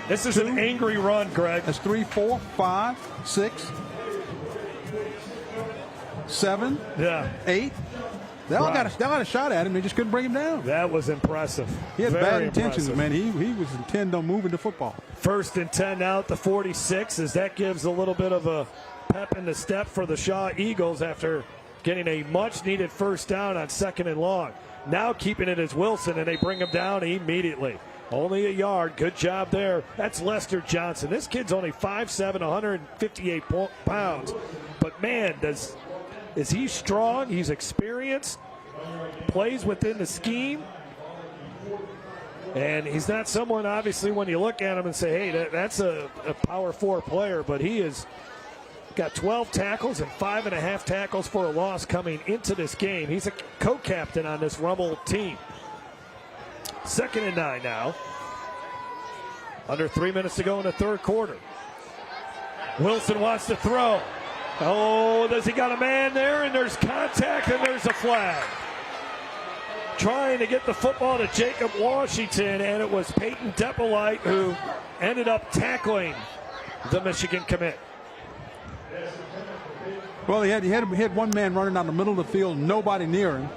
This is an angry run, Greg. That's 3, 4, 5, 6, 7, 8. They all got a shot at him. They just couldn't bring him down. That was impressive. He had bad intentions, man. He was intent on moving the football. 1st and 10 now at the 46, as that gives a little bit of a pep in the step for the Shaw Eagles after getting a much-needed 1st down on 2nd and long. Now keeping it as Wilson, and they bring him down immediately. Only a yard. Good job there. That's Lester Johnson. This kid's only 5'7", 158 pounds. But, man, is he strong? He's experienced. Plays within the scheme. And he's not someone, obviously, when you look at him and say, hey, that's a power 4 player, but he is got 12 tackles and 5.5 tackles for a loss coming into this game. He's a co-captain on this Rummel team. 2nd and 9 now. Under 3 minutes to go in the 3rd quarter. Wilson wants to throw. Oh, does he got a man there? And there's contact, and there's a flag. Trying to get the football to Jacob Washington, and it was Peyton Depolite who ended up tackling the Michigan commit. Well, he had one man running down the middle of the field, nobody near him,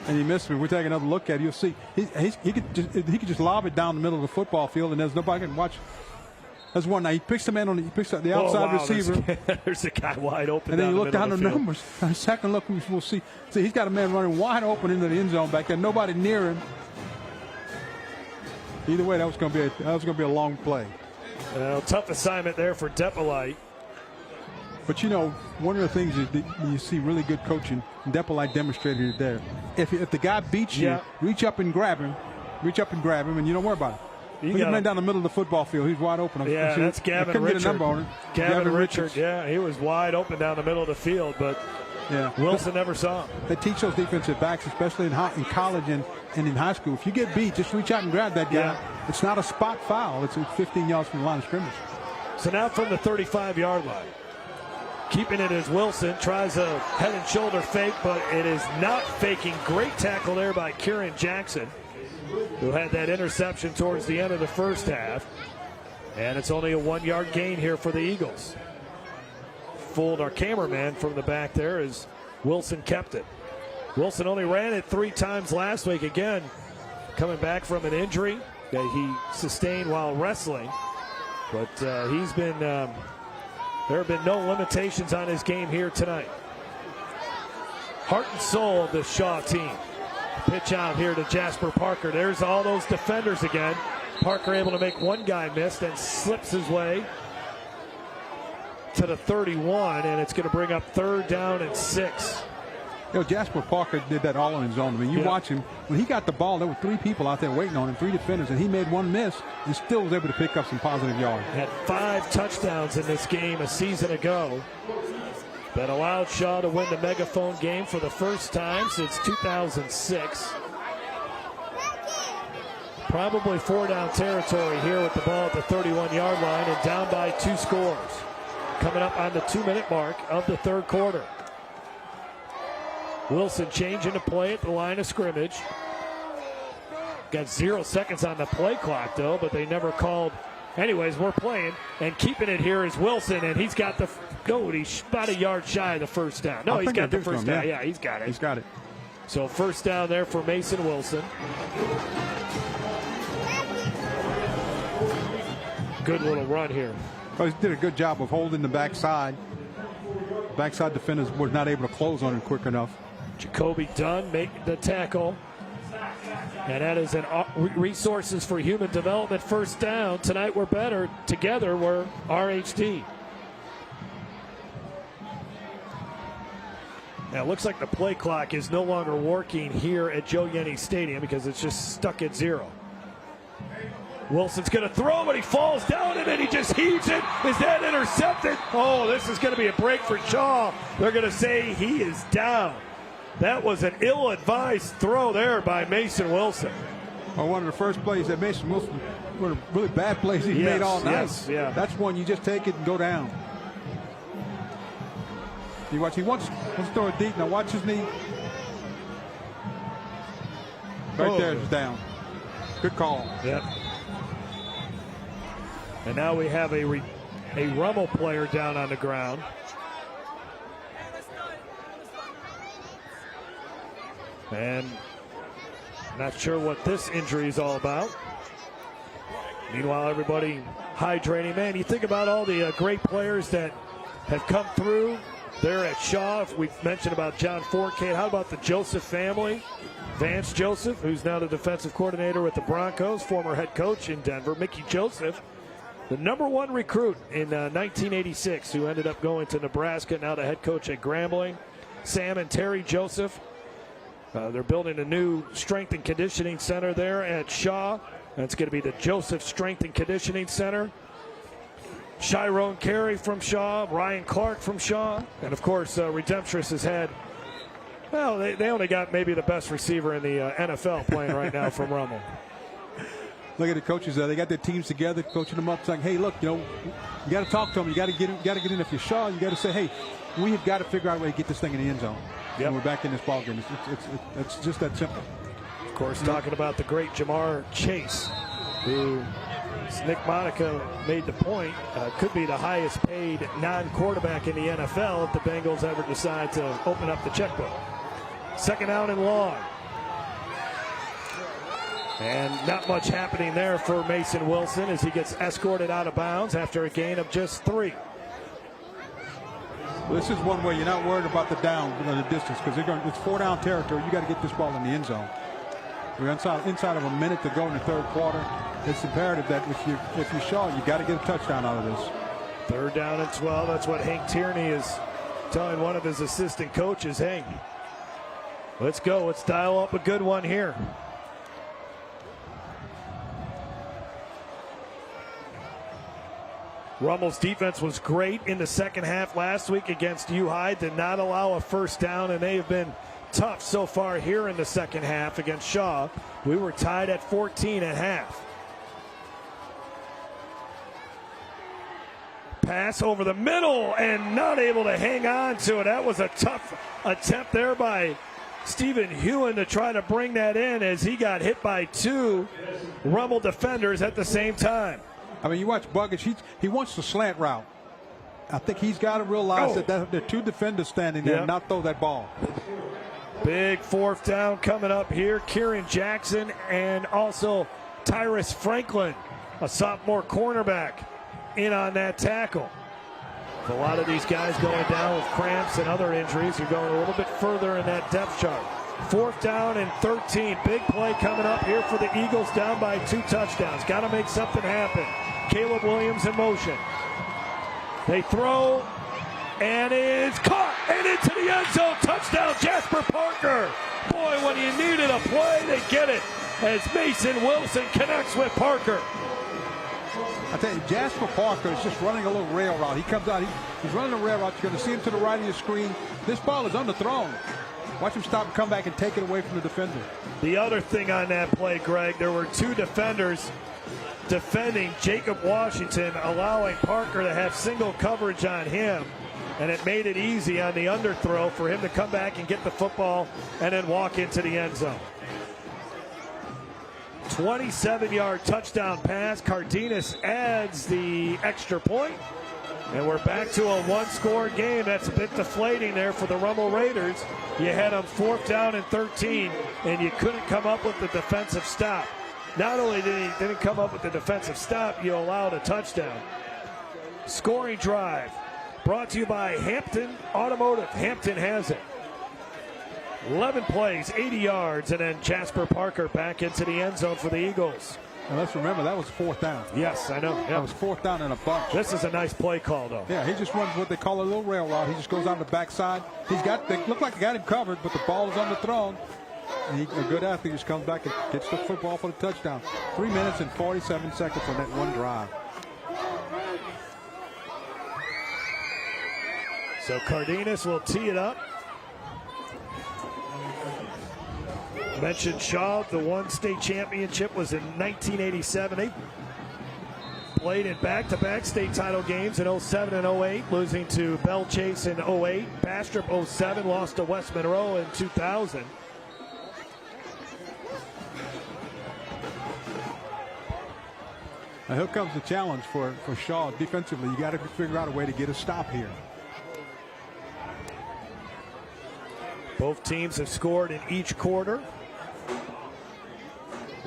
and he missed me. We'll take another look at it. You'll see he could just lob it down the middle of the football field, and there's nobody can watch. There's one now. He picks the man on. He picks up the outside receiver. There's a guy wide open. And then you look down the field. numbers. On the second look, we'll see. See, he's got a man running wide open into the end zone back there. Nobody near him. Either way, that was going to be a long play. Tough assignment there for Depolite. But you know, one of the things is that you see really good coaching. Depolite demonstrated it there. If the guy beats you, reach up and grab him, and you don't worry about it. He's man down the middle of the football field. He's wide open. Yeah, that's Gavin Richard. Get a number on him. Gavin Richard. Yeah, he was wide open down the middle of the field, but Wilson never saw him. They teach those defensive backs, especially in college and in high school. If you get beat, just reach out and grab that guy. Yeah. It's not a spot foul. It's 15 yards from the line of scrimmage. So now from the 35-yard line. Keeping it as Wilson tries a head and shoulder fake, but it is not faking. Great tackle there by Kieran Jackson, who had that interception towards the end of the 1st half. And it's only a 1-yard gain here for the Eagles. Fooled our cameraman from the back there as Wilson kept it. Wilson only ran it 3 times last week. Again, coming back from an injury that he sustained while wrestling. But he's been, there have been no limitations on his game here tonight. Heart and soul of the Shaw team. Pitch out here to Jasper Parker. There's all those defenders again. Parker able to make one guy miss, then slips his way to the 31, and it's going to bring up 3rd down and 6. You know, Jasper Parker did that all on his own. I mean, you watch him. When he got the ball, there were 3 people out there waiting on him, 3 defenders, and he made one miss and still was able to pick up some positive yards. Had 5 touchdowns in this game a season ago that allowed Shaw to win the Megaphone game for the first time since 2006. Probably 4-down territory here with the ball at the 31-yard line and down by 2 scores. Coming up on the 2-minute mark of the 3rd quarter. Wilson changing the play at the line of scrimmage. Got 0 seconds on the play clock, though, but they never called. Anyways, we're playing, and keeping it here is Wilson, and he's got the he's about a yard shy of the 1st down. No, he's got the 1st down. Yeah, he's got it. He's got it. So 1st down there for Mason Wilson. Good little run here. Well, he did a good job of holding the backside. Backside defenders were not able to close on him quick enough. Jacoby Dunn make the tackle. And that is an Resources for Human Development 1st down. Tonight we're better. Together we're RHD. Now it looks like the play clock is no longer working here at Joe Yenny Stadium because it's just stuck at 0. Wilson's going to throw, but he falls down, and then he just heaves it. Is that intercepted? Oh, this is going to be a break for Shaw. They're going to say he is down. That was an ill-advised throw there by Mason Wilson. Well, one of the first plays that Mason Wilson, one of the really bad plays he made all night. Yes, yeah. That's one you just take it and go down. You watch, he wants to throw it deep. Now watch his knee. Right there, it's down. Good call. Yep. And now we have a Rummel player down on the ground. And not sure what this injury is all about. Meanwhile, everybody hydrating. Man, you think about all the great players that have come through there at Shaw. If we've mentioned about John Forcade, how about the Joseph family? Vance Joseph, who's now the defensive coordinator with the Broncos, former head coach in Denver. Mickey Joseph, the #1 recruit in 1986, who ended up going to Nebraska, now the head coach at Grambling. Sam and Terry Joseph. They're building a new strength and conditioning center there at Shaw. That's going to be the Joseph Strength and Conditioning Center. Chiron Carey from Shaw, Ryan Clark from Shaw, and of course Redemptress has had, well, they only got maybe the best receiver in the NFL playing right now from Rummel. Look at the coaches there. They got their teams together, coaching them up, saying, hey, look, you got to talk to them. You got to get in. If you're Shaw, you got to say, hey, we have got to figure out a way to get this thing in the end zone. Yep. And we're back in this ball game. It's just that simple. Of course, talking about the great Jamar Chase, who, as Nick Monica made the point, could be the highest paid non-quarterback in the NFL if the Bengals ever decide to open up the checkbook. 2nd down and long. And not much happening there for Mason Wilson as he gets escorted out of bounds after a gain of just 3. Well, this is one where you're not worried about the distance, because it's 4-down territory. You got to get this ball in the end zone. We're inside of a minute to go in the 3rd quarter. It's imperative that if you Shaw, you got to get a touchdown out of this. 3rd down and 12. That's what Hank Tierney is telling one of his assistant coaches. Hey, let's go. Let's dial up a good one here. Rummel's defense was great in the 2nd half last week against U-High. Did not allow a 1st down, and they have been tough so far here in the 2nd half against Shaw. We were tied at 14 at half. Pass over the middle and not able to hang on to it. That was a tough attempt there by Stephen Hewen to try to bring that in as he got hit by 2 Rummel defenders at the same time. I mean, you watch Buggage, he wants the slant route. I think he's got to realize that there are 2 defenders standing there and not throw that ball. Big fourth down coming up here. Kieran Jackson and also Tyrus Franklin, a sophomore cornerback, in on that tackle. A lot of these guys going down with cramps and other injuries. You're going a little bit further in that depth chart. Fourth down and 13. Big play coming up here for the Eagles, down by 2 touchdowns. Got to make something happen. Caleb Williams in motion. They throw, and it's caught and into the end zone. Touchdown, Jasper Parker. Boy, when you needed a play, they get it as Mason Wilson connects with Parker. I tell you, Jasper Parker is just running a little rail route. He comes out, he's running a rail route. You're going to see him to the right of your screen. This ball is underthrown. Watch him stop and come back and take it away from the defender. The other thing on that play, Greg, there were 2 defenders defending Jacob Washington, allowing Parker to have single coverage on him, and it made it easy on the underthrow for him to come back and get the football and then walk into the end zone. 27-yard touchdown pass. Cardenas adds the extra point, and we're back to a 1-score game. That's a bit deflating there for the Rummel Raiders. You had them 4th down and 13, and you couldn't come up with the defensive stop. Not only didn't come up with the defensive stop, you allowed a touchdown. Scoring drive brought to you by Hampton Automotive. Hampton has it. 11 plays, 80 yards, and then Jasper Parker back into the end zone for the Eagles. And let's remember, that was 4th down. Yes, I know. Yeah. That was 4th down in a bunch. This is a nice play call, though. Yeah, he just runs what they call a little rail route. He just goes on the backside. They look like they got him covered, but the ball is underthrown. And a good athlete just comes back and gets the football for the touchdown. 3 minutes and 47 seconds on that one drive. So Cardenas will tee it up. Mentioned Shaw, the one state championship was in 1987. They played in back-to-back state title games in 07 and 08, losing to Bell Chase in 08. Bastrop 07, lost to West Monroe in 2000. Now here comes the challenge for Shaw defensively. You got to figure out a way to get a stop here. Both teams have scored in each quarter.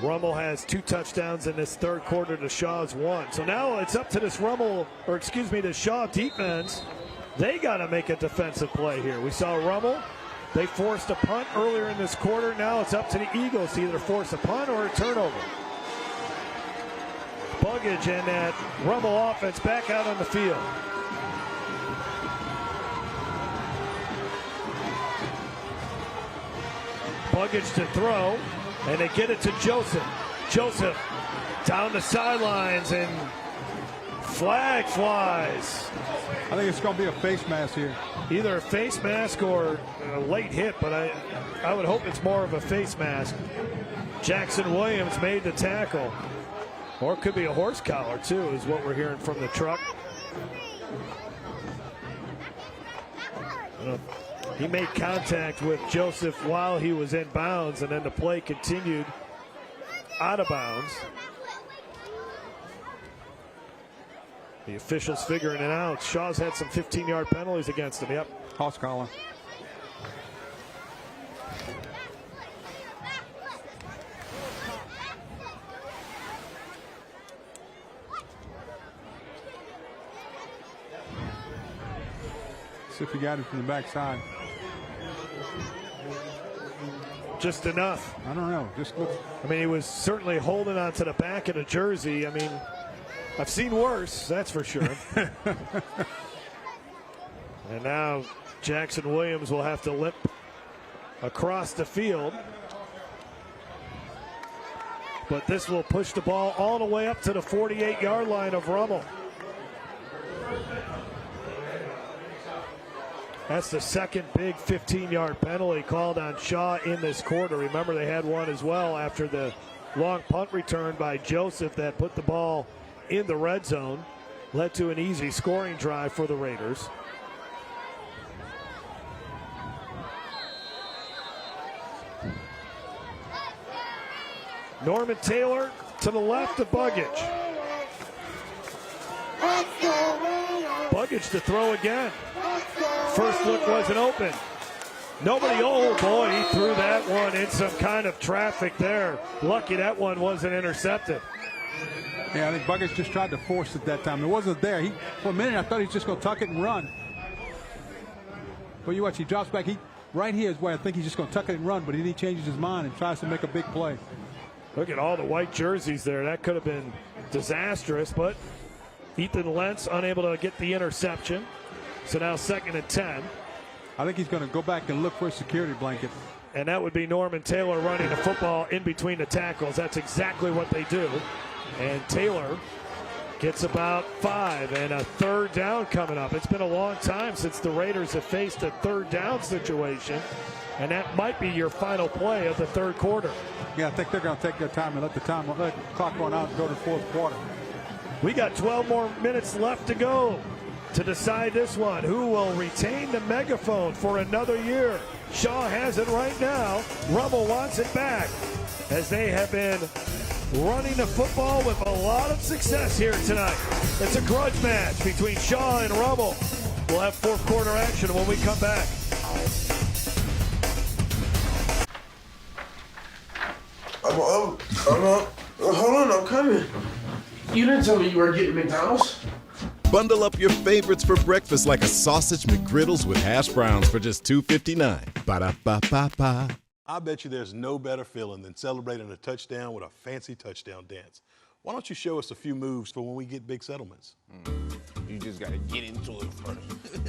Rummel has 2 touchdowns in this 3rd quarter to Shaw's 1. So now it's up to this the Shaw defense. They got to make a defensive play here. We saw Rummel. They forced a punt earlier in this quarter. Now it's up to the Eagles to either force a punt or a turnover. Buggage and that Rummel offense back out on the field. Buggage to throw, and they get it to Joseph. Joseph down the sidelines, and flag flies. I think it's going to be a face mask here. Either a face mask or a late hit, but I would hope it's more of a face mask. Jackson Williams made the tackle. Or it could be a horse collar, too, is what we're hearing from the truck. He made contact with Joseph while he was in bounds, and then the play continued out of bounds. The officials figuring it out. Shaw's had some 15-yard penalties against him. Yep. Horse collar. See if he got it from the backside. Just enough. I don't know. Just look. I mean, he was certainly holding on to the back of the jersey. I mean, I've seen worse, that's for sure. And now Jackson Williams will have to limp across the field. But this will push the ball all the way up to the 48-yard line of Rummel. That's the second big 15-yard penalty called on Shaw in this quarter. Remember, they had one as well after the long punt return by Joseph that put the ball in the red zone. Led to an easy scoring drive for the Raiders. Norman Taylor to the left of Buggage. Buggage to throw again. First look wasn't open. Nobody, oh boy, he threw that one in some kind of traffic there. Lucky that one wasn't intercepted. Yeah, I think Buckets just tried to force it that time. It wasn't there. For a minute, I thought he was just going to tuck it and run. But you watch, he drops back. Right here is where I think he's just going to tuck it and run, but he changes his mind and tries to make a big play. Look at all the white jerseys there. That could have been disastrous, but Ethan Lentz unable to get the interception. So now 2nd and 10. I think he's going to go back and look for a security blanket. And that would be Norman Taylor running the football in between the tackles. That's exactly what they do. And Taylor gets about 5 and a 3rd down coming up. It's been a long time since the Raiders have faced a 3rd down situation. And that might be your final play of the 3rd quarter. Yeah, I think they're going to take their time and let the clock run out and go to the 4th quarter. We got 12 more minutes left to go to decide this one. Who will retain the megaphone for another year? Shaw has it right now. Rummel wants it back, as they have been running the football with a lot of success here tonight. It's a grudge match between Shaw and Rummel. We'll have 4th quarter action when we come back. Hold on, I'm coming. You didn't tell me you were getting McDonald's. Bundle up your favorites for breakfast like a sausage McGriddles with hash browns for just $2.59. Ba-da-ba-ba-ba. I bet you there's no better feeling than celebrating a touchdown with a fancy touchdown dance. Why don't you show us a few moves for when we get big settlements? You just gotta get into it first.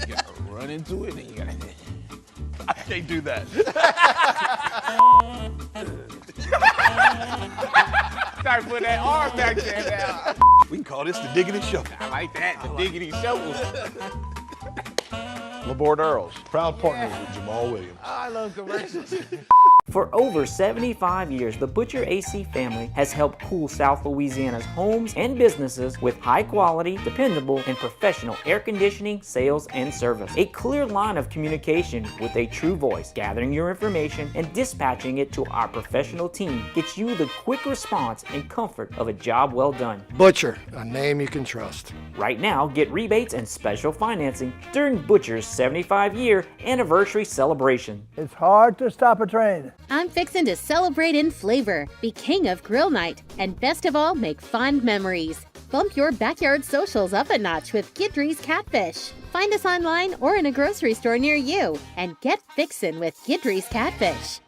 You gotta run into it, and you gotta. I can't do that. Start putting that arm back there now. We can call this the diggity shovel. I like that, the diggity shovel. Laborde Earls, proud partners with Jamal Williams. I love commercials. For over 75 years, the Butcher AC family has helped cool South Louisiana's homes and businesses with high quality, dependable, and professional air conditioning, sales, and service. A clear line of communication with a true voice, gathering your information and dispatching it to our professional team gets you the quick response and comfort of a job well done. Butcher, a name you can trust. Right now, get rebates and special financing during Butcher's 75-year anniversary celebration. It's hard to stop a train. I'm fixin' to celebrate in flavor, be king of grill night, and best of all, make fond memories. Bump your backyard socials up a notch with Guidry's Catfish. Find us online or in a grocery store near you, and get fixin' with Guidry's Catfish.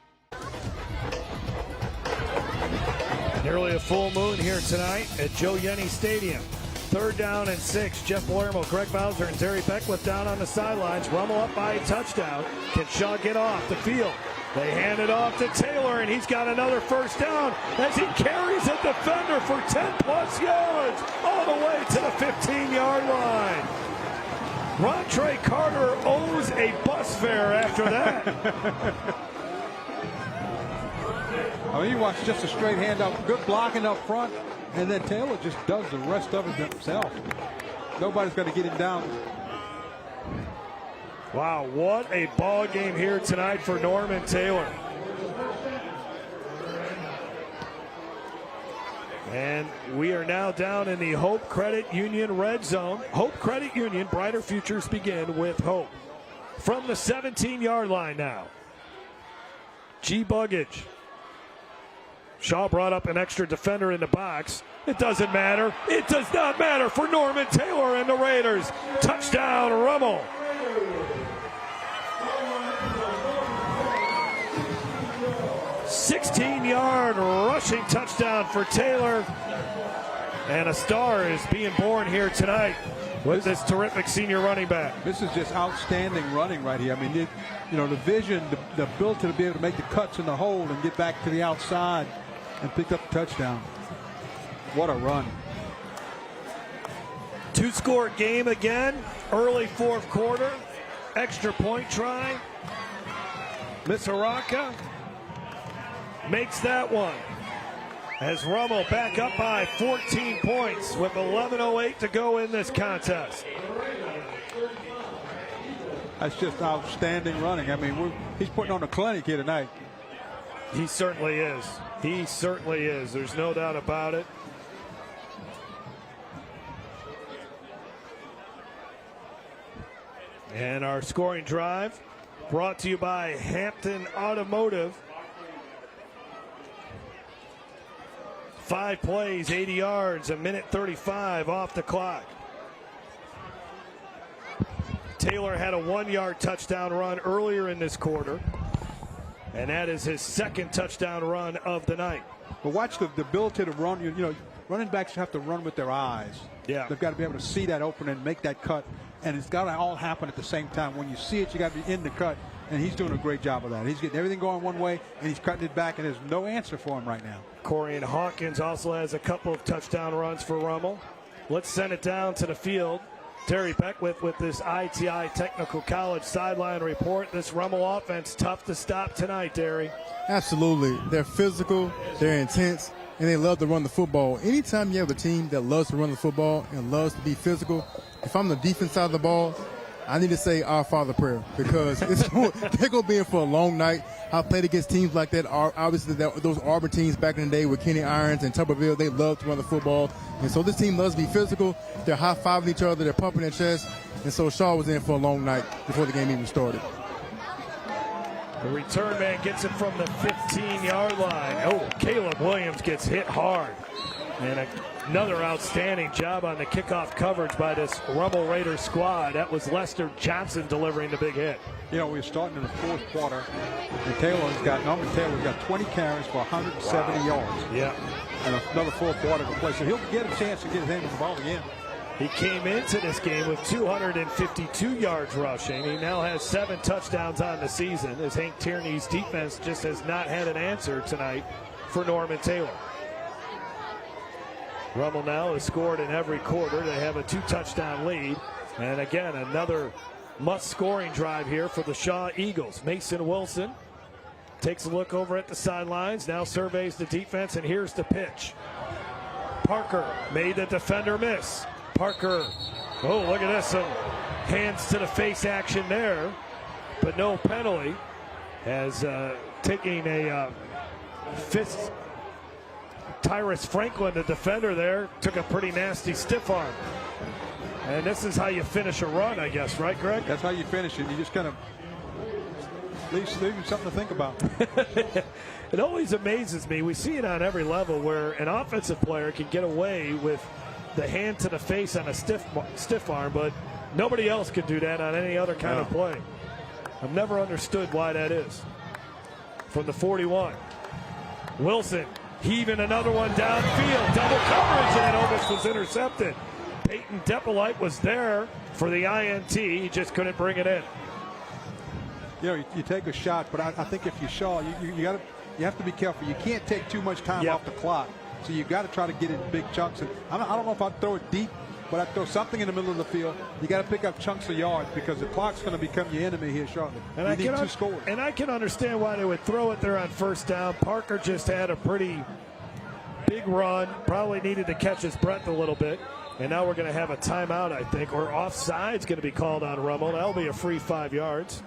Nearly a full moon here tonight at Joe Yenny Stadium. 3rd down and 6. Jeff Palermo, Greg Bowser, and Terry Beckwith down on the sidelines. Rummel up by a touchdown. Can Shaw get off the field? They hand it off to Taylor, and he's got another 1st down as he carries a defender for 10-plus yards all the way to the 15-yard line. Rontre Carter owes a bus fare after that. I mean, you watch just a straight handoff, good blocking up front, and then Taylor just does the rest of it himself. Nobody's going to get him down. Wow, what a ball game here tonight for Norman Taylor. And we are now down in the Hope Credit Union red zone. Hope Credit Union, brighter futures begin with hope. From the 17-yard line now. G. Buggage. Shaw brought up an extra defender in the box. It doesn't matter. It does not matter for Norman Taylor and the Raiders. Touchdown, Rummel. $16-yard rushing touchdown for Taylor. And a star is being born here tonight with this terrific senior running back. This is just outstanding running right here. I mean, the vision, the ability to be able to make the cuts in the hole and get back to the outside and pick up the touchdown. What a run. 2-score game again. Early 4th quarter. Extra point try. Misaraka makes that one. As Rummel back up by 14 points with 11:08 to go in this contest. That's just outstanding running. I mean, he's putting on a clinic here tonight. He certainly is. He certainly is. There's no doubt about it. And our scoring drive brought to you by Hampton Automotive. 5 plays, 80 yards, a minute 35 off the clock. Taylor had a 1-yard touchdown run earlier in this quarter, and that is his second touchdown run of the night. But watch the ability to run. You know, running backs have to run with their eyes. Yeah. They've got to be able to see that opening and make that cut, and it's got to all happen at the same time. When you see it, you got to be in the cut, and he's doing a great job of that. He's getting everything going one way, and he's cutting it back, and there's no answer for him right now. Corian Hawkins also has a couple of touchdown runs for Rummel. Let's send it down to the field. Terry Beckwith with this ITI Technical College sideline report. This Rummel offense tough to stop tonight, Terry. Absolutely. They're physical, they're intense, and they love to run the football. Anytime you have a team that loves to run the football and loves to be physical, if I'm the defense side of the ball, I need to say Our Father prayer, because they're going to be in for a long night. I played against teams like that. Obviously, those Auburn teams back in the day with Kenny Irons and Tuberville, they love to run the football. And so this team loves to be physical. They're high-fiving each other. They're pumping their chest. And so Shaw was in for a long night before the game even started. The return man gets it from the 15-yard line. Oh, Caleb Williams gets hit hard. And another outstanding job on the kickoff coverage by this Rummel Raiders squad. That was Lester Johnson delivering the big hit. You know, we're starting in the fourth quarter, and Taylor's got 20 carries for 170 yards. Yeah. And another fourth quarter to play, so he'll get a chance to get his hand on the ball again. He came into this game with 252 yards rushing. He now has 7 touchdowns on the season, as Hank Tierney's defense just has not had an answer tonight for Norman Taylor. Rummel now has scored in every quarter. They have a 2-touchdown lead. And again, another must-scoring drive here for the Shaw Eagles. Mason Wilson takes a look over at the sidelines, now surveys the defense, and here's the pitch. Parker made the defender miss. Parker, oh, look at this, some hands to the face action there, but no penalty, as taking a fist. Tyrus Franklin, the defender there, took a pretty nasty stiff arm. And this is how you finish a run, I guess, right, Greg? That's how you finish it. You just kind of leave something to think about. It always amazes me. We see it on every level where an offensive player can get away with the hand to the face on a stiff arm, but nobody else can do that on any other kind of play. I've never understood why that is. From the 41, Wilson heaving another one downfield, double coverage, and it almost was intercepted. Peyton Depolite was there for the INT, he just couldn't bring it in. You know, you take a shot, but I think if you Shaw, you have to be careful. You can't take too much time off the clock, so you got to try to get it in big chunks. And I don't know if I'd throw it deep, but I'd throw something in the middle of the field. You got to pick up chunks of yards, because the clock's going to become your enemy here shortly. And you need 2 scores. And I can understand why they would throw it there on first down. Parker just had a pretty big run, probably needed to catch his breath a little bit. And now we're going to have a timeout, I think, or offside's going to be called on Rummel. That'll be a free 5 yards.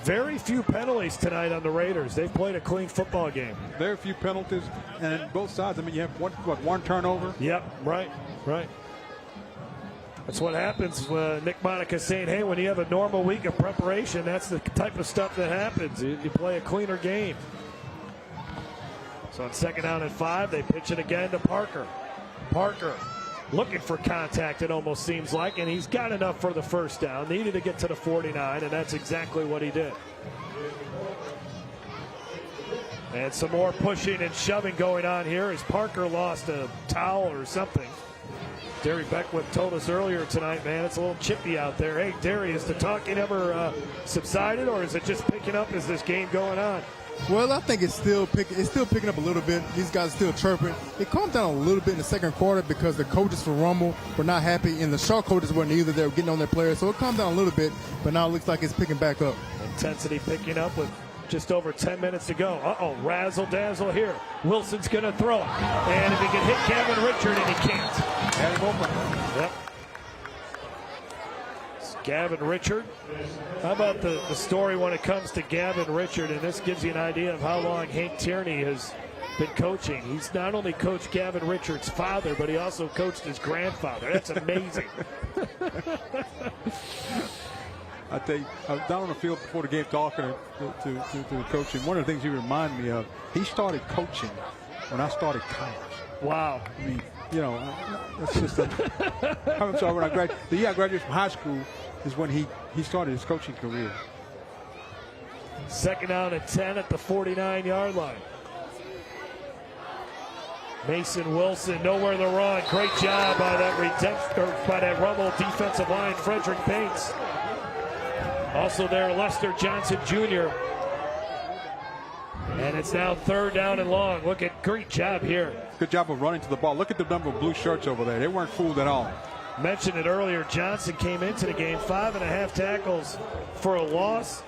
Very few penalties tonight on the Raiders. They've played a clean football game. Very few penalties, and both sides. I mean, you have one turnover. Yep, right. That's what happens. Nick Monica saying, hey, when you have a normal week of preparation, that's the type of stuff that happens. You play a cleaner game. So on 2nd down and 5, they pitch it again to Parker. Parker looking for contact, it almost seems like, and he's got enough for the first down. Needed to get to the 49, and that's exactly what he did. And some more pushing and shoving going on here as Parker lost a towel or something. Derry Beckwith told us earlier tonight, man, it's a little chippy out there. Hey, Derry, is the talking ever subsided, or is it just picking up as this game going on? Well, I think it's still picking up a little bit. These guys are still chirping. It calmed down a little bit in the second quarter because the coaches for Rummel were not happy, and the Shaw coaches weren't either. They were getting on their players, so it calmed down a little bit, but now it looks like it's picking back up. Intensity picking up with just over 10 minutes to go. Uh-oh, razzle-dazzle here. Wilson's going to throw it. And if he can hit Gavin Richard, and he can't. Had him open. Yep. Gavin Richard. How about the story when it comes to Gavin Richard? And this gives you an idea of how long Hank Tierney has been coaching. He's not only coached Gavin Richard's father, but he also coached his grandfather. That's amazing. I tell you, I was down on the field before the game talking to the coach, and one of the things he reminded me of, he started coaching when I started college. Wow. I mean, you know, that's just a, I'm sorry, when I graduated from high school is when he started his coaching career. 2nd down and 10 at the 49-yard line. Mason Wilson nowhere to run. Great job by that Rummel defensive line. Frederick Bates. Also there, Lester Johnson Jr. And it's now 3rd down and long. Look at great job here. Good job of running to the ball. Look at the number of blue shirts over there. They weren't fooled at all. Mentioned it earlier. Johnson came into the game 5.5 tackles for a loss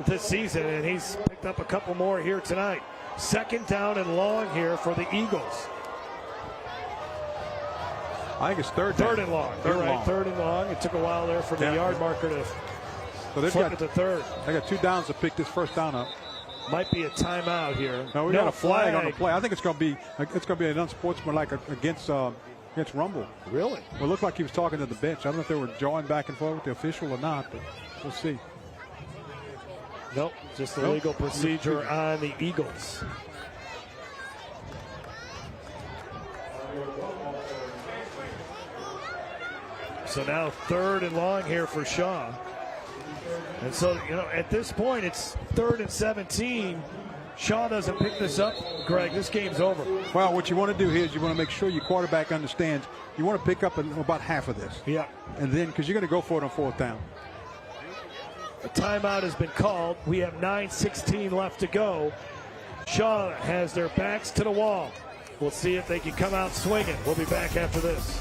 this season, and he's picked up a couple more here tonight. 2nd down and long here for the Eagles. I think it's third and long. They're right, 3rd and long. It took a while there for the yard marker to flip it to 3rd. They got 2 downs to pick this 1st down up. Might be a timeout here. No, we got a flag on the play. I think it's going to be an unsportsmanlike against Rummel. Really? Well, it looked like he was talking to the bench. I don't know if they were jawing back and forth with the official or not, but we'll see. Nope, just a legal procedure on the Eagles. So now 3rd and long here for Shaw. And so, you know, at this point, it's 3rd and 17. Shaw doesn't pick this up, Greg, this game's over. Well, what you want to do here is you want to make sure your quarterback understands you want to pick up about half of this. Yeah. And then, because you're going to go for it on 4th down. A timeout has been called. We have 9:16 left to go. Shaw has their backs to the wall. We'll see if they can come out swinging. We'll be back after this.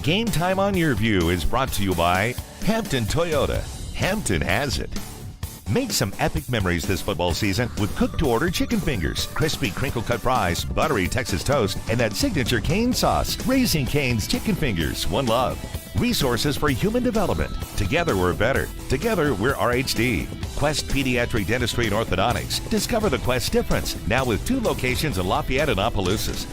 Game Time on Your View is brought to you by Hampton Toyota. Hampton has it. Make some epic memories this football season with cooked-to-order chicken fingers, crispy crinkle-cut fries, buttery Texas toast, and that signature Cane sauce. Raising Cane's Chicken Fingers, one love. Resources for human development. Together we're better. Together we're RHD. Quest Pediatric Dentistry and Orthodontics. Discover the Quest difference. Now with 2 locations in Lafayette and Opelousas.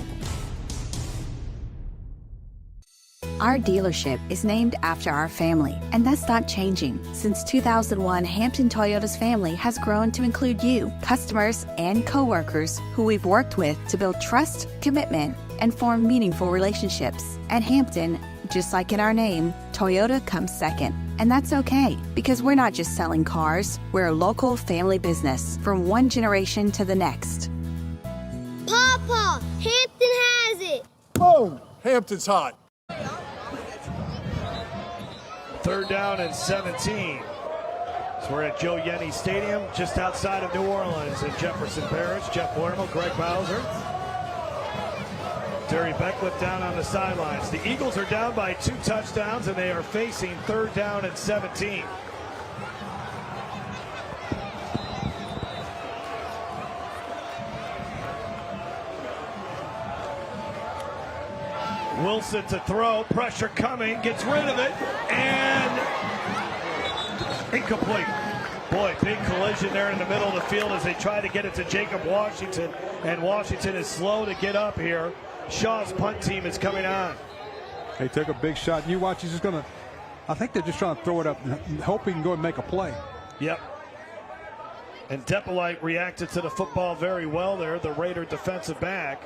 Our dealership is named after our family, and that's not changing. Since 2001, Hampton Toyota's family has grown to include you, customers, and coworkers who we've worked with to build trust, commitment, and form meaningful relationships. At Hampton, just like in our name, Toyota comes second. And that's okay, because we're not just selling cars, we're a local family business from one generation to the next. Papa, Hampton has it. Boom, Hampton's hot. 3rd down and 17. So we're at Joe Yenny Stadium, just outside of New Orleans in Jefferson Parish. Jeff Lermel, Greg Bowser, Terry Beckwith down on the sidelines. The Eagles are down by 2 touchdowns, and they are facing 3rd down and 17. Wilson to throw, pressure coming, gets rid of it, and incomplete. Boy, big collision there in the middle of the field as they try to get it to Jacob Washington, and Washington is slow to get up here. Shaw's punt team is coming on. They took a big shot. You watch, he's just going to, I think they're just trying to throw it up and hope he can go and make a play. Yep. And Depolite reacted to the football very well there, the Raider defensive back.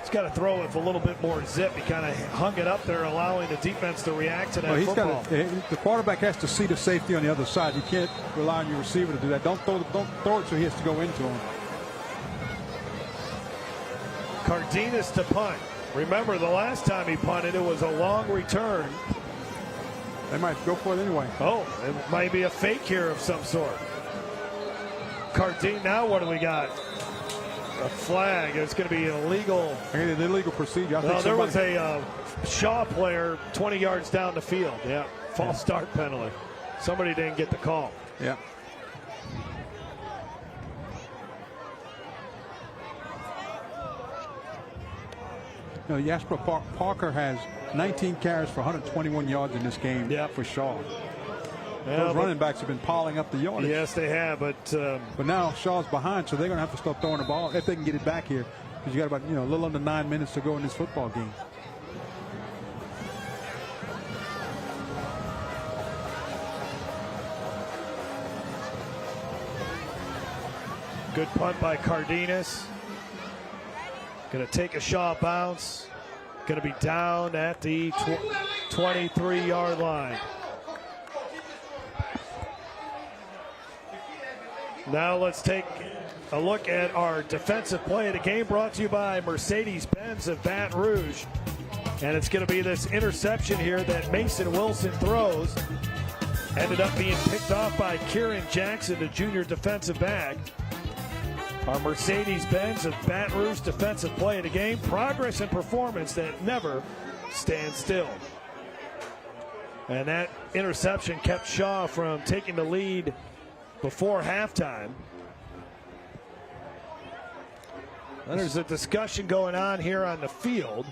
He's got to throw it with a little bit more zip. He kind of hung it up there, allowing the defense to react to that football. The quarterback has to see the safety on the other side. You can't rely on your receiver to do that. Don't throw it so he has to go into him. Cardenas to punt. Remember, the last time he punted, it was a long return. They might go for it anyway. Oh, it might be a fake here of some sort. Cardenas, now what do we got? A flag. It's going to be an illegal. An illegal procedure. No, there was a Shaw player 20 yards down the field. Yeah, false start penalty. Somebody didn't get the call. Yeah. You know, Jasper Parker has 19 carries for 121 yards in this game for Shaw. Yeah, those running backs have been piling up the yardage. Yes, they have, but now Shaw's behind, so they're going to have to start throwing the ball if they can get it back here. because you got about a little under 9 minutes to go in this football game. Good punt by Cardenas. Going to take a Shaw bounce. Going to be down at the 23-yard line. Now let's take a look at our defensive play of the game, brought to you by Mercedes-Benz of Baton Rouge. And it's going to be this interception here that Mason Wilson throws. Ended up being picked off by Kieran Jackson, the junior defensive back. Our Mercedes-Benz of Baton Rouge defensive play of the game. Progress and performance that never stands still. And that interception kept Shaw from taking the lead before halftime. And there's a discussion going on here on the field.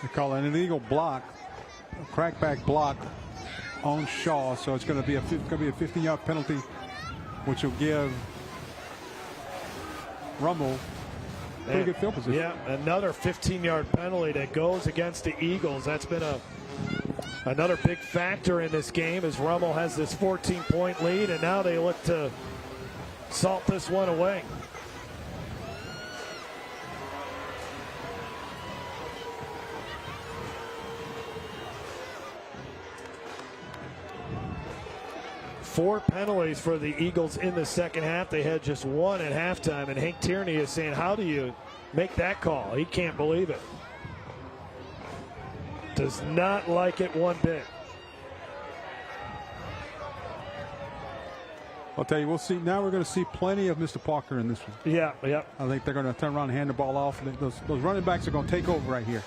They call it an illegal block, a crackback block on Shaw, so it's going to be a 15-yard penalty, which will give Rummel pretty good field position. Yeah, another 15-yard penalty that goes against the Eagles. That's been another big factor in this game, as Rummel has this 14-point lead, and now they look to salt this one away. Four penalties for the Eagles in the second half. They had just one at halftime, and Hank Tierney is saying, how do you make that call? He can't believe it. Does not like it one bit. I'll tell you, we'll see. Now we're going to see plenty of Mr. Parker in this one. Yeah. I think they're going to turn around and hand the ball off. Those running backs are going to take over right here.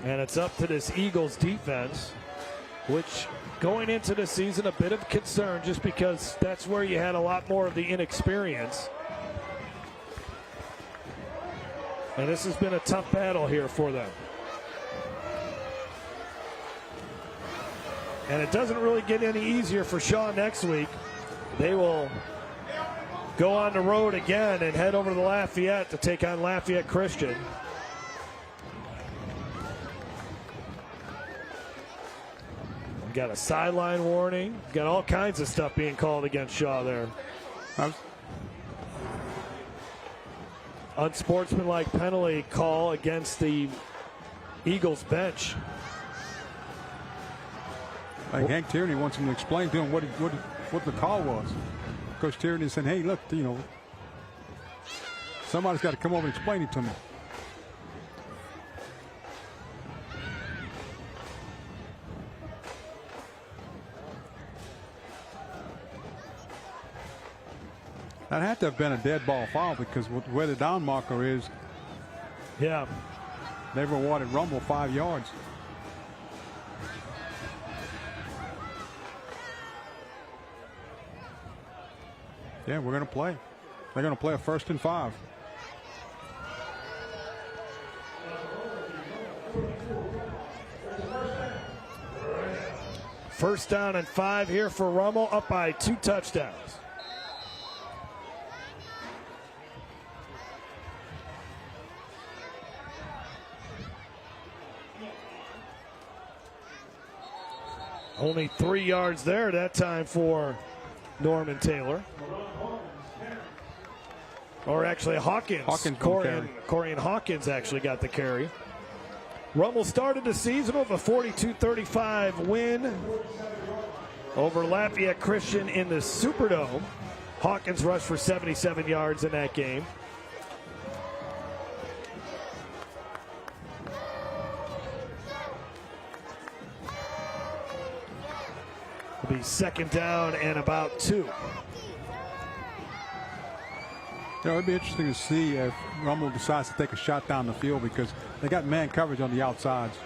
And it's up to this Eagles defense, which going into the season, a bit of concern just because that's where you had a lot more of the inexperience. And this has been a tough battle here for them. And it doesn't really get any easier for Shaw next week. They will go on the road again and head over to Lafayette to take on Lafayette Christian. Got a sideline warning. Got all kinds of stuff being called against Shaw there. Unsportsmanlike penalty call against the Eagles bench. Like Hank Tierney wants him to explain to him what the call was. Coach Tierney said, hey, look, somebody's got to come over and explain it to me. That had to have been a dead ball foul because where the down marker is, yeah, they've awarded Rummel 5 yards. Yeah, we're going to play. They're going to play a 1st and 5. First down and 5 here for Rummel, up by 2 touchdowns. Only 3 yards there that time for Norman Taylor. Or actually Hawkins. Corian Hawkins actually got the carry. Rummel started the season with a 42-35 win over Lafayette Christian in the Superdome. Hawkins rushed for 77 yards in that game. It'll be 2nd down and about 2. It'd be interesting to see if Rummel decides to take a shot down the field because they got man coverage on the outsides.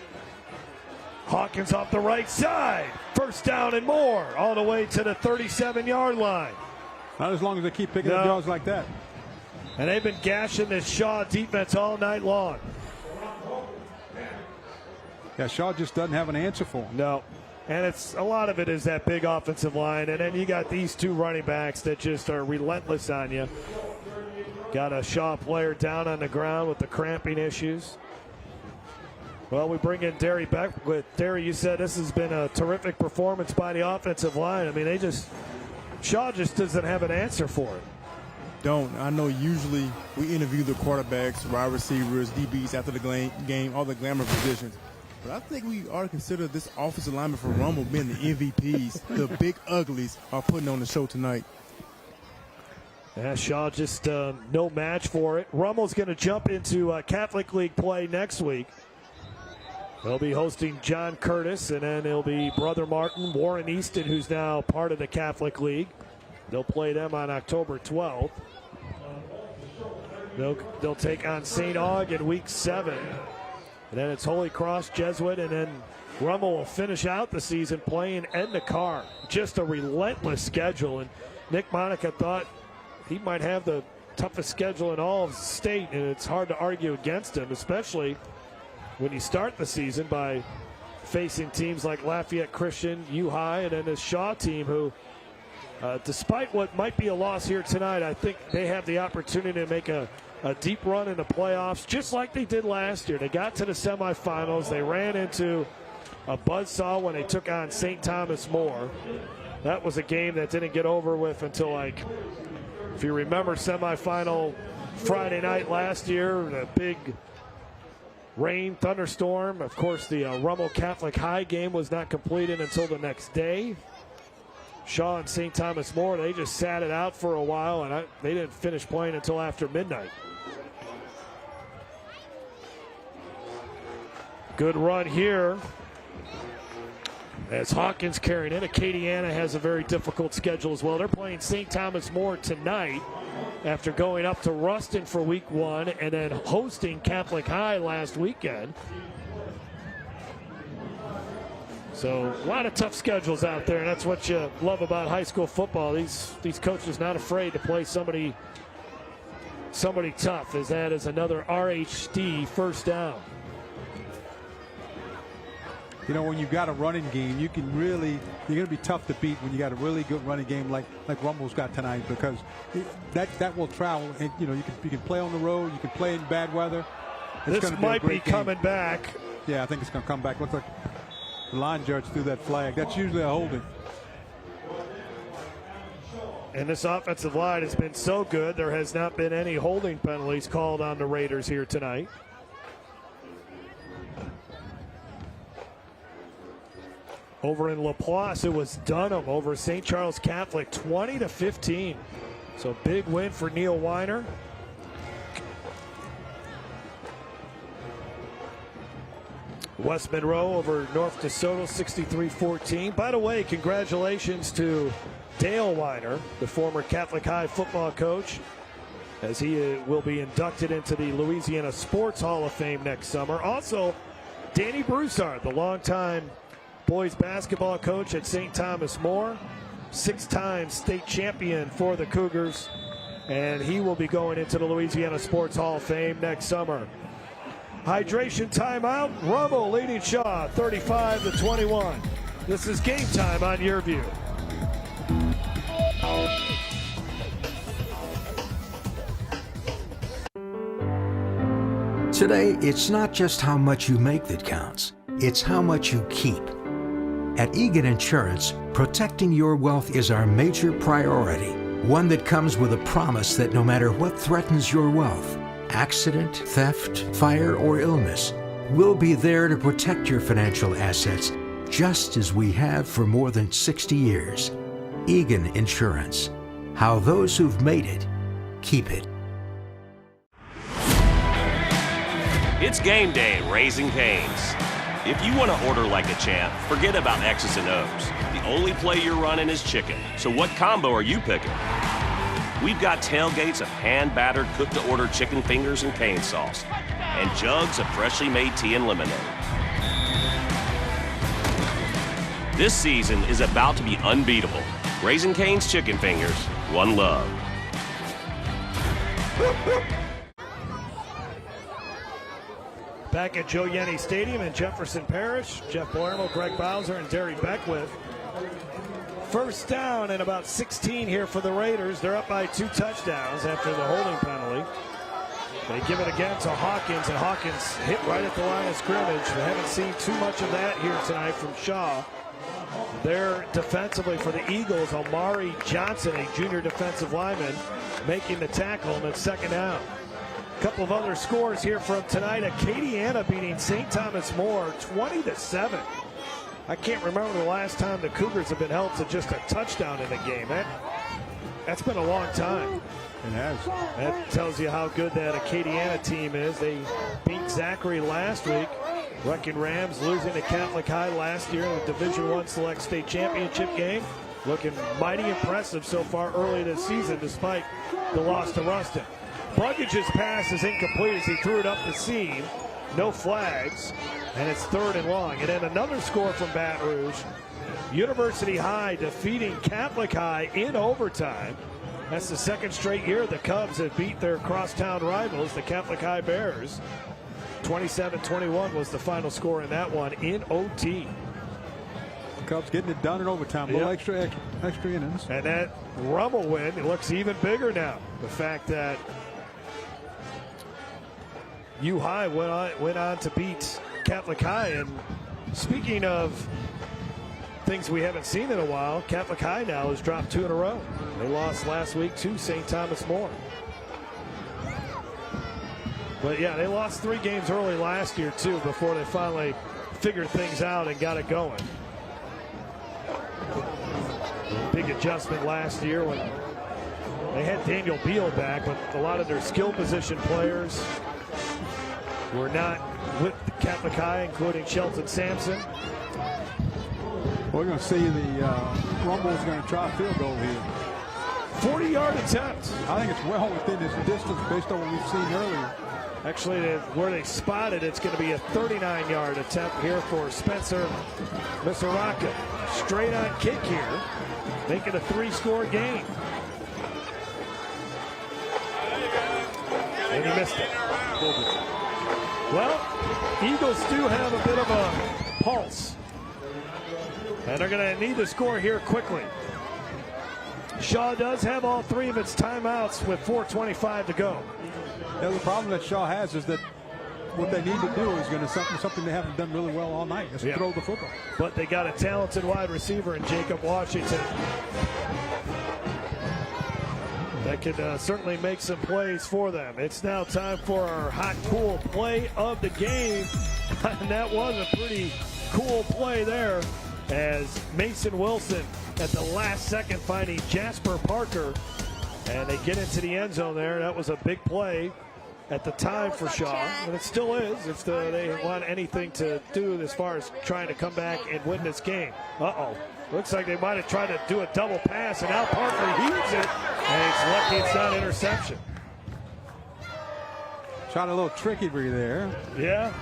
Hawkins off the right side. 1st down and more, all the way to the 37-yard line. Not as long as they keep picking up yards like that. And they've been gashing this Shaw defense all night long. Yeah, Shaw just doesn't have an answer for him. No. And it's a lot of it is that big offensive line. And then you got these two running backs that just are relentless on you. Got a Shaw player down on the ground with the cramping issues. Well, we bring in Derry Beckwith. Derry, you said this has been a terrific performance by the offensive line. I mean, Shaw just doesn't have an answer for it. I know usually we interview the quarterbacks, wide receivers, DBs after the game, all the glamour positions. But I think we ought to consider this offensive lineman for Rummel being the MVPs. The big uglies are putting on the show tonight. Yeah, Shaw just no match for it. Rummel's going to jump into Catholic League play next week. They'll be hosting John Curtis, and then it'll be Brother Martin, Warren Easton, who's now part of the Catholic League. They'll play them on October 12th. They'll take on St. Aug in week 7. And then it's Holy Cross, Jesuit, and then Rummel will finish out the season playing Endicott. Just a relentless schedule. And Nick Monica thought he might have the toughest schedule in all of state, and it's hard to argue against him, especially when you start the season by facing teams like Lafayette Christian, U-High, and then this Shaw team who, despite what might be a loss here tonight, I think they have the opportunity to make a deep run in the playoffs, just like they did last year. They got to the semifinals. They ran into a buzzsaw when they took on St. Thomas More. That was a game that didn't get over with until, like, if you remember semifinal Friday night last year, the big rain, thunderstorm. Of course, the Rummel Catholic High game was not completed until the next day. Shaw and St. Thomas More, they just sat it out for a while, and they didn't finish playing until after midnight. Good run here as Hawkins carrying in. Acadiana has a very difficult schedule as well. They're playing St. Thomas More tonight after going up to Ruston for week 1 and then hosting Catholic High last weekend. So a lot of tough schedules out there, and that's what you love about high school football. These coaches not afraid to play somebody tough, as that is another RHD first down. You know, when you've got a running game, you're going to be tough to beat when you got a really good running game like Rummel's got tonight, because that will travel. And, you know, you can play on the road, you can play in bad weather. This might be coming back. Yeah, I think it's going to come back. Looks like the line judge threw that flag. That's usually a holding. And this offensive line has been so good, there has not been any holding penalties called on the Raiders here tonight. Over in Laplace, it was Dunham over St. Charles Catholic, 20-15. So big win for Neil Weiner. West Monroe over North DeSoto, 63-14. By the way, congratulations to Dale Weiner, the former Catholic High football coach, as he will be inducted into the Louisiana Sports Hall of Fame next summer. Also, Danny Broussard, the longtime boys basketball coach at St. Thomas More, 6-time state champion for the Cougars, and he will be going into the Louisiana Sports Hall of Fame next summer. Hydration timeout. Rummel leading Shaw 35-21. This is Game Time on Your View. Today, it's not just how much you make that counts, it's how much you keep. At Egan Insurance, protecting your wealth is our major priority, one that comes with a promise that no matter what threatens your wealth, accident, theft, fire, or illness, we'll be there to protect your financial assets just as we have for more than 60 years. Egan Insurance. How those who've made it, keep it. It's game day at Raising Cane's. If you want to order like a champ, forget about X's and O's. The only play you're running is chicken. So what combo are you picking? We've got tailgates of hand-battered, cooked-to-order chicken fingers and cane sauce, and jugs of freshly made tea and lemonade. This season is about to be unbeatable. Raising Cane's Chicken Fingers, one love. Back at Joe Yenny Stadium in Jefferson Parish, Jeff Palermo, Greg Bowser, and Derry Beckwith. First down and about 16 here for the Raiders. They're up by 2 touchdowns after the holding penalty. They give it again to Hawkins, and Hawkins hit right at the line of scrimmage. We haven't seen too much of that here tonight from Shaw. There defensively for the Eagles, Omari Johnson, a junior defensive lineman, making the tackle, and it's second down. A couple of other scores here from tonight. Acadiana beating St. Thomas More 20-7. I can't remember the last time the Cougars have been held to just a touchdown in a game. That's been a long time. It has. That tells you how good that Acadiana team is. They beat Zachary last week. Wrecking Rams losing to Catholic High last year in the Division I Select State Championship game. Looking mighty impressive so far early this season despite the loss to Ruston. Bruggage's pass is incomplete as he threw it up the seam. No flags, and it's 3rd and long. And then another score from Baton Rouge. University High defeating Catholic High in overtime. That's the second straight year the Cubs have beat their crosstown rivals, the Catholic High Bears. 27-21 was the final score in that one in OT. Cubs getting it done in overtime. A little extra innings. And that Rummel win, it looks even bigger now. The fact that U High went on to beat Catholic High. And speaking of things we haven't seen in a while, Catholic High now has dropped 2 in a row. They lost last week to St. Thomas More. But yeah, they lost 3 games early last year too before they finally figured things out and got it going. Big adjustment last year when they had Daniel Beal back, but a lot of their skill position players were not with Catholic High, including Shelton Sampson. We're going to see the Rumble's going to try a field goal here. 40-yard attempt. I think it's well within his distance based on what we've seen earlier. Actually, where they spotted, it's going to be a 39-yard attempt here for Spencer Misaraka. Straight on kick here, making a 3-score game. And he missed it. Well, Eagles do have a bit of a pulse. And they're going to need to score here quickly. Shaw does have all 3 of its timeouts with 4:25 to go. Yeah, the problem that Shaw has is that what they need to do is going to something they haven't done really well all night, is throw the football. But they got a talented wide receiver in Jacob Washington that could certainly make some plays for them. It's now time for our hot, cool play of the game. And that was a pretty cool play there as Mason Wilson at the last second finding Jasper Parker. And they get into the end zone there. That was a big play at the time for Shaw, and it still is if they want anything to do as far as trying to come back and win this game. Looks like they might have tried to do a double pass, and now Parker heaves it, and it's lucky it's not interception. Shot a little tricky there. Yeah.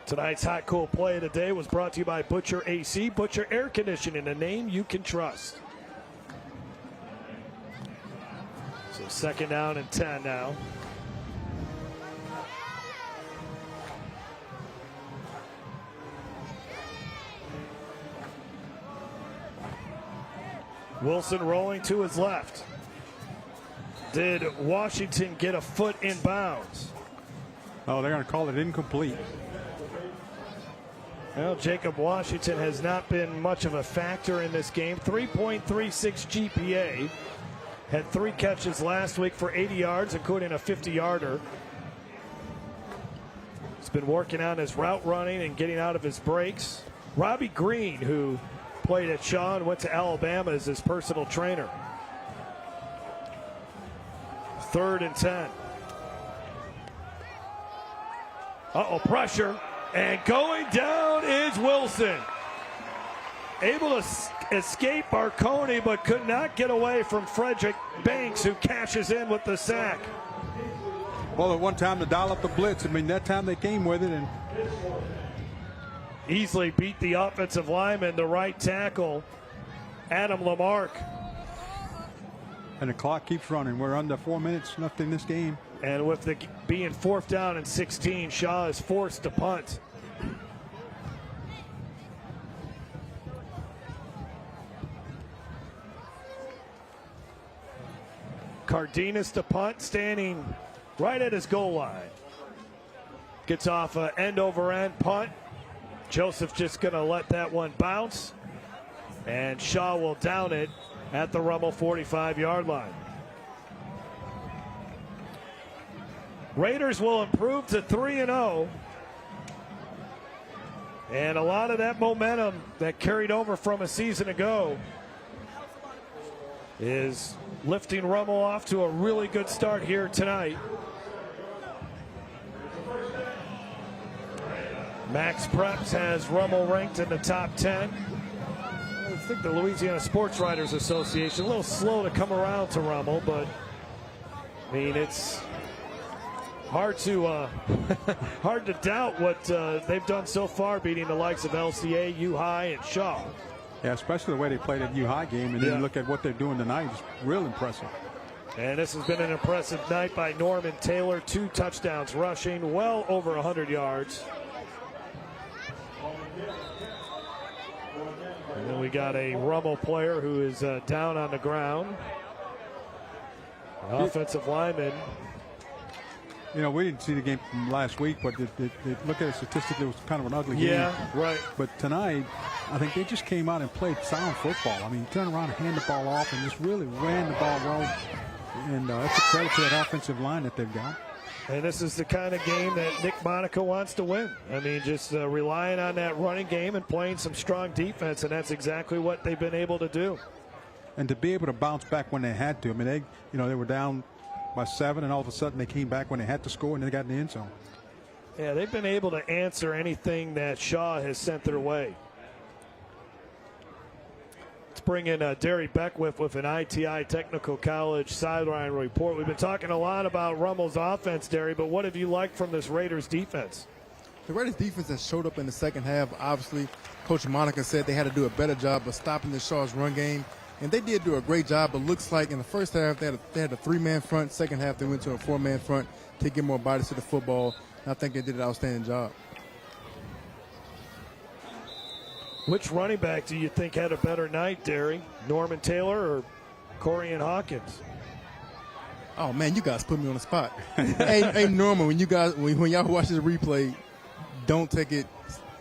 Tonight's hot, cool play of the day was brought to you by Butcher AC, Butcher Air Conditioning, a name you can trust. So second down and 10 now. Wilson rolling to his left. Did Washington get a foot in bounds? Oh, they're going to call it incomplete. Well, Jacob Washington has not been much of a factor in this game. 3.36 GPA. Had 3 catches last week for 80 yards, including a 50-yarder. He's been working on his route running and getting out of his breaks. Robbie Green, who played at Shaw and went to Alabama as his personal trainer. 3rd and 10. Pressure. And going down is Wilson. Able to escape Marconi, but could not get away from Frederick Banks, who cashes in with the sack. Well, at one time to dial up the blitz, that time they came with it, and easily beat the offensive lineman, the right tackle, Adam Lamarck. And the clock keeps running. We're under 4 minutes left in this game. And with the being 4th down and 16, Shaw is forced to punt. Cardenas to punt, standing right at his goal line. Gets off an end-over-end punt. Joseph just going to let that one bounce. And Shaw will down it at the Rummel 45-yard line. Raiders will improve to 3-0. And a lot of that momentum that carried over from a season ago is lifting Rummel off to a really good start here tonight. Max Preps has Rummel ranked in the top 10. I think the Louisiana Sports Writers Association, a little slow to come around to Rummel, but I mean, it's hard to doubt what they've done so far, beating the likes of LCA, U-High, and Shaw. Yeah, especially the way they played that U-High game, and then you look at what they're doing tonight. It's real impressive. And this has been an impressive night by Norman Taylor. 2 touchdowns rushing, well over 100 yards. And then we got a Rummel player who is down on the ground. The offensive lineman. You know, we didn't see the game from last week, but look at it statistically, it was kind of an ugly game. Yeah, right. But tonight, I think they just came out and played sound football. I mean, turn around and hand the ball off and just really ran the ball well. And that's a credit to that offensive line that they've got. And this is the kind of game that Nick Monica wants to win. I mean, just relying on that running game and playing some strong defense, and that's exactly what they've been able to do. And to be able to bounce back when they had to. I mean, they were down by 7, and all of a sudden they came back when they had to score, and they got in the end zone. Yeah, they've been able to answer anything that Shaw has sent their way. Let's bring in Derry Beckwith with an ITI Technical College sideline report. We've been talking a lot about Rummel's offense, Derry, but what have you liked from this Raiders defense? The Raiders defense has showed up in the second half. Obviously, Coach Monica said they had to do a better job of stopping the Shaw's run game. And they did do a great job, but looks like in the first half they had a 3-man front. Second half they went to a 4-man front to get more bodies to the football. And I think they did an outstanding job. Which running back do you think had a better night, Derry? Norman Taylor or Corian Hawkins? Oh man, you guys put me on the spot. hey Norman, when y'all watch this replay, don't take it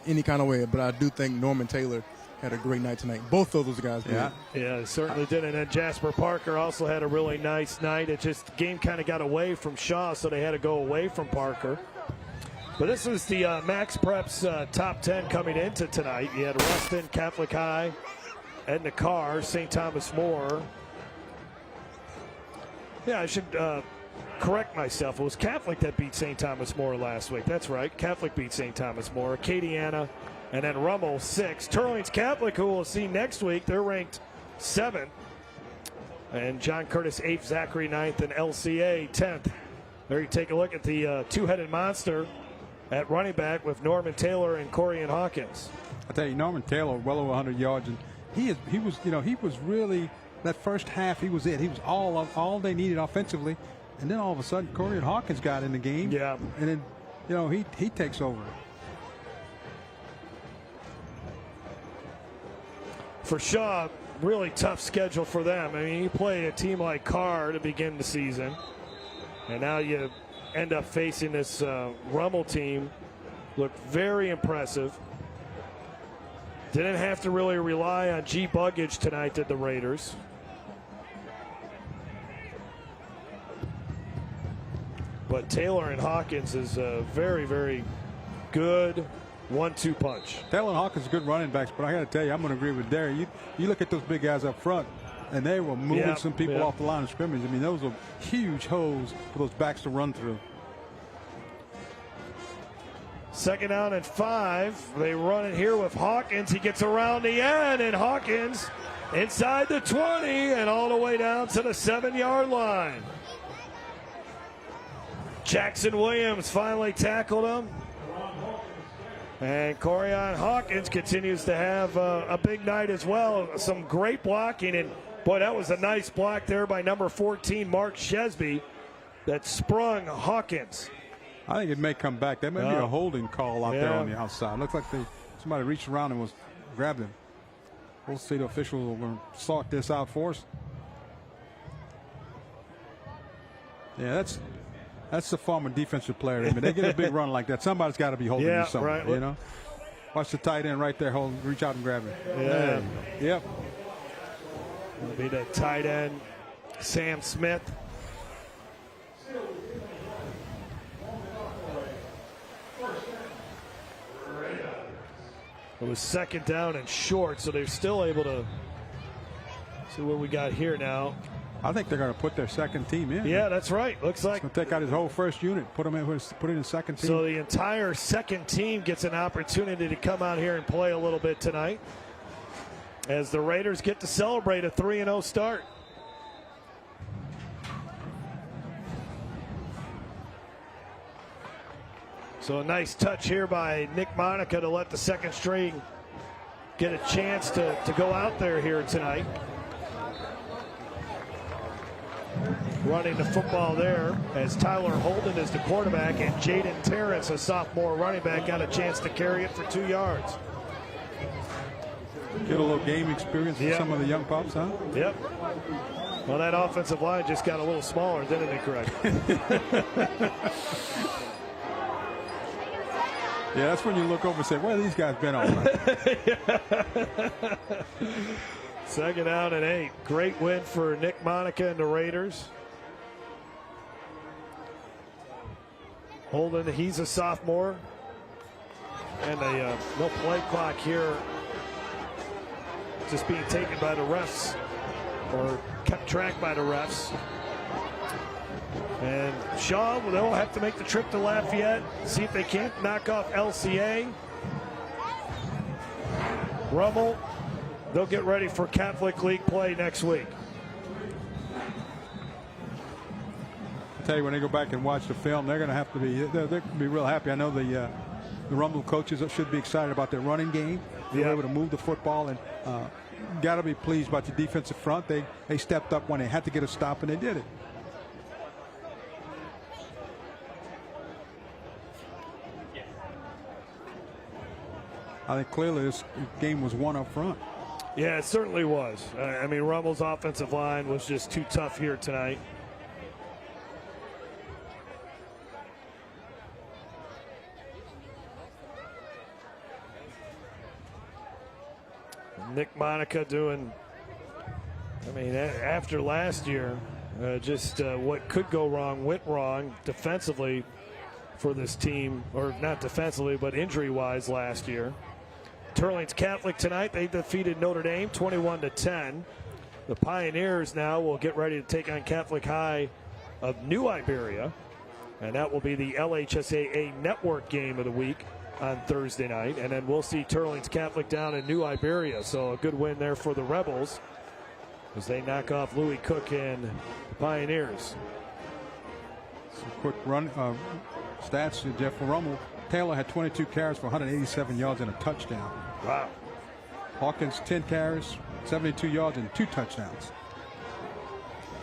any kind of way. But I do think Norman Taylor had a great night tonight. Both of those guys did. Yeah, certainly did. And then Jasper Parker also had a really nice night. It just, the game kind of got away from Shaw, so they had to go away from Parker. But this is the Max Preps top 10 coming into tonight. You had Ruston, Catholic High, Edna Carr, St. Thomas More. Yeah, I should correct myself. It was Catholic that beat St. Thomas More last week. That's right. Catholic beat St. Thomas More. Acadiana, and then Rummel 6. Turling's Catholic, who we'll see next week, they're ranked 7th. And John Curtis 8th, Zachary 9th, and LCA 10th. There you take a look at the two-headed monster at running back with Norman Taylor and Corian Hawkins. I tell you, Norman Taylor, well over 100 yards, and he was really, that first half, he was it. He was all they needed offensively, and then all of a sudden, Corian Hawkins got in the game. Yeah, and then he takes over. For Shaw, really tough schedule for them. I mean, you play a team like Carr to begin the season, and now you end up facing this Rummel team. Looked very impressive. Didn't have to really rely on G. Buggage tonight, did the Raiders. But Taylor and Hawkins is a very, very good 1-2 punch. Taylor and Hawkins are good running backs, but I got to tell you, I'm going to agree with Derry. You look at those big guys up front, and they were moving some people off the line of scrimmage. I mean, those are huge holes for those backs to run through. 2nd down and 5. They run it here with Hawkins. He gets around the end, and Hawkins inside the 20 and all the way down to the 7-yard line. Jackson Williams finally tackled him. And Corian Hawkins continues to have a big night as well. Some great blocking, and boy, that was a nice block there by number 14, Mark Shesby, that sprung Hawkins. I think it may come back. That may be a holding call out there on the outside. Looks like somebody reached around and grabbed him. We'll see. The officials will sort this out for us. Yeah, that's the former defensive player. I mean, they get a big run like that. Somebody's got to be holding you somewhere, right. You know. Watch the tight end right there. Reach out and grab it. Yeah. Yep. It'll be the tight end, Sam Smith. It was second down and short, so they're still able to see what we got here now. I think they're going to put their second team in. Yeah, that's right. Looks like going to take out his whole first unit, put it in second team. So the entire second team gets an opportunity to come out here and play a little bit tonight, as the Raiders get to celebrate a 3-0 start. So a nice touch here by Nick Monica to let the second string get a chance to go out there here tonight. Running the football there as Tyler Holden is the quarterback, and Jaden Terrence, a sophomore running back, got a chance to carry it for 2 yards. Get a little game experience for some of the young pups, huh? Yep. Well, that offensive line just got a little smaller, didn't it, Greg? Yeah, that's when you look over and say, well, these guys been all right. Second down and 8. Great win for Nick Monica and the Raiders. Holden, he's a sophomore. And a no play clock here. Just being taken by the refs, or kept track by the refs. And Shaw, they'll have to make the trip to Lafayette, see if they can't knock off LCA. Rummel, they'll get ready for Catholic League play next week. I tell you, when they go back and watch the film, they're going to have to be, they're going to be real happy. I know the Rummel coaches should be excited about their running game. They're able to move the football, and got to be pleased about the defensive front. They stepped up when they had to get a stop, and they did it. I think clearly this game was won up front. Yeah, it certainly was. I mean, Rummel's offensive line was just too tough here tonight. Nick Monica doing, I mean, after last year, just what could go wrong went wrong defensively for this team, or not defensively, but injury-wise last year. Turling's Catholic tonight, they defeated Notre Dame 21-10. The Pioneers now will get ready to take on Catholic High of New Iberia, and that will be the LHSAA network game of the week on Thursday night. And then we'll see Turling's Catholic down in New Iberia, so a good win there for the Rebels as they knock off Louis Cook and Pioneers. Some quick run stats to Jeff Rummel. Taylor had 22 carries for 187 yards and a touchdown. Wow. Hawkins 10 carries, 72 yards and 2 touchdowns.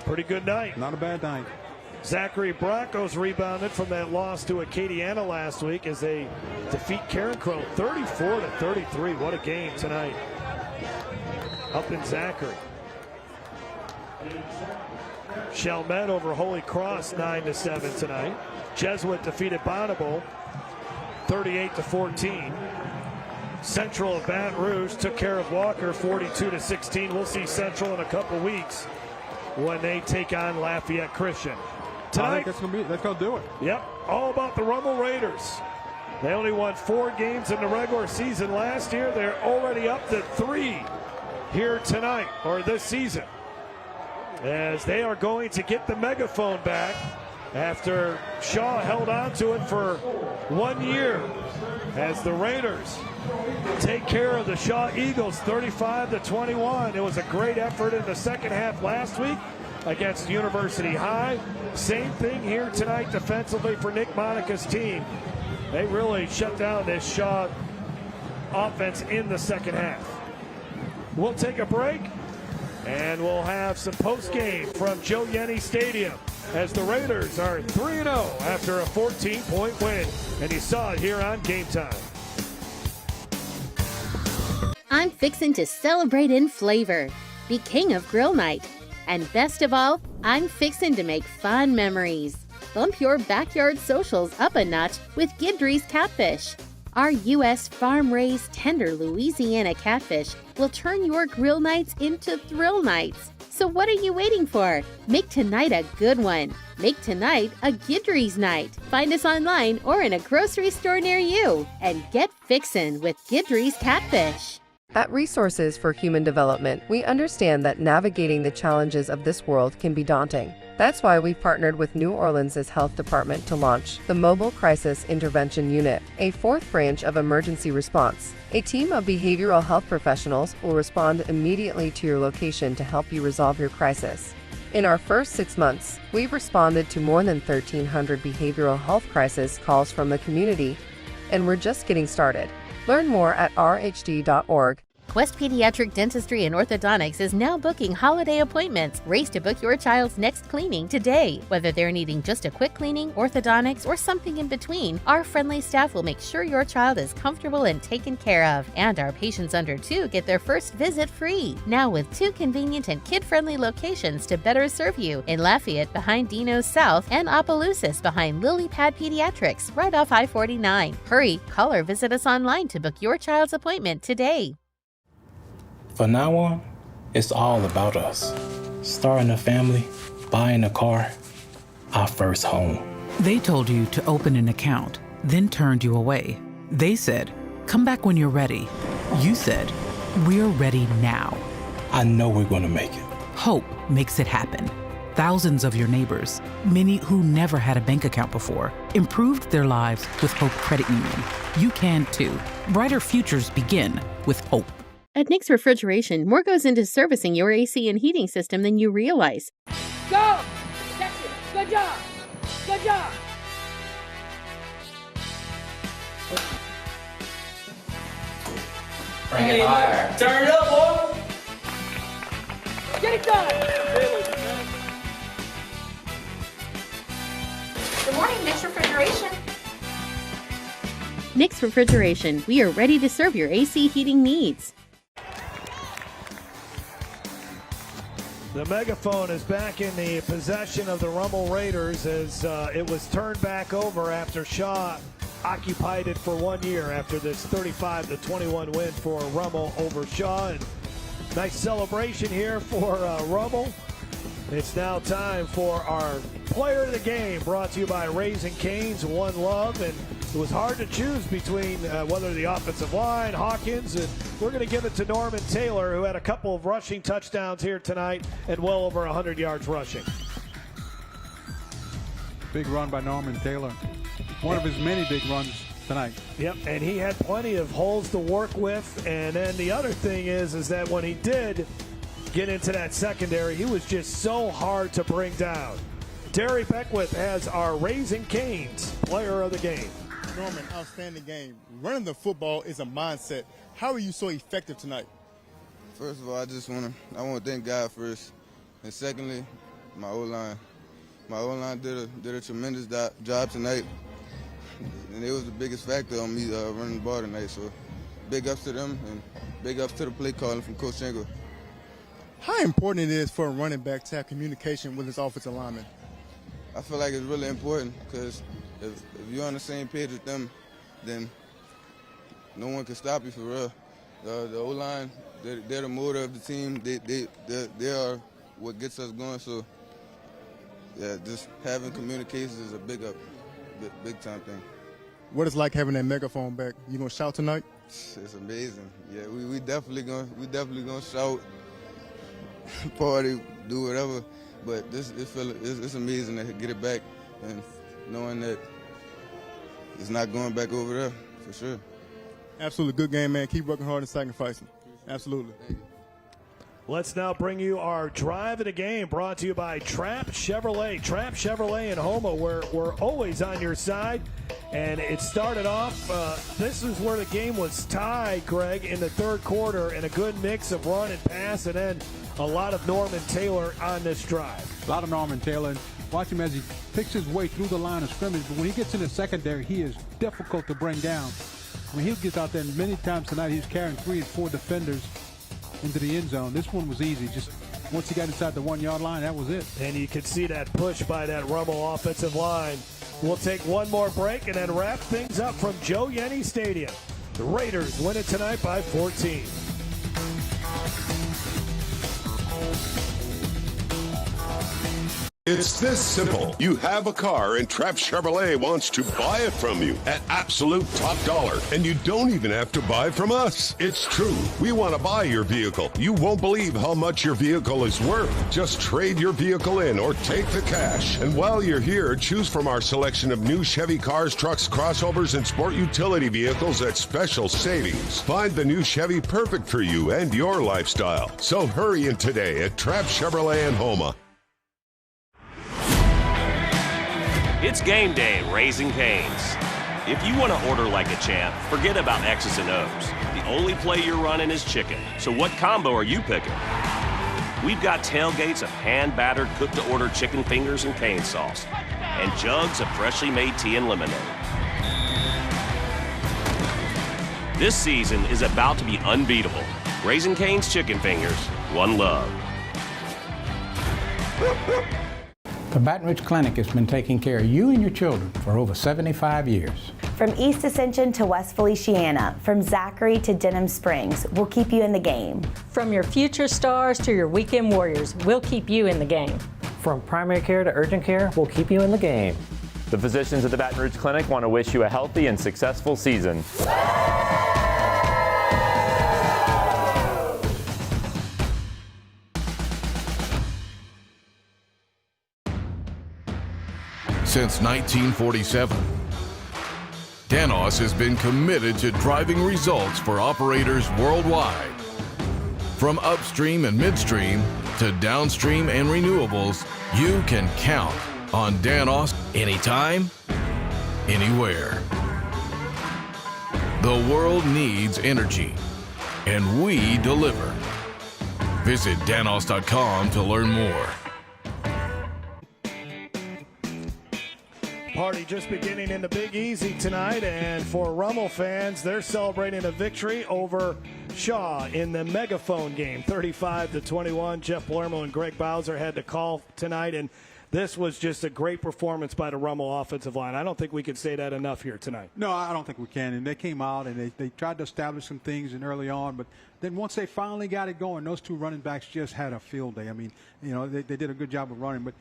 Pretty good night. Not a bad night. Zachary Broncos rebounded from that loss to Acadiana last week as they defeat Carencro 34-33. What a game tonight up in Zachary. Chalmette over Holy Cross 9-7 tonight. Jesuit defeated Bonneville 38-14. Central of Baton Rouge took care of Walker 42-16. We'll see Central in a couple weeks when they take on Lafayette Christian. Tonight, that's going to do it. Yep, all about the Rummel Raiders. They only won 4 games in the regular season last year. They're already up to 3 here tonight, or this season, as they are going to get the megaphone back after Shaw held on to it for 1 year, as the Raiders take care of the Shaw Eagles 35-21. It was a great effort in the second half last week against University High. Same thing here tonight defensively for Nick Monica's team. They really shut down this Shaw offense in the second half. We'll take a break, and we'll have some post-game from Joe Yenny Stadium as the Raiders are 3-0 after a 14-point win. And you saw it here on Game Time. I'm fixin' to celebrate in flavor, be king of grill night, and best of all, I'm fixin' to make fun memories. Bump your backyard socials up a notch with Guidry's Catfish. Our U.S. farm-raised tender Louisiana catfish will turn your grill nights into thrill nights. So what are you waiting for? Make tonight a good one. Make tonight a Guidry's night. Find us online or in a grocery store near you. And get fixin' with Guidry's Catfish. At Resources for Human Development, we understand that navigating the challenges of this world can be daunting. That's why we've partnered with New Orleans' health department to launch the Mobile Crisis Intervention Unit, a fourth branch of emergency response. A team of behavioral health professionals will respond immediately to your location to help you resolve your crisis. In our first 6 months, we've responded to more than 1,300 behavioral health crisis calls from the community, and we're just getting started. Learn more at rhd.org. Quest Pediatric Dentistry and Orthodontics is now booking holiday appointments. Race to book your child's next cleaning today. Whether they're needing just a quick cleaning, orthodontics, or something in between, our friendly staff will make sure your child is comfortable and taken care of. And our patients under 2 get their first visit free. Now with 2 convenient and kid-friendly locations to better serve you in Lafayette behind Dino's South and Opelousas behind Lily Pad Pediatrics right off I-49. Hurry, call or visit us online to book your child's appointment today. From now on, it's all about us. Starting a family, buying a car, our first home. They told you to open an account, then turned you away. They said, come back when you're ready. You said, we're ready now. I know we're going to make it. Hope makes it happen. Thousands of your neighbors, many who never had a bank account before, improved their lives with Hope Credit Union. You can too. Brighter futures begin with Hope. At Nick's Refrigeration, more goes into servicing your AC and heating system than you realize. Go! That's it. Good job. Good job. Bring it higher. Turn it up, boy. Get it done. Good morning, Nick's Refrigeration. Nick's Refrigeration, we are ready to serve your AC heating needs. The megaphone is back in the possession of the Rummel Raiders as it was turned back over after Shaw occupied it for 1 year after this 35-21 win for Rummel over Shaw. And nice celebration here for Rummel. It's now time for our player of the game, brought to you by Raising Cane's One Love. And it was hard to choose between whether the offensive line, Hawkins, and we're going to give it to Norman Taylor, who had a couple of rushing touchdowns here tonight and well over 100 yards rushing. Big run by Norman Taylor. One of his many big runs tonight. Yep, and he had plenty of holes to work with. And then the other thing is that when he did get into that secondary, he was just so hard to bring down. Terry Beckwith has our Raising Cane's player of the game. Norman, outstanding game. Running the football is a mindset. How are you so effective tonight? First of all, I want to thank God first, and secondly, my O-line. My O-line did a tremendous job tonight, and it was the biggest factor on me running the ball tonight. So, big ups to them, and big ups to the play calling from Coach Schenkel. How important it is for a running back to have communication with his offensive lineman? I feel like it's really important because if you're on the same page with them, then no one can stop you for real. The O-line, they're the motor of the team. They are what gets us going. So, yeah, just having communications is a big time thing. What is like having that megaphone back? You gonna shout tonight? It's amazing. Yeah, we definitely gonna shout, party, do whatever. But it's amazing to get it back and knowing that it's not going back over there for sure. Absolutely, good game, man. Keep working hard and sacrificing. Absolutely. Let's now bring you our drive of the game, brought to you by Trapp Chevrolet. Trapp Chevrolet in Houma, where we're always on your side. And it started off, this is where the game was tied, Greg, in the third quarter, and a good mix of run and pass, and then a lot of Norman Taylor on this drive. A lot of Norman Taylor. And watch him as he picks his way through the line of scrimmage. But when he gets in the secondary, he is difficult to bring down. When he gets out there, and many times tonight he's carrying 3 and 4 defenders into the end zone. This one was easy. Just once he got inside the 1 yard line, that was it. And you could see that push by that Rummel offensive line. We'll take one more break and then wrap things up from Joe Yenny Stadium. The Raiders win it tonight by 14. It's this simple. You have a car and Trapp Chevrolet wants to buy it from you at absolute top dollar. And you don't even have to buy from us. It's true. We want to buy your vehicle. You won't believe how much your vehicle is worth. Just trade your vehicle in or take the cash. And while you're here, choose from our selection of new Chevy cars, trucks, crossovers, and sport utility vehicles at special savings. Find the new Chevy perfect for you and your lifestyle. So hurry in today at Trapp Chevrolet in Houma. It's game day at Raising Cane's. If you want to order like a champ, forget about X's and O's. The only play you're running is chicken. So what combo are you picking? We've got tailgates of hand-battered, cooked-to-order chicken fingers and cane sauce, and jugs of freshly made tea and lemonade. This season is about to be unbeatable. Raising Cane's chicken fingers, one love. The Baton Rouge Clinic has been taking care of you and your children for over 75 years. From East Ascension to West Feliciana, from Zachary to Denham Springs, we'll keep you in the game. From your future stars to your weekend warriors, we'll keep you in the game. From primary care to urgent care, we'll keep you in the game. The physicians at the Baton Rouge Clinic want to wish you a healthy and successful season. Since 1947, Danos has been committed to driving results for operators worldwide. From upstream and midstream to downstream and renewables, you can count on Danos anytime, anywhere. The world needs energy, and we deliver. Visit Danos.com to learn more. Party just beginning in the Big Easy tonight, and for Rummel fans, they're celebrating a victory over Shaw in the megaphone game, 35-21. Jeff Palermo and Greg Bowser had the call tonight, and this was just a great performance by the Rummel offensive line. I don't think we can say that enough here tonight. No, I don't think we can. And they came out and they tried to establish some things in early on, but then once they finally got it going, those two running backs just had a field day. I mean, you know, they did a good job of running, but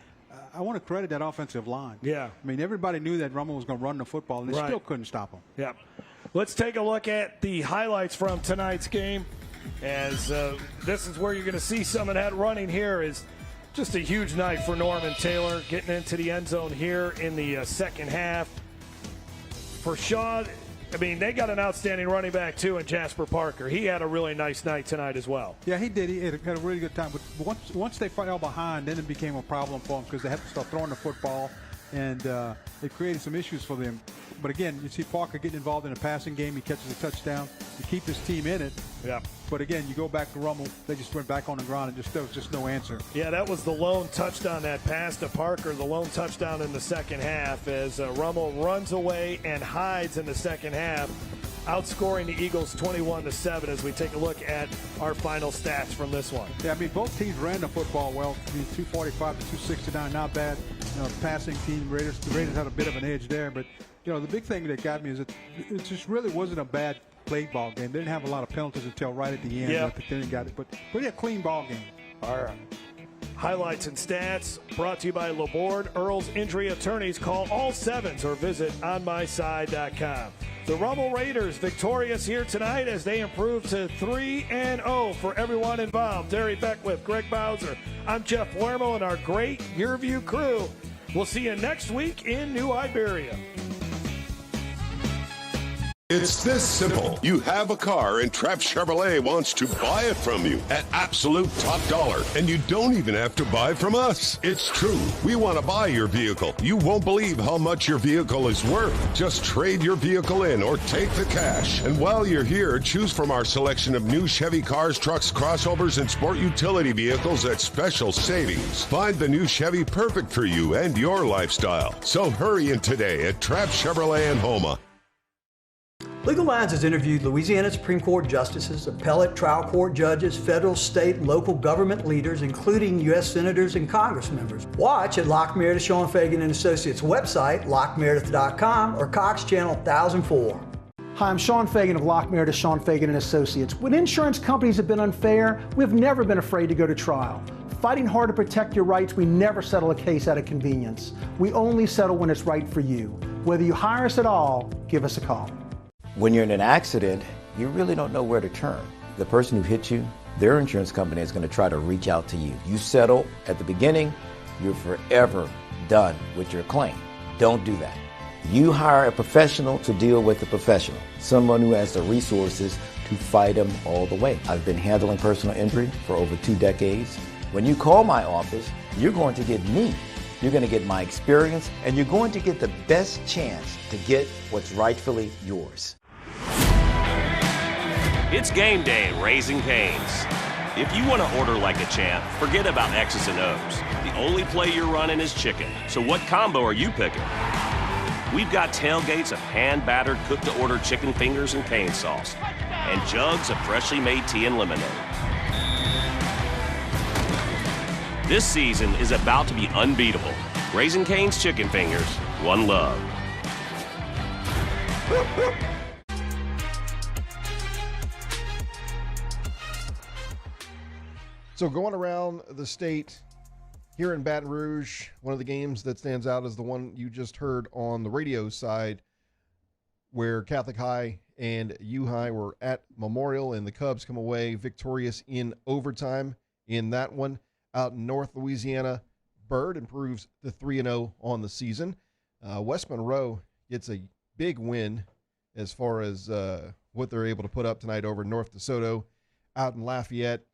I want to credit that offensive line. Yeah. I mean, everybody knew that Rummel was going to run the football, and they still couldn't stop him. Yeah. Let's take a look at the highlights from tonight's game, as this is where you're going to see some of that running here. Is just a huge night for Norman Taylor, getting into the end zone here in the second half. For Shaw, I mean, they got an outstanding running back, too, in Jasper Parker. He had a really nice night tonight as well. Yeah, he did. He had a really good time. But once they fell behind, then it became a problem for them because they had to start throwing the football, and it created some issues for them. But, again, you see Parker getting involved in a passing game. He catches a touchdown to keep his team in it. Yeah. But, again, you go back to Rummel, they just went back on the ground, and there was just no answer. Yeah, that was the lone touchdown, that pass to Parker, the lone touchdown in the second half, as Rummel runs away and hides in the second half, outscoring the Eagles 21-7 as we take a look at our final stats from this one. Yeah, I mean, both teams ran the football well. I mean, 245 to 269, not bad. You know, the passing team, the Raiders had a bit of an edge there, but you know, the big thing that got me is that it just really wasn't a bad played ball game. They didn't have a lot of penalties until right at the end. Yeah. They didn't got it, but pretty a clean ball game. All right. Highlights and stats brought to you by Laborde Earls Injury Attorneys. Call all sevens or visit onmyside.com. The Rummel Raiders victorious here tonight as they improve to 3-0 for everyone involved. Terry Beckwith, Greg Bowser. I'm Jeff Palermo and our great Yearview crew. We'll see you next week in New Iberia. It's this simple. You have a car and Trap Chevrolet wants to buy it from you at absolute top dollar, and you don't even have to buy from us. It's true. We want to buy your vehicle. You won't believe how much your vehicle is worth. Just trade your vehicle in or take the cash. And while you're here, choose from our selection of new Chevy cars, trucks, crossovers, and sport utility vehicles at special savings. Find the new Chevy perfect for you and your lifestyle. So hurry in today at Trap Chevrolet in Houma. Legal Minds has interviewed Louisiana Supreme Court justices, appellate trial court judges, federal, state, and local government leaders, including U.S. senators and Congress members. Watch at Locke Meredith, Sean Fagan & Associates website, LockeMeredith.com, or Cox Channel 1004. Hi, I'm Sean Fagan of Locke Meredith, Sean Fagan & Associates. When insurance companies have been unfair, we've never been afraid to go to trial. Fighting hard to protect your rights, we never settle a case out of convenience. We only settle when it's right for you. Whether you hire us at all, give us a call. When you're in an accident, you really don't know where to turn. The person who hit you, their insurance company is going to try to reach out to you. You settle at the beginning, you're forever done with your claim. Don't do that. You hire a professional to deal with a professional, someone who has the resources to fight them all the way. I've been handling personal injury for over 2 decades. When you call my office, you're going to get me. You're going to get my experience, and you're going to get the best chance to get what's rightfully yours. It's game day at Raising Cane's. If you want to order like a champ, forget about X's and O's. The only play you're running is chicken. So what combo are you picking? We've got tailgates of hand-battered, cooked-to-order chicken fingers and cane sauce, and jugs of freshly made tea and lemonade. This season is about to be unbeatable. Raising Cane's Chicken Fingers, one love. So going around the state here in Baton Rouge, one of the games that stands out is the one you just heard on the radio side, where Catholic High and U High were at Memorial, and the Cubs come away victorious in overtime in that one. Out in North Louisiana, Bird improves to 3-0 on the season. West Monroe gets a big win as far as what they're able to put up tonight over North DeSoto. Out in Lafayette,